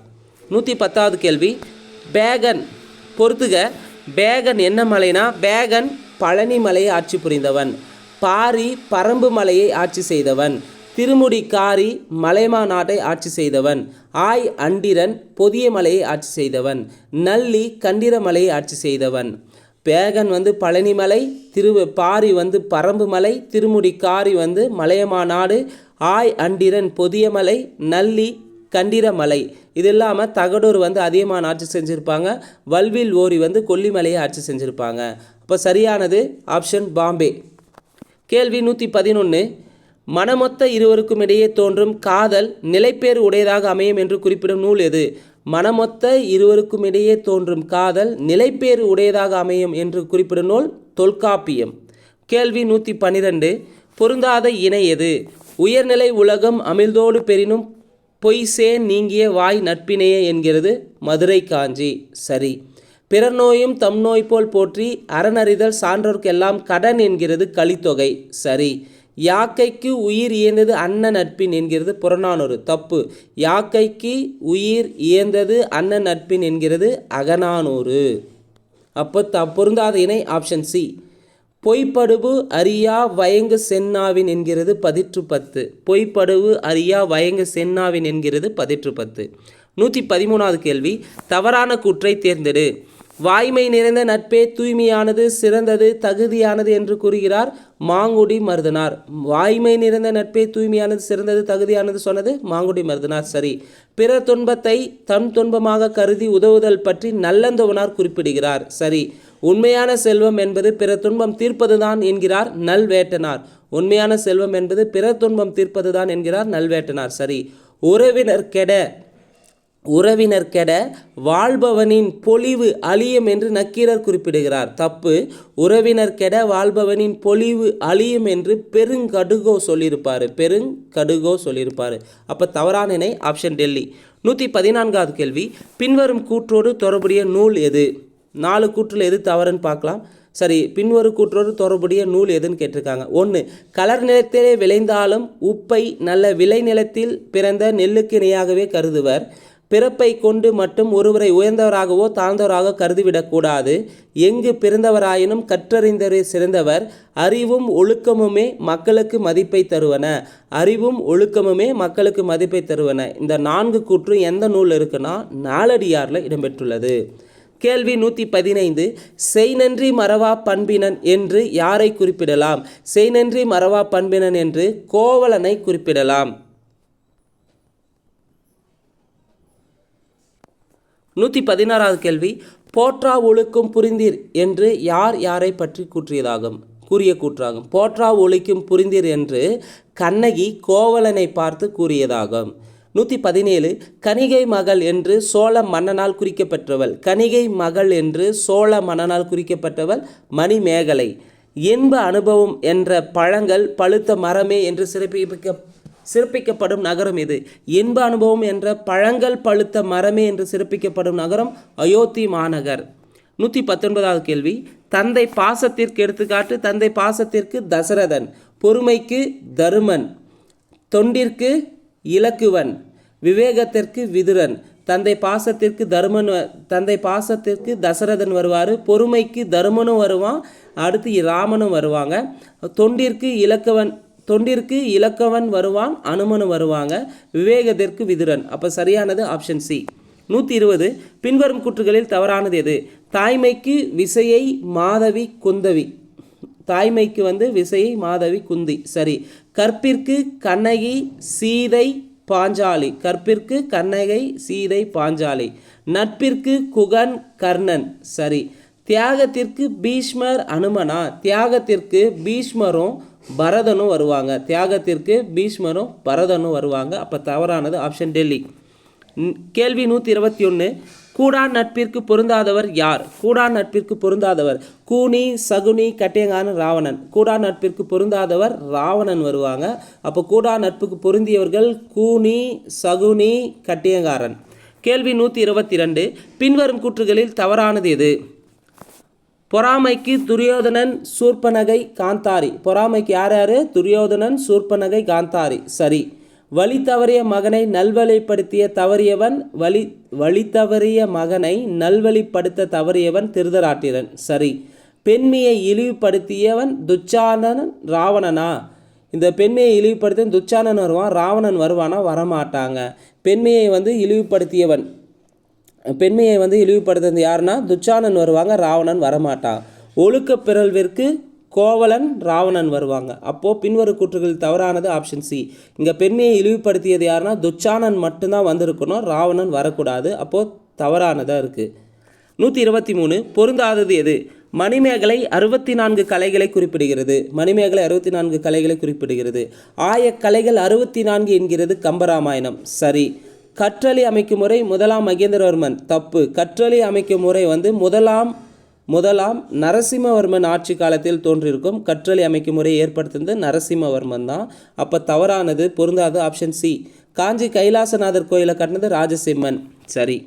110வது கேள்வி, பேகன். பொறுத்துக. பேகன் என்ன மலைனா? பேகன் பழனி மலையை ஆட்சி புரிந்தவன், பாரி பரம்பு மலையை ஆட்சி செய்தவன், திருமுடிக்காரி மலைமா நாட்டை ஆட்சி செய்தவன், ஆய் அண்டிரன் பொதிய மலையை ஆட்சி செய்தவன், நல்லி கண்டிர மலையை ஆட்சி செய்தவன். பேகன் பழனிமலை, பாரி பரம்பு மலை, திருமுடிக்காரி மலையமா நாடு, ஆய் அண்டிரன் பொதிய மலை, நல்லி கண்டிர மலை. இது இல்லாமல் தகடூர் அதிகமான ஆட்சி செஞ்சுருப்பாங்க. வல்வில் ஓரி கொல்லிமலையை ஆட்சி செஞ்சுருப்பாங்க. இப்போ சரியானது ஆப்ஷன் பாம்பே. கேள்வி 111, மனமொத்த இருவருக்கும் இடையே தோன்றும் காதல் நிலைப்பேறு உடையதாக அமையும் என்று குறிப்பிடும் நூல் எது? மனமொத்த இருவருக்கும் இடையே தோன்றும் காதல் நிலைப்பேறு உடையதாக அமையும் என்று குறிப்பிடும் நூல் தொல்காப்பியம். கேள்வி 112, பொருந்தாத இணை எது? உயர்நிலை உலகம் அமிழ்தோடு பெறினும் பொய்சேன் நீங்கிய வாய் நட்பினையே என்கிறது மதுரை காஞ்சி. சரி. பிறர் நோயும் தம் நோய் போல் போற்றி அறனறிதல் சான்றோர்க்கு எல்லாம் கடன் என்கிறது கலித்தொகை. சரி. யாக்கைக்கு உயிர் இயந்தது அன்ன நட்பின் என்கிறது புறநானூறு. தப்பு. யாக்கைக்கு உயிர் இயந்தது அன்ன நட்பின் என்கிறது அகநானூறு. அப்போ பொருந்தாத இணை ஆப்ஷன் சி. பொய்ப்படுவு அறியா வயங்கு சென்னாவின் என்கிறது 10. பொய்ப்படுவு அறியா வயங்கு சென்னாவின் என்கிறது 10. 113வது கேள்வி, தவறான கூற்றை தேர்ந்தெடு. வாய்மை நிறைந்த நட்பே தூய்மையானது, சிறந்தது, தகுதியானது என்று கூறுகிறார் மாங்குடி மருதனார். வாய்மை நிறைந்த நட்பே தூய்மையானது, சிறந்தது, தகுதியானது சொன்னது மாங்குடி மருதனார். சரி. பிறர் துன்பத்தை தன் துன்பமாக கருதி உதவுதல் பற்றி நல்லந்தவனார் குறிப்பிடுகிறார். சரி. உண்மையான செல்வம் என்பது பிறர் துன்பம் தீர்ப்பதுதான் என்கிறார் நல்வேட்டனார். உண்மையான செல்வம் என்பது பிறர் துன்பம் தீர்ப்பதுதான் என்கிறார் நல்வேட்டனார். சரி. உறவினர் கெட வாழ்பவனின் பொலிவு அழியும் என்று நக்கீரர் குறிப்பிடுகிறார். தப்பு. உறவினர் கெட வாழ்பவனின் பொலிவு அழியும் என்று பெருங்கடுகோ சொல்லியிருப்பார். அப்போ தவறான இணை ஆப்ஷன் டெல்லி. 114வது கேள்வி, பின்வரும் கூற்றோடு தொடர்புடைய நூல் எது? 4 கூற்றில் எது தவறுன்னு பார்க்கலாம். சரி, பின்வரு கூற்றோடு தொடர்புடைய நூல் எதுன்னு கேட்டிருக்காங்க. 1. கலர் நிலத்திலே விளைந்தாலும் உப்பை நல்ல விளை நிலத்தில் பிறந்த நெல்லுக்கு இணையாகவே கருதுவர். பிறப்பை கொண்டு மட்டும் ஒருவரை உயர்ந்தவராகவோ தாழ்ந்தவராக கருதிவிடக்கூடாது. எங்கு பிறந்தவராயினும் கற்றறிந்தவரே சிறந்தவர். அறிவும் ஒழுக்கமுமே மக்களுக்கு மதிப்பை தருவன. அறிவும் ஒழுக்கமுமே மக்களுக்கு மதிப்பை தருவன. இந்த 4 கூற்று எந்த நூல் இருக்குன்னா நாலடியாரில் இடம்பெற்றுள்ளது. கேள்வி 115. செய்நன்றி மறவா பண்பினன் என்று யாரை குறிப்பிடலாம்? செய்நன்றி மறவா பண்பினன் என்று கோவலனை குறிப்பிடலாம். 116வது கேள்வி. போற்றா ஒழுக்கும் புரிந்தீர் என்று யார் யாரை பற்றி கூறிய கூற்றாகும். போற்றா ஒழுக்கும் புரிந்தீர் என்று கண்ணகி கோவலனை பார்த்து கூறியதாகும். 117. கணிகை மகள் என்று சோழ மன்னனால் குறிக்கப்பெற்றவள். கணிகை மகள் என்று சோழ மன்னனால் குறிக்கப்பட்டவள் மணிமேகலை. இன்ப அனுபவம் என்ற பழங்கள் பழுத்த மரமே என்று சிறப்பிக்கப்படும் நகரம் எது? இன்ப அனுபவம் என்ற பழங்கள் பழுத்த மரமே என்று சிறப்பிக்கப்படும் நகரம் அயோத்தி மாநகர். 119வது கேள்வி. தந்தை பாசத்திற்கு எடுத்துக்காட்டு. தந்தை பாசத்திற்கு தசரதன், பொறுமைக்கு தருமன், தொண்டிற்கு இலக்குவன், விவேகத்திற்கு விதுரன். தந்தை பாசத்திற்கு தசரதன் வருவார். பொறுமைக்கு தருமனும் வருவான். அடுத்து ராமனும் வருவாங்க. தொண்டிற்கு இலக்கவன் வருவான், அனுமனும் வருவாங்க. விவேகத்திற்கு விதுரன். அப்போ சரியானது ஆப்ஷன் சி. 120. பின்வரும் கூற்றுகளில் தவறானது எது? தாய்மைக்கு விசையை மாதவி குந்தவி. தாய்மைக்கு விசையை மாதவி குந்தி. சரி. கற்பிற்கு கண்ணகி சீதை பாஞ்சாலி. கற்பிற்கு கண்ணகை சீதை பாஞ்சாலி. நட்பிற்கு குகன் கர்ணன். சரி. தியாகத்திற்கு பீஷ்மர் அனுமனா? தியாகத்திற்கு பீஷ்மரும் பரதனும் வருவாங்க. தியாகத்திற்கு பீஷ்மரும் பரதனும் வருவாங்க. அப்போ தவறானது ஆப்ஷன் டெல்லி. கேள்வி 121. கூடா நட்பிற்கு பொருந்தாதவர் யார்? கூடா நட்பிற்கு பொருந்தாதவர் கூனி, சகுனி, கட்டியங்காரன், ராவணன். கூடா நட்பிற்கு பொருந்தாதவர் ராவணன் வருவாங்க. அப்போ கூடா நட்புக்கு பொருந்தியவர்கள் கூனி, சகுனி, கட்டியங்காரன். கேள்வி 122. பின்வரும் கூற்றுகளில் தவறானது எது? பொறாமைக்கு துரியோதனன், சூர்பனகை, காந்தாரி. பொறாமைக்கு யார் யார்? துரியோதனன், சூர்பனகை, காந்தாரி. சரி. வழி தவறிய மகனை நல்வழிப்படுத்திய தவறியவன் வழி தவறிய மகனை நல்வழிப்படுத்த தவறியவன் திருதராட்டிரன். சரி. பெண்மையை இழிவுபடுத்தியவன் துச்சாதனன், ராவணனா? இந்த பெண்மையை இழிவுபடுத்த துச்சாதனன் வருவான், ராவணன் வருவானா? வரமாட்டாங்க. பெண்மையை இழிவுபடுத்துறது யாருன்னா துச்சாதனன் வருவாங்க, ராவணன் வரமாட்டான். ஒழுக்க பிறழ்விற்கு கோவலன், ராவணன் வருவாங்க. அப்போது பின்வரும் கூற்றுகளில் தவறானது ஆப்ஷன் சி. இங்கே பெண்மையை இழிவுபடுத்தியது யாருன்னா துச்சாதனன் மட்டும்தான் வந்திருக்கணும், ராவணன் வரக்கூடாது. அப்போது தவறானதாக இருக்குது. 123. பொருந்தாதது எது? மணிமேகலை 64 கலைகளை குறிப்பிடுகிறது. மணிமேகலை 64 கலைகளை குறிப்பிடுகிறது. ஆயக்கலைகள் 64 என்கிறது கம்பராமாயணம். சரி. கற்றளி அமைக்கும் முறை முதலாம் மகேந்திரவர்மன். தப்பு. கற்றளி அமைக்கும் முறை முதலாம் நரசிம்மவர்மன் ஆட்சி காலத்தில் தோன்றியிருக்கும். கற்றளி அமைக்கும் முறையை ஏற்படுத்துவது நரசிம்மவர்மன் தான். அப்போ தவறானது பொருந்தாது ஆப்ஷன் சி. காஞ்சி கைலாசநாதர் கோயிலை கட்டினது ராஜசிம்மன். சரி.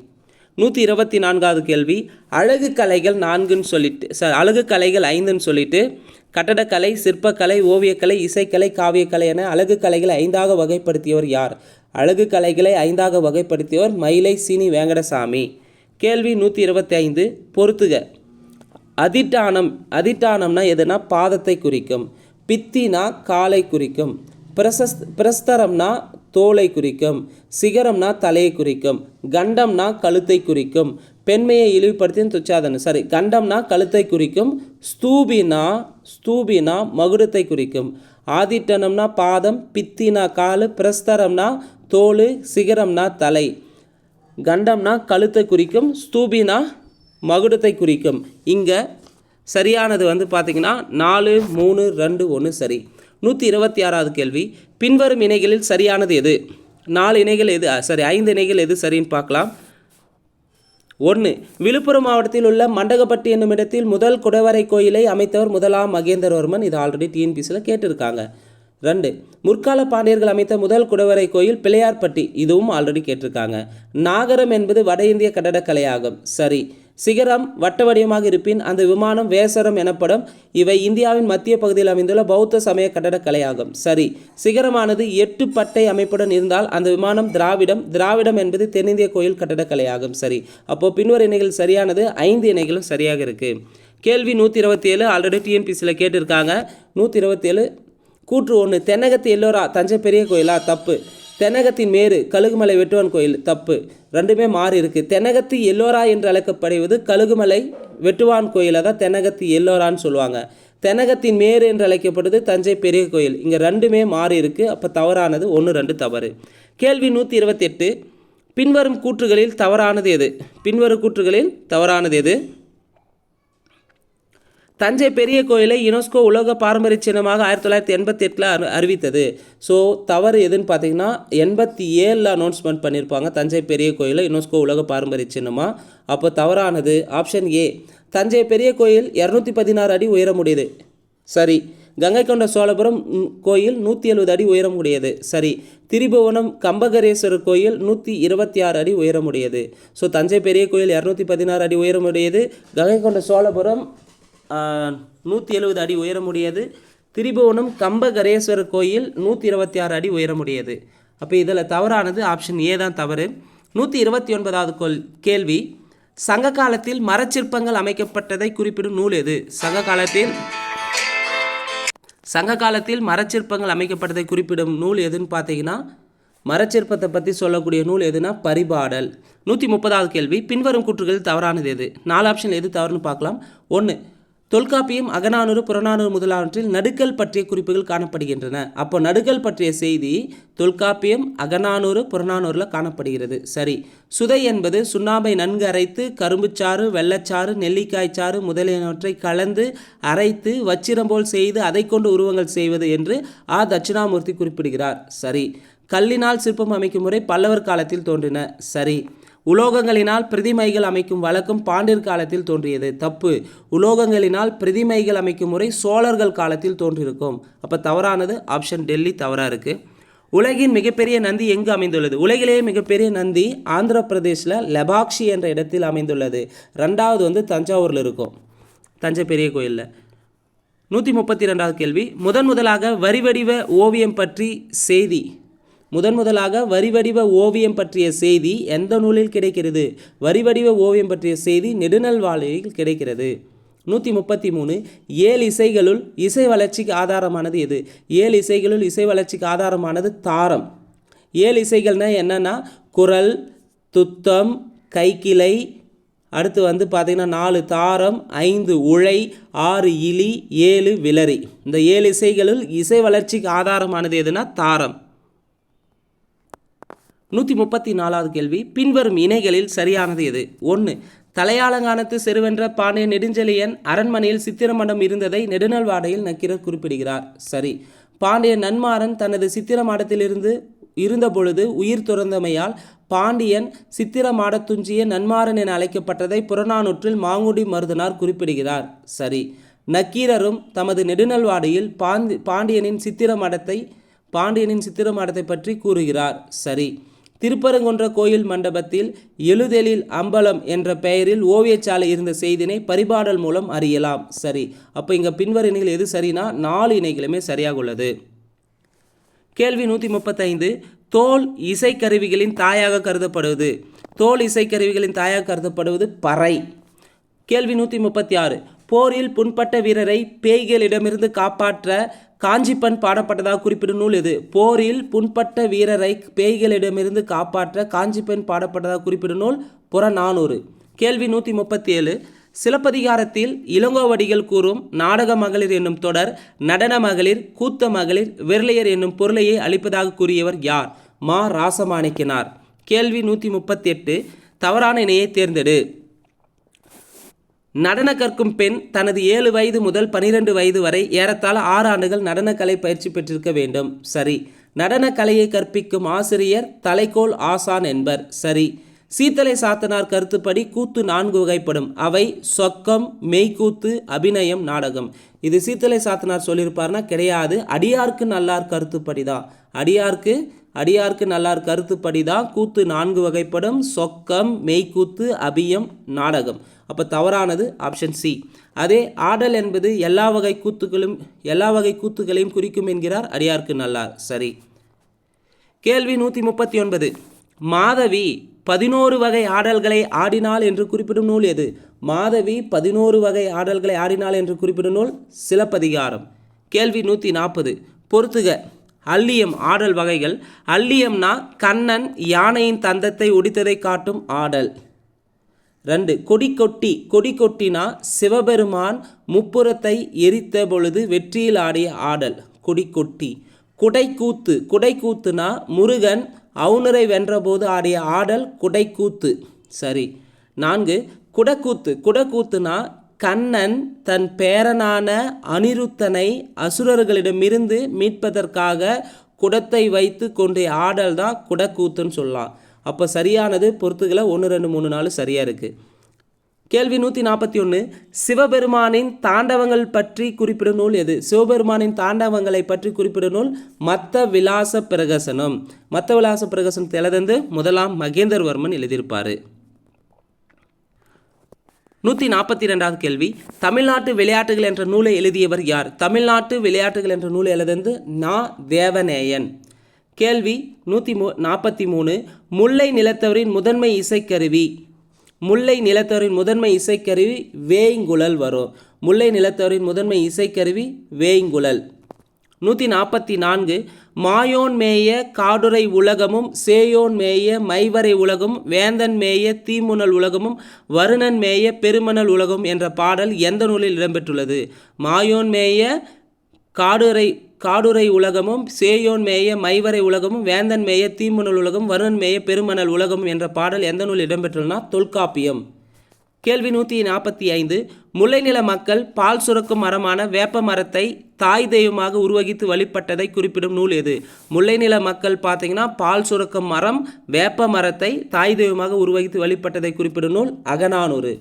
124வது கேள்வி. அழகு கலைகள் 4ன்னு சொல்லிட்டு அழகு கலைகள் 5ன்னு சொல்லிட்டு கட்டடக்கலை, சிற்பக்கலை, ஓவியக்கலை, இசைக்கலை, காவியக்கலை என அழகு கலைகளை 5ஆக வகைப்படுத்தியவர் யார்? அழகு கலைகளை 5ஆக வகைப்படுத்தியவர் மயிலை சீனி வேங்கடசாமி. கேள்வி 125. பொறுத்துக. அதிட்டானம்னா எதுனா பாதத்தை குறிக்கும். பித்தினா காலை குறிக்கும். பிரஸ்தரம்னா தோலை குறிக்கும். சிகரம்னா தலையை குறிக்கும். கண்டம்னா கழுத்தை குறிக்கும். பெண்மையை இழிவுபடுத்தி துச்சாதனன். சரி. கண்டம்னா கழுத்தை குறிக்கும். ஸ்தூபினா மகுடத்தை குறிக்கும். ஆதிட்டனம்னா பாதம், பித்தினா காலு, பிரஸ்தரம்னா தோல், சிகரம்னா தலை. கண்டம்னா கழுத்தை குறிக்கும், ஸ்தூபினா மகுடத்தை குறிக்கும். இங்கே சரியானது பார்த்திங்கன்னா 4, 3, 2, 1 சரி. 126வது கேள்வி. பின்வரும் இணைகளில் சரியானது எது? 4 இணைகள் எது சரி? 5 இணைகள் எது சரின்னு பார்க்கலாம். 1. விழுப்புரம் மாவட்டத்தில் உள்ள மண்டகப்பட்டி என்னும் இடத்தில் முதல் குடைவரை கோயிலை அமைத்தவர் முதலாம் மகேந்திரவர்மன். இது ஆல்ரெடி டிஎன்பிசியில் கேட்டிருக்காங்க. 2. முற்கால பாண்டியர்கள் அமைத்த முதல் குடைவரை கோயில் பிள்ளையார்பட்டி. இதுவும் ஆல்ரெடி கேட்டிருக்காங்க. நாகரம் என்பது வட இந்திய கட்டடக்கலையாகும். சரி. சிகரம் வட்ட வடிவமாக இருப்பின் அந்த விமானம் வேசரம் எனப்படும். இவை இந்தியாவின் மத்திய பகுதியில் அமைந்துள்ள பௌத்த சமய கட்டடக்கலையாகும். சரி. சிகரமானது 8 பட்டை அமைப்புடன் இருந்தால் அந்த விமானம் திராவிடம் என்பது தென்னிந்திய கோயில் கட்டடக்கலையாகும். சரி. அப்போ பின்வரும் இணைகள் சரியானது, 5 இணைகளும் சரியாக இருக்கு. கேள்வி 127 ஆல்ரெடி டிஎன்பிசியில் கேட்டிருக்காங்க. 127 கூற்று 1, தென்னகத்து எல்லோரா தஞ்சை பெரிய கோயிலா? தப்பு. தென்னகத்தின் மேரு கழுகுமலை வெட்டுவான் கோயில்? தப்பு. ரெண்டுமே மாறி இருக்கு. தென்னகத்து எல்லோரா என்று அழைக்கப்படுவது கழுகுமலை வெட்டுவான் கோயிலை தான் தென்னகத்து எல்லோரான்னு சொல்லுவாங்க. தென்னகத்தின் மேரு என்று அழைக்கப்படுவது தஞ்சை பெரிய கோயில். இங்கே ரெண்டுமே மாறி இருக்கு. அப்போ தவறானது 1, 2 தவறு. கேள்வி 128 பின்வரும் கூற்றுகளில் தவறானது எது? பின்வரும் கூற்றுகளில் தவறானது எது? தஞ்சை பெரிய கோயிலை யுனெஸ்கோ உலக பாரம்பரிய சின்னமாக 1988 அறிவித்தது. ஸோ தவறு எதுன்னு பார்த்தீங்கன்னா 87 அனௌன்ஸ்மெண்ட் பண்ணியிருப்பாங்க தஞ்சை பெரிய கோயிலை யுனெஸ்கோ உலக பாரம்பரிய சின்னமாக. அப்போ தவறானது ஆப்ஷன் ஏ. தஞ்சை பெரிய கோயில் 216 அடி உயரமுடையது. சரி. கங்கை கொண்ட சோழபுரம் கோயில் 170 அடி உயரமுடையது. சரி. திரிபுவனம் கம்பகரேஸ்வரர் கோயில் 126 அடி உயரமுடையது. ஸோ தஞ்சை பெரிய கோயில் 216 அடி உயரமுடையது. கங்கை கொண்ட சோழபுரம் 170 அடி உயரமுடையது. திரிபுவனம் கம்பகரேஸ்வரர் கோயில் 126 அடி உயரமுடையது. அப்போ இதில் தவறானது ஆப்ஷன் ஏ தான் தவறு. 129வது கேள்வி, சங்க காலத்தில் மரச்சிற்பங்கள் அமைக்கப்பட்டதை குறிப்பிடும் நூல் எது? சங்க காலத்தில் மரச்சிற்பங்கள் அமைக்கப்பட்டதை குறிப்பிடும் நூல் எதுன்னு பார்த்தீங்கன்னா மரச்சிற்பத்தை பற்றி சொல்லக்கூடிய நூல் எதுனா பரிபாடல். 130வது கேள்வி, பின்வரும் கூற்றுகளில் தவறானது எது? 4 ஆப்ஷன் எது தவறுன்னு பார்க்கலாம். 1, தொல்காப்பியம், அகநானூறு, புறநானூறு முதலானவற்றில் நடுக்கல் பற்றிய குறிப்புகள் காணப்படுகின்றன. அப்போ நடுக்கல் பற்றிய செய்தி தொல்காப்பியம், அகநானூறு, புறநானூறில் காணப்படுகிறது. சரி. சுதை என்பது சுண்ணாம்பை நன்கு அரைத்து கரும்புச்சாறு, வெள்ளச்சாறு, நெல்லிக்காய்ச்சாறு முதலியனவற்றை கலந்து அரைத்து வச்சிரம் போல் செய்து அதை கொண்டு உருவங்கள் செய்வது என்று தட்சிணாமூர்த்தி குறிப்பிடுகிறார். சரி. கல்லினால் சிற்பம் அமைக்கும் முறை பல்லவர் காலத்தில் தோன்றின. சரி. உலோகங்களினால் பிரதிமைகள் அமைக்கும் வழக்கம் பாண்டியர் காலத்தில் தோன்றியது. தப்பு. உலோகங்களினால் பிரதிமைகள் அமைக்கும் முறை சோழர்கள் காலத்தில் தோன்றியிருக்கும். அப்போ தவறானது ஆப்ஷன் டெல்லி தவறாக இருக்குது. உலகின் மிகப்பெரிய நந்தி எங்கு அமைந்துள்ளது? உலகிலேயே மிகப்பெரிய நந்தி ஆந்திர பிரதேசில் லெபாக்ஷி என்ற இடத்தில் அமைந்துள்ளது. 2வது தஞ்சாவூரில் இருக்கும், தஞ்சை பெரிய கோயிலில். 132வது கேள்வி, முதலாக வரிவடிவ ஓவியம் பற்றி செய்தி ஓவியம் பற்றிய செய்தி எந்த நூலில் கிடைக்கிறது? வரிவடிவ ஓவியம் பற்றிய செய்தி நெடுநல்வாழியில் கிடைக்கிறது. 133 7 இசைகளுள் இசை வளர்ச்சிக்கு ஆதாரமானது எது? 7 இசைகளுள் இசை வளர்ச்சிக்கு ஆதாரமானது தாரம். 7 இசைகள்னா என்னன்னா குரல், துத்தம், கைக்கிளை, அடுத்து பார்த்தீங்கன்னா 4 தாரம், 5 உழை, 6 இலி, 7 விளரி. இந்த 7 இசைகளுள் இசை வளர்ச்சிக்கு ஆதாரமானது எதுனா தாரம். 134வது கேள்வி, பின்வரும் இணைகளில் சரியானது எது? 1, தலையாலங்கானத்து செருவென்ற பாண்டிய நெடுஞ்செழியன் அரண்மனையில் சித்திரமடம் இருந்ததை நெடுநல்வாடையில் நக்கீரர் குறிப்பிடுகிறார். சரி. பாண்டிய நன்மாறன் தனது சித்திரமாடத்தில் இருந்தபொழுது உயிர் துறந்தமையால் பாண்டியன் சித்திரமாட துஞ்சிய நன்மாறன் என அழைக்கப்பட்டதை புறநானூற்றில் மாங்குடி மருதனார் குறிப்பிடுகிறார். சரி. நக்கீரரும் தமது நெடுநல்வாடையில் பாண்டியனின் சித்திரமாடத்தை பற்றி கூறுகிறார். சரி. திருப்பரங்குன்ற கோயில் மண்டபத்தில் எழுதெழில் அம்பலம் என்ற பெயரில் ஓவியச்சாலை இருந்த செய்தினை பரிபாடல் மூலம் அறியலாம். சரி. அப்போ இங்கே பின்வரும் இணைகள் எது சரினா 4 இணைகளுமே சரியாக உள்ளது. கேள்வி 135, தோல் இசைக்கருவிகளின் தாயாக கருதப்படுவது பறை. கேள்வி 136, போரில் புண்பட்ட வீரரை பேய்களிடமிருந்து காப்பாற்ற காஞ்சிப்பண் பாடப்பட்டதாக குறிப்பிடும் நூல் எது? போரில் புண்பட்ட வீரரை பேய்களிடமிருந்து காப்பாற்ற காஞ்சிப்பண் பாடப்பட்டதாக குறிப்பிடும் நூல் புறநானூறு. கேள்வி 137, சிலப்பதிகாரத்தில் இளங்கோவடிகள் கூறும் நாடக மகளிர் என்னும் தொடர் நடன மகளிர், கூத்த மகளிர், விரலியர் என்னும் பொருளையை அளிப்பதாக கூறியவர் யார்? மா ராசமாணிக்கனார். கேள்வி 138, தவறான இணையை தேர்ந்தெடு. நடன கற்கும் பெண் தனது 7 வயது முதல் 12 வயது வரை ஏறத்தாழ 6 ஆண்டுகள் நடனக்கலை பயிற்சி பெற்றிருக்க வேண்டும். சரி. நடனக்கலையை கற்பிக்கும் ஆசிரியர் தலைக்கோல் ஆசான் என்பர். சரி. சீத்தலை சாத்தனார் கருத்துப்படி கூத்து 4 வகைப்படும். அவை சொக்கம், மெய்க்கூத்து, அபிநயம், நாடகம். இது சீத்தலை சாத்தனார் சொல்லியிருப்பார்னா கிடையாது. அடியார்க்கு நல்லார் கருத்துப்படி தான். அடியார்க்கு நல்லார் கருத்துப்படி தான் கூத்து 4 வகைப்படும். சொக்கம், மெய்க்கூத்து, அபியம், நாடகம். அப்போ தவறானது ஆப்ஷன் சி. அதே ஆடல் என்பது எல்லா வகை கூத்துகளையும் குறிக்கும் என்கிறார் அடியார்க்கு நல்லார். சரி. கேள்வி 139. மாதவி 11 வகை ஆடல்களை ஆடினாள் என்று குறிப்பிடும் நூல் எது? மாதவி 11 வகை ஆடல்களை ஆடினாள் என்று குறிப்பிடும் நூல் சிலப்பதிகாரம். கேள்வி 140. பொறுத்துக. அல்லியம் ஆடல் வகைகள். அல்லியம்னா கண்ணன் யானையின் தந்தத்தை ஒடித்ததை காட்டும் ஆடல். 2. கொடிக்கொட்டி. கொடிக்கொட்டினா சிவபெருமான் முப்புறத்தை எரித்த பொழுது வெற்றியில் ஆடிய ஆடல் கொடிக்கொட்டி. குடைக்கூத்து. குடைக்கூத்துனா முருகன் அவுணரை வென்றபோது ஆடிய ஆடல் குடைக்கூத்து. சரி. 4. குடக்கூத்து. குடக்கூத்துனா கண்ணன் தன் பேரனான அனிருத்தனை அசுரர்களிடமிருந்து மீட்பதற்காக குடத்தை வைத்து கொண்ட ஆடல் தான் குடக்கூத்துன்னு சொல்லலாம். அப்போ சரியானது பொறுத்துகளை 1, 2, 3, 4 சரியாக இருக்குது. கேள்வி 141. சிவபெருமானின் தாண்டவங்கள் பற்றி குறிப்பிடும் நூல் எது? சிவபெருமானின் தாண்டவங்களை பற்றி குறிப்பிடும் நூல் மத்த விலாச பிரகசனம். மத்த விலாச பிரகசனத்தை எழுதந்து முதலாம் மகேந்திரவர்மன் எழுதியிருப்பார். 142வது கேள்வி. தமிழ்நாட்டு விளையாட்டுகள் என்ற நூலை எழுதியவர் யார்? தமிழ்நாட்டு விளையாட்டுகள் என்ற நூலை எழுதந்து நா. தேவநேயன். கேள்வி 143. முல்லை நிலத்தவரின் முதன்மை இசைக்கருவி. முல்லை நிலத்தவரின் முதன்மை இசைக்கருவி வேய்ங்குழல் வரும். முல்லை நிலத்தவரின் முதன்மை இசைக்கருவி வேய்ங்குழல். 144. மாயோன் மேய காடுரை உலகமும் சேயோன் மேய மைவரை உலகமும் வேந்தன் மேய தீமுனல் உலகமும் வருணன் மேய பெருமணல் உலகம் என்ற பாடல் எந்த நூலில் இடம்பெற்றுள்ளது? மாயோன் மேய காடுரை உலகமும் சேயோன் மேய மைவரை உலகமும் வேந்தன் மேய தீமுனல் உலகம் வருணன் மேய பெருமணல் உலகம் என்ற பாடல் எந்த நூலில் இடம்பெற்றுள்ளனா தொல்காப்பியம். கேள்வி 145. முல்லைநில மக்கள் பால் சுரக்கும் மரமான வேப்ப மரத்தை தாய் தெய்வமாக உருவகித்து வழிபட்டதை குறிப்பிடும் நூல் எது? முல்லைநில மக்கள் பார்த்தீங்கன்னா பால் சுரக்கும் மரம் வேப்ப மரத்தை தாய் தெய்வமாக உருவகித்து வழிபட்டதை குறிப்பிடும் நூல் அகநானூறு.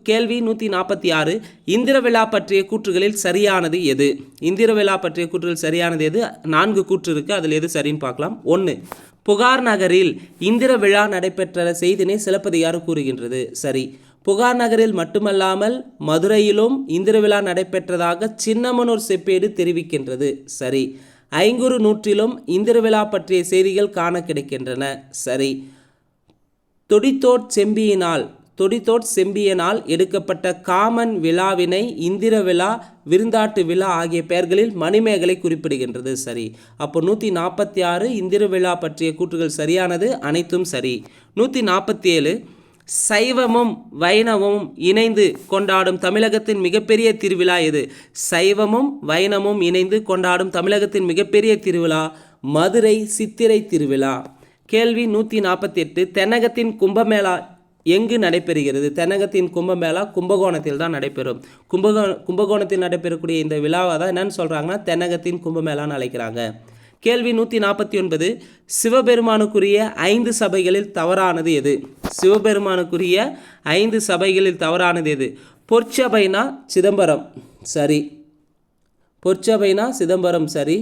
கேள்வி 146. இந்திர விழா பற்றிய கூற்றுகளில் சரியானது எது? இந்திர விழா பற்றிய கூற்றுகள் சரியானது எது? 4 கூற்று இருக்குது, அதில் எது சரின்னு பார்க்கலாம். 1. புகார் நகரில் இந்திர விழா நடைபெற்ற செய்தினை சிலப்பதிகாரம் கூறுகின்றது. சரி. புகார் நகரில் மட்டுமல்லாமல் மதுரையிலும் இந்திர விழா நடைபெற்றதாக சின்னமனூர் செப்பேடு தெரிவிக்கின்றது. சரி. 5 நூற்றிலும் இந்திர விழா பற்றிய செய்திகள் காண கிடைக்கின்றன. சரி. தொடித்தோட் செம்பியனால் எடுக்கப்பட்ட காமன் விழாவினை இந்திர விழா விருந்தாட்டு விழா ஆகிய பெயர்களில் மணிமேகலை குறிப்பிடுகின்றது. சரி. அப்போ 146 இந்திர விழா பற்றிய கூற்றுகள் சரியானது, அனைத்தும் சரி. 147. சைவமும் வைணவமும் இணைந்து கொண்டாடும் தமிழகத்தின் மிகப்பெரிய திருவிழா எது? சைவமும் வைணவமும் இணைந்து கொண்டாடும் தமிழகத்தின் மிகப்பெரிய திருவிழா மதுரை சித்திரை திருவிழா. கேள்வி 148. தென்னகத்தின் கும்பமேளா எங்கு நடைபெறுகிறது? தென்னகத்தின் கும்பமேளா கும்பகோணத்தில் தான் நடைபெறும். கும்பகோணத்தில் நடைபெறக்கூடிய இந்த விழாவை தான் என்னன்னு சொல்கிறாங்கன்னா தென்னகத்தின் கும்பமேளான்னு அழைக்கிறாங்க. கேள்வி 149. சிவபெருமானுக்குரிய 5 சபைகளில் தவறானது எது? சிவபெருமானுக்குரிய 5 சபைகளில் தவறானது எது? பொற்சபைனா சிதம்பரம். சரி. பொற்சபைனா சிதம்பரம். சரி.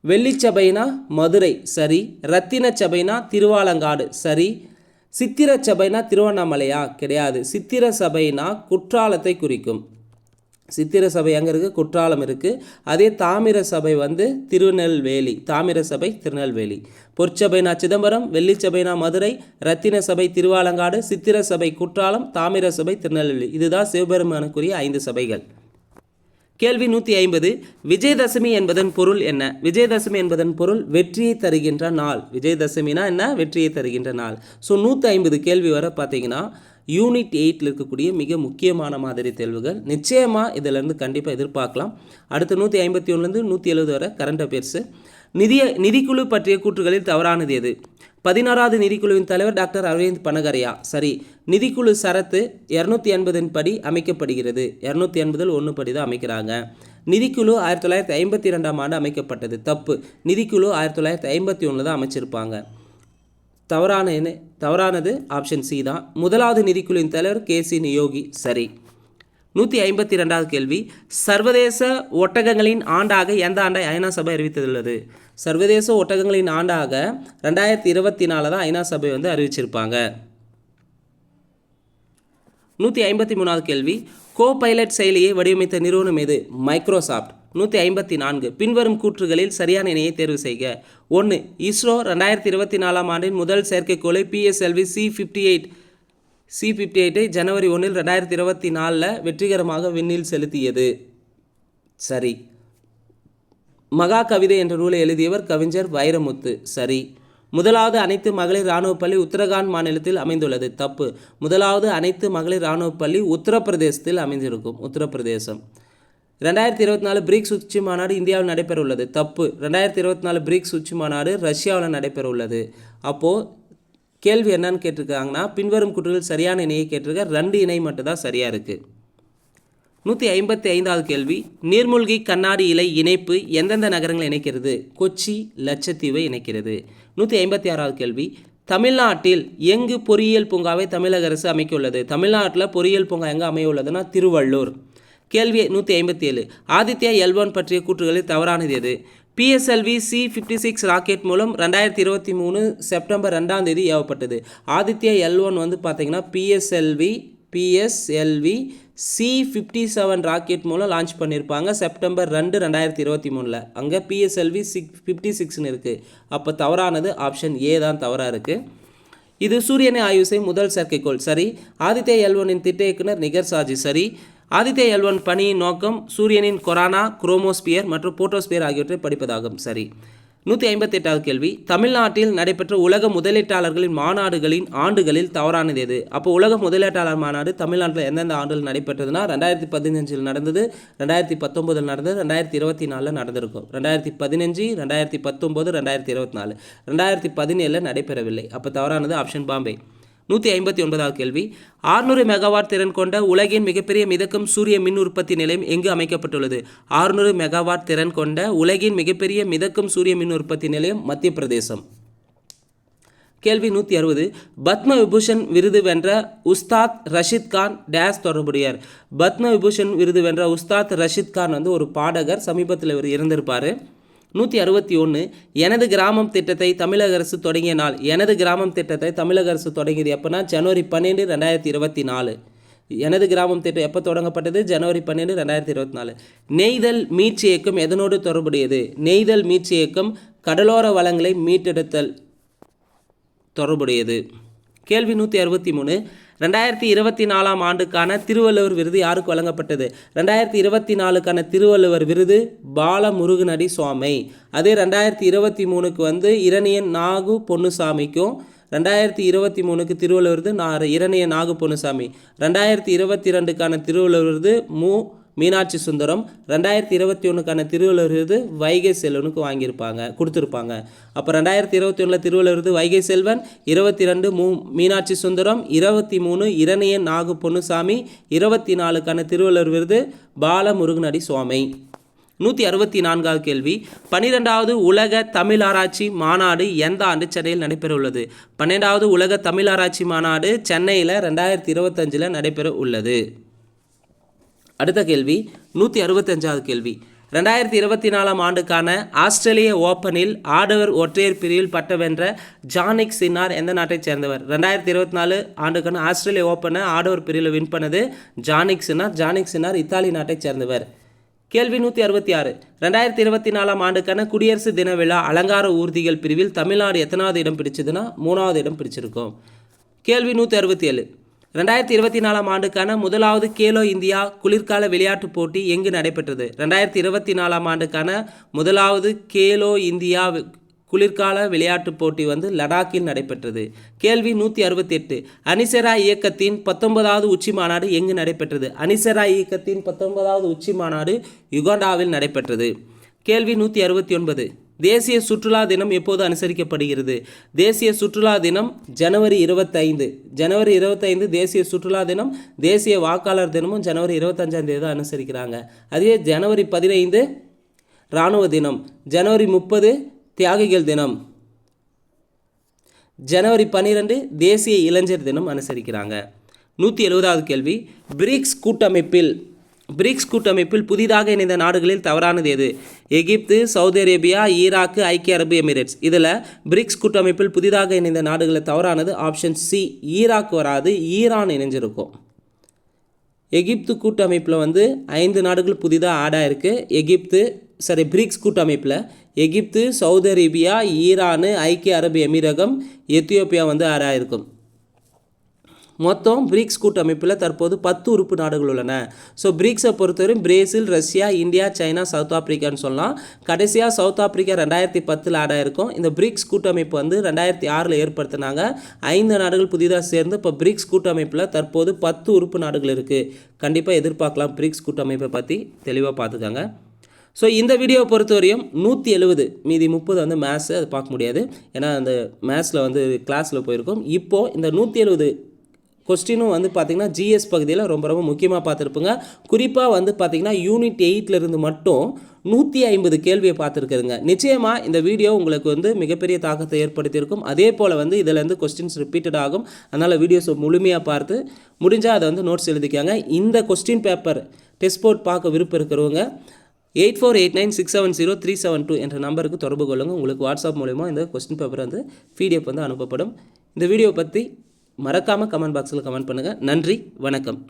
வெள்ளிச்சபைனா மதுரை. சரி. ரத்தின சபைனா திருவாலங்காடு. சரி. சித்திர சபைனா திருவண்ணாமலையா? கிடையாது. சித்திர சபைனா குற்றாலத்தை குறிக்கும். சித்திர சபை அங்கே இருக்குது, குற்றாலம் இருக்குது. அதே தாமிர சபை திருநெல்வேலி. தாமிர சபை திருநெல்வேலி. பொற்சபைனா சிதம்பரம், வெள்ளிச்சபைனா மதுரை, ரத்தின சபை திருவாலங்காடு, சித்திர சபை குற்றாலம், தாமிர சபை திருநெல்வேலி. இதுதான் சிவபெருமானுக்குரிய 5 சபைகள். கேள்வி 150. விஜயதசமி என்பதன் பொருள் என்ன? விஜயதசமி என்பதன் பொருள் வெற்றியை தருகின்ற நாள். விஜயதசமினா என்ன? வெற்றியை தருகின்ற நாள். ஸோ 150 கேள்வி வர பார்த்தீங்கன்னா யூனிட் 8 இருக்கக்கூடிய மிக முக்கியமான மாதிரி தேர்வுகள். நிச்சயமாக இதிலேருந்து கண்டிப்பாக எதிர்பார்க்கலாம். அடுத்து 151லேருந்து 170 வரை கரண்ட் அஃபேர்ஸு. நிதிக்குழு பற்றிய கூற்றுகளில் தவறானது எது? 16வது நிதிக்குழுவின் தலைவர் டாக்டர் அரவிந்த் பனகரியா. சரி. நிதிக்குழு சரத்து 280 படி அமைக்கப்படுகிறது. 280 1 படி தான் அமைக்கிறாங்க. நிதிக்குழு 1952ஆம் ஆண்டு அமைக்கப்பட்டது. தப்பு. நிதிக்குழு 1951 தான் அமைச்சிருப்பாங்க. தவறானது ஆப்ஷன் சி தான். முதலாவது நிதிக்குழுவின் தலைவர் KC நியோகி. சரி. 152வது கேள்வி, சர்வதேச ஒட்டகங்களின் ஆண்டாக எந்த ஆண்டை ஐநா சபை அறிவித்துள்ளது? சர்வதேச ஒட்டகங்களின் ஆண்டாக 2024 தான் ஐநா சபை வந்து அறிவிச்சிருப்பாங்க. 153வது கேள்வி, கோபைலட் செயலியை வடிவமைத்த நிறுவனம் எது? மைக்ரோசாஃப்ட். 154, பின்வரும் கூற்றுகளில் சரியான இணையை தேர்வு செய்க. 1. இஸ்ரோ 2024 ஆண்டின் முதல் செயற்கைக்கோளை PSLV C-58 ஜனவரி 1, 2024 வெற்றிகரமாக விண்ணில் செலுத்தியது. சரி. மகா கவிதை என்ற நூலை எழுதியவர் கவிஞர் வைரமுத்து. சரி. முதலாவது அனைத்து மகளிர் இராணுவ பள்ளி உத்தரகாண்ட் மாநிலத்தில் அமைந்துள்ளது. தப்பு. முதலாவது அனைத்து மகளிர் இராணுவ பள்ளி உத்தரப்பிரதேசத்தில் அமைந்திருக்கும். உத்தரப்பிரதேசம். 2024 பிரிக்ஸ் உச்சி மாநாடு இந்தியாவில் நடைபெற உள்ளது. தப்பு. 2024 பிரிக்ஸ் உச்சி மாநாடு ரஷ்யாவில் நடைபெற உள்ளது. அப்போது கேள்வி என்னன்னு கேட்டிருக்காங்கன்னா, பின்வரும் கூற்றுகள் சரியான இணையை கேட்டிருக்க, 2 இணை மட்டும்தான் சரியாக இருக்குது. 155வது கேள்வி, நீர்மூழ்கி கண்ணாடி இலை இணைப்பு எந்தெந்த நகரங்களை இணைக்கிறது? கொச்சி, லட்சத்தீவை இணைக்கிறது. 156வது கேள்வி, தமிழ்நாட்டில் எங்கு பொறியியல் பூங்காவை தமிழக அரசு அமைக்க உள்ளது? தமிழ்நாட்டில் பொறியியல் பூங்கா எங்கே அமைய உள்ளதுன்னா திருவள்ளூர். கேள்வி 157, ஆதித்யா L1 பற்றிய கூற்றுகளில் தவறானது எது? PSLV C-56 ராக்கெட் மூலம் 2023 செப்டம்பர் 2ஆம் தேதி ஏவப்பட்டது. ஆதித்யா L1 வந்து பார்த்தீங்கன்னா PSLV C-57 ராக்கெட் மூலம் லான்ச் பண்ணியிருப்பாங்க செப்டம்பர் 2, 2023. அங்கே PSLV C-56ன்னு இருக்குது. அப்போ தவறானது ஆப்ஷன் ஏ தான் தவறாக இருக்குது. இது சூரியனை ஆய்வு செய்யும் முதல் செயற்கைக்கோள். சரி. ஆதித்யா L1 திட்ட இயக்குனர் நிகர் சாஜி. சரி. ஆதித்யா L1 பணியின் நோக்கம் சூரியனின் கொரோனா, குரோமோஸ்பியர் மற்றும் போட்டோஸ்பியர் ஆகியவற்றை படிப்பதாகும். சரி. 158வது கேள்வி, தமிழ்நாட்டில் நடைபெற்ற உலக முதலீட்டாளர்களின் மாநாடுகளின் ஆண்டுகளில் தவறானது எது? அப்போ உலக முதலீட்டாளர் மாநாடு தமிழ்நாட்டில் எந்தெந்த ஆண்டுகள் நடைபெற்றதுன்னா 2015 நடந்தது, 2019 நடந்தது, 2024 நடந்திருக்கும். 2015, 2019, 2024. 2017 நடைபெறவில்லை. அப்போ தவறானது ஆப்ஷன் பாம்பே. 159வது கேள்வி, 600 மெகாவாட் திறன் கொண்ட உலகின் மிகப்பெரிய மிதக்கும் சூரிய மின் உற்பத்தி நிலையம் எங்கு அமைக்கப்பட்டுள்ளது? 600 மெகாவாட் திறன் கொண்ட உலகின் மிகப்பெரிய மிதக்கும் சூரிய மின் உற்பத்தி நிலையம் மத்திய பிரதேசம். கேள்வி 160, பத்ம விபூஷன் விருது வென்ற உஸ்தாத் ரஷீத் கான் டேஸ் தொடர்புடையார்? பத்ம விபூஷன் விருது வென்ற உஸ்தாத் ரஷீத் கான் வந்து ஒரு பாடகர். சமீபத்தில் இவர் இறந்திருப்பார். 161, எனது கிராமம் திட்டத்தை தமிழக அரசு தொடங்கிய நாள்? எனது கிராமம் திட்டத்தை தமிழக அரசு தொடங்கியது எப்போனா ஜனவரி 12, 2024. எனது கிராமம் திட்டம் எப்போ தொடங்கப்பட்டது? ஜனவரி 12, 2024. நெய்தல் மீட்சி இயக்கம் எதனோடு தொடர்புடையது? நெய்தல் மீட்சி இயக்கம் கடலோர வளங்களை மீட்டெடுத்தல் தொடர்புடையது. கேள்வி 163, 2024 ஆண்டுக்கான திருவள்ளுவர் விருது யாருக்கு வழங்கப்பட்டது? 2024க்கான திருவள்ளுவர் விருது பாலமுருகனடி சுவாமி. அதே 2023க்கு வந்து இரணியன் நாகு பொன்னுசாமிக்கும், 2023க்கு திருவள்ளுவர் விருது இரணியன் நாகு பொன்னுசாமி. 2022க்கான திருவள்ளுவர் விருது மீனாட்சி சுந்தரம். 2021க்கான திருவள்ளுவர் விருது வைகை செல்வனுக்கு கொடுத்துருப்பாங்க. அப்போ 2021 திருவள்ளுவர் விருது வைகை செல்வன், 22 மீனாட்சி சுந்தரம், 23 இரணியன் நாகு பொன்னுசாமி, 24க்கான திருவள்ளுவர் விருது பாலமுருகனடி சுவாமி. 164வது கேள்வி, 12வது உலக தமிழாராய்ச்சி மாநாடு எந்த ஆண்டு சென்னையில் நடைபெற உள்ளது? 12வது உலக தமிழாராய்ச்சி மாநாடு சென்னையில் 2025 நடைபெற உள்ளது. அடுத்த கேள்வி 165வது கேள்வி, 2024 ஆண்டுக்கான ஆஸ்திரேலிய ஓப்பனில் ஆடவர் ஒற்றையர் பிரிவில் பட்டம் வென்ற ஜானிக் சின்னார் எந்த நாட்டைச் சேர்ந்தவர்? 2024 ஆண்டுக்கான ஆஸ்திரேலிய ஓப்பனை ஆடவர் பிரிவில் வின் பண்ணது Jannik Chinnar. Jannik Chinnar Italy நாட்டைச் சேர்ந்தவர். கேள்வி 166, 2024 ஆண்டுக்கான குடியரசு தின விழா அலங்கார ஊர்திகள் பிரிவில் தமிழ்நாடு எத்தனாவது இடம் பிடிச்சதுன்னா 3வது இடம் பிடிச்சிருக்கும். கேள்வி 167, 2024 ஆண்டுக்கான முதலாவது கேலோ இந்தியா குளிர்கால விளையாட்டுப் போட்டி எங்கு நடைபெற்றது? 2024 ஆண்டுக்கான முதலாவது கேலோ இந்தியா குளிர்கால விளையாட்டுப் போட்டி வந்து லடாக்கில் நடைபெற்றது. கேள்வி 168, அனிசெரா இயக்கத்தின் 19வது உச்சி மாநாடு எங்கு நடைபெற்றது? அனிசெரா இயக்கத்தின் 19வது உச்சி மாநாடு யுகாண்டாவில் நடைபெற்றது. கேள்வி 169, தேசிய சுற்றுலா தினம் எப்போது அனுசரிக்கப்படுகிறது? தேசிய சுற்றுலா தினம் ஜனவரி 25. ஜனவரி 25 தேசிய சுற்றுலா தினம். தேசிய வாக்காளர் தினமும் ஜனவரி 25ஆம் தேதி தான் அனுசரிக்கிறாங்க. அதே ஜனவரி 15 இராணுவ தினம். ஜனவரி 30 தியாகிகள் தினம். ஜனவரி 12 தேசிய இளைஞர் தினம் அனுசரிக்கிறாங்க. 170வது கேள்வி, பிரிக்ஸ் கூட்டமைப்பில் புதிதாக இணைந்த நாடுகளில் தவறானது எது? எகிப்து, சவுதி அரேபியா, ஈராக்கு, ஐக்கிய அரபு எமிரேட்ஸ். இதில் பிரிக்ஸ் கூட்டமைப்பில் புதிதாக இணைந்த நாடுகளில் தவறானது ஆப்ஷன் சி, ஈராக் வராது, ஈரான் இணைஞ்சிருக்கும். எகிப்து கூட்டமைப்பில் 5 நாடுகள் புதிதாக ஆட் ஆகிருக்கு. பிரிக்ஸ் கூட்டமைப்பில் எகிப்து, சவுதி அரேபியா, ஈரான், ஐக்கிய அரபு எமிரகம், எத்தியோப்பியா ஆட் ஆகிருக்கும். மொத்தம் பிரிக்ஸ் கூட்டமைப்பில் தற்போது 10 உறுப்பு நாடுகள் உள்ளன. ஸோ பிரிக்ஸை பொறுத்தவரை Brazil, Russia, India, China, south ஆப்பிரிக்கான்னு சொல்லலாம். கடைசியாக சவுத் ஆப்பிரிக்கா 2010 ஆட் ஆகிருக்கும். இந்த பிரிக்ஸ் கூட்டமைப்பு 2006 ஏற்படுத்தினாங்க. 5 நாடுகள் புதிதாக சேர்ந்து இப்போ பிரிக்ஸ் கூட்டமைப்பில் தற்போது 10 உறுப்பு நாடுகள் இருக்குது. கண்டிப்பாக எதிர்பார்க்கலாம். பிரிக்ஸ் கூட்டமைப்பை பற்றி தெளிவாக பார்த்துக்கோங்க. ஸோ இந்த வீடியோவை பொறுத்தவரையும் 170, மீதி 30 மேத்ஸு அது பார்க்க முடியாது. ஏன்னா அந்த மேத்ஸில் கிளாஸில் போயிருக்கும். இப்போது இந்த 170 கொஸ்டினும் பார்த்திங்கன்னா ஜிஎஸ் பகுதியில் ரொம்ப ரொம்ப முக்கியமாக பார்த்துருப்போங்க. குறிப்பாக பார்த்திங்கன்னா யூனிட் 8லேருந்து மட்டும் 150 கேள்வியை பார்த்துருக்குதுங்க. நிச்சயமாக இந்த வீடியோ உங்களுக்கு மிகப்பெரிய தாக்கத்தை ஏற்படுத்தியிருக்கும். அதே போல் இதிலேருந்து கொஸ்டின்ஸ் ரிப்பீட்டட் ஆகும். அதனால் வீடியோஸை முழுமையாக பார்த்து முடிஞ்சால் அதை நோட்ஸ் எழுதிக்காங்க. இந்த கொஸ்டின் பேப்பர் டெஸ்ட் போர்ட் பார்க்க விருப்பம் இருக்கிறவங்க 8489670372 என்ற நம்பருக்கு தொடர்பு கொள்ளுங்கள். உங்களுக்கு வாட்ஸ்அப் மூலமா இந்த கொஸ்டின் பேப்பர் PDF அனுப்பப்படும். இந்த வீடியோ பற்றி மறக்காமல் கமெண்ட் பாக்ஸில் கமெண்ட் பண்ணுங்கள். நன்றி, வணக்கம்.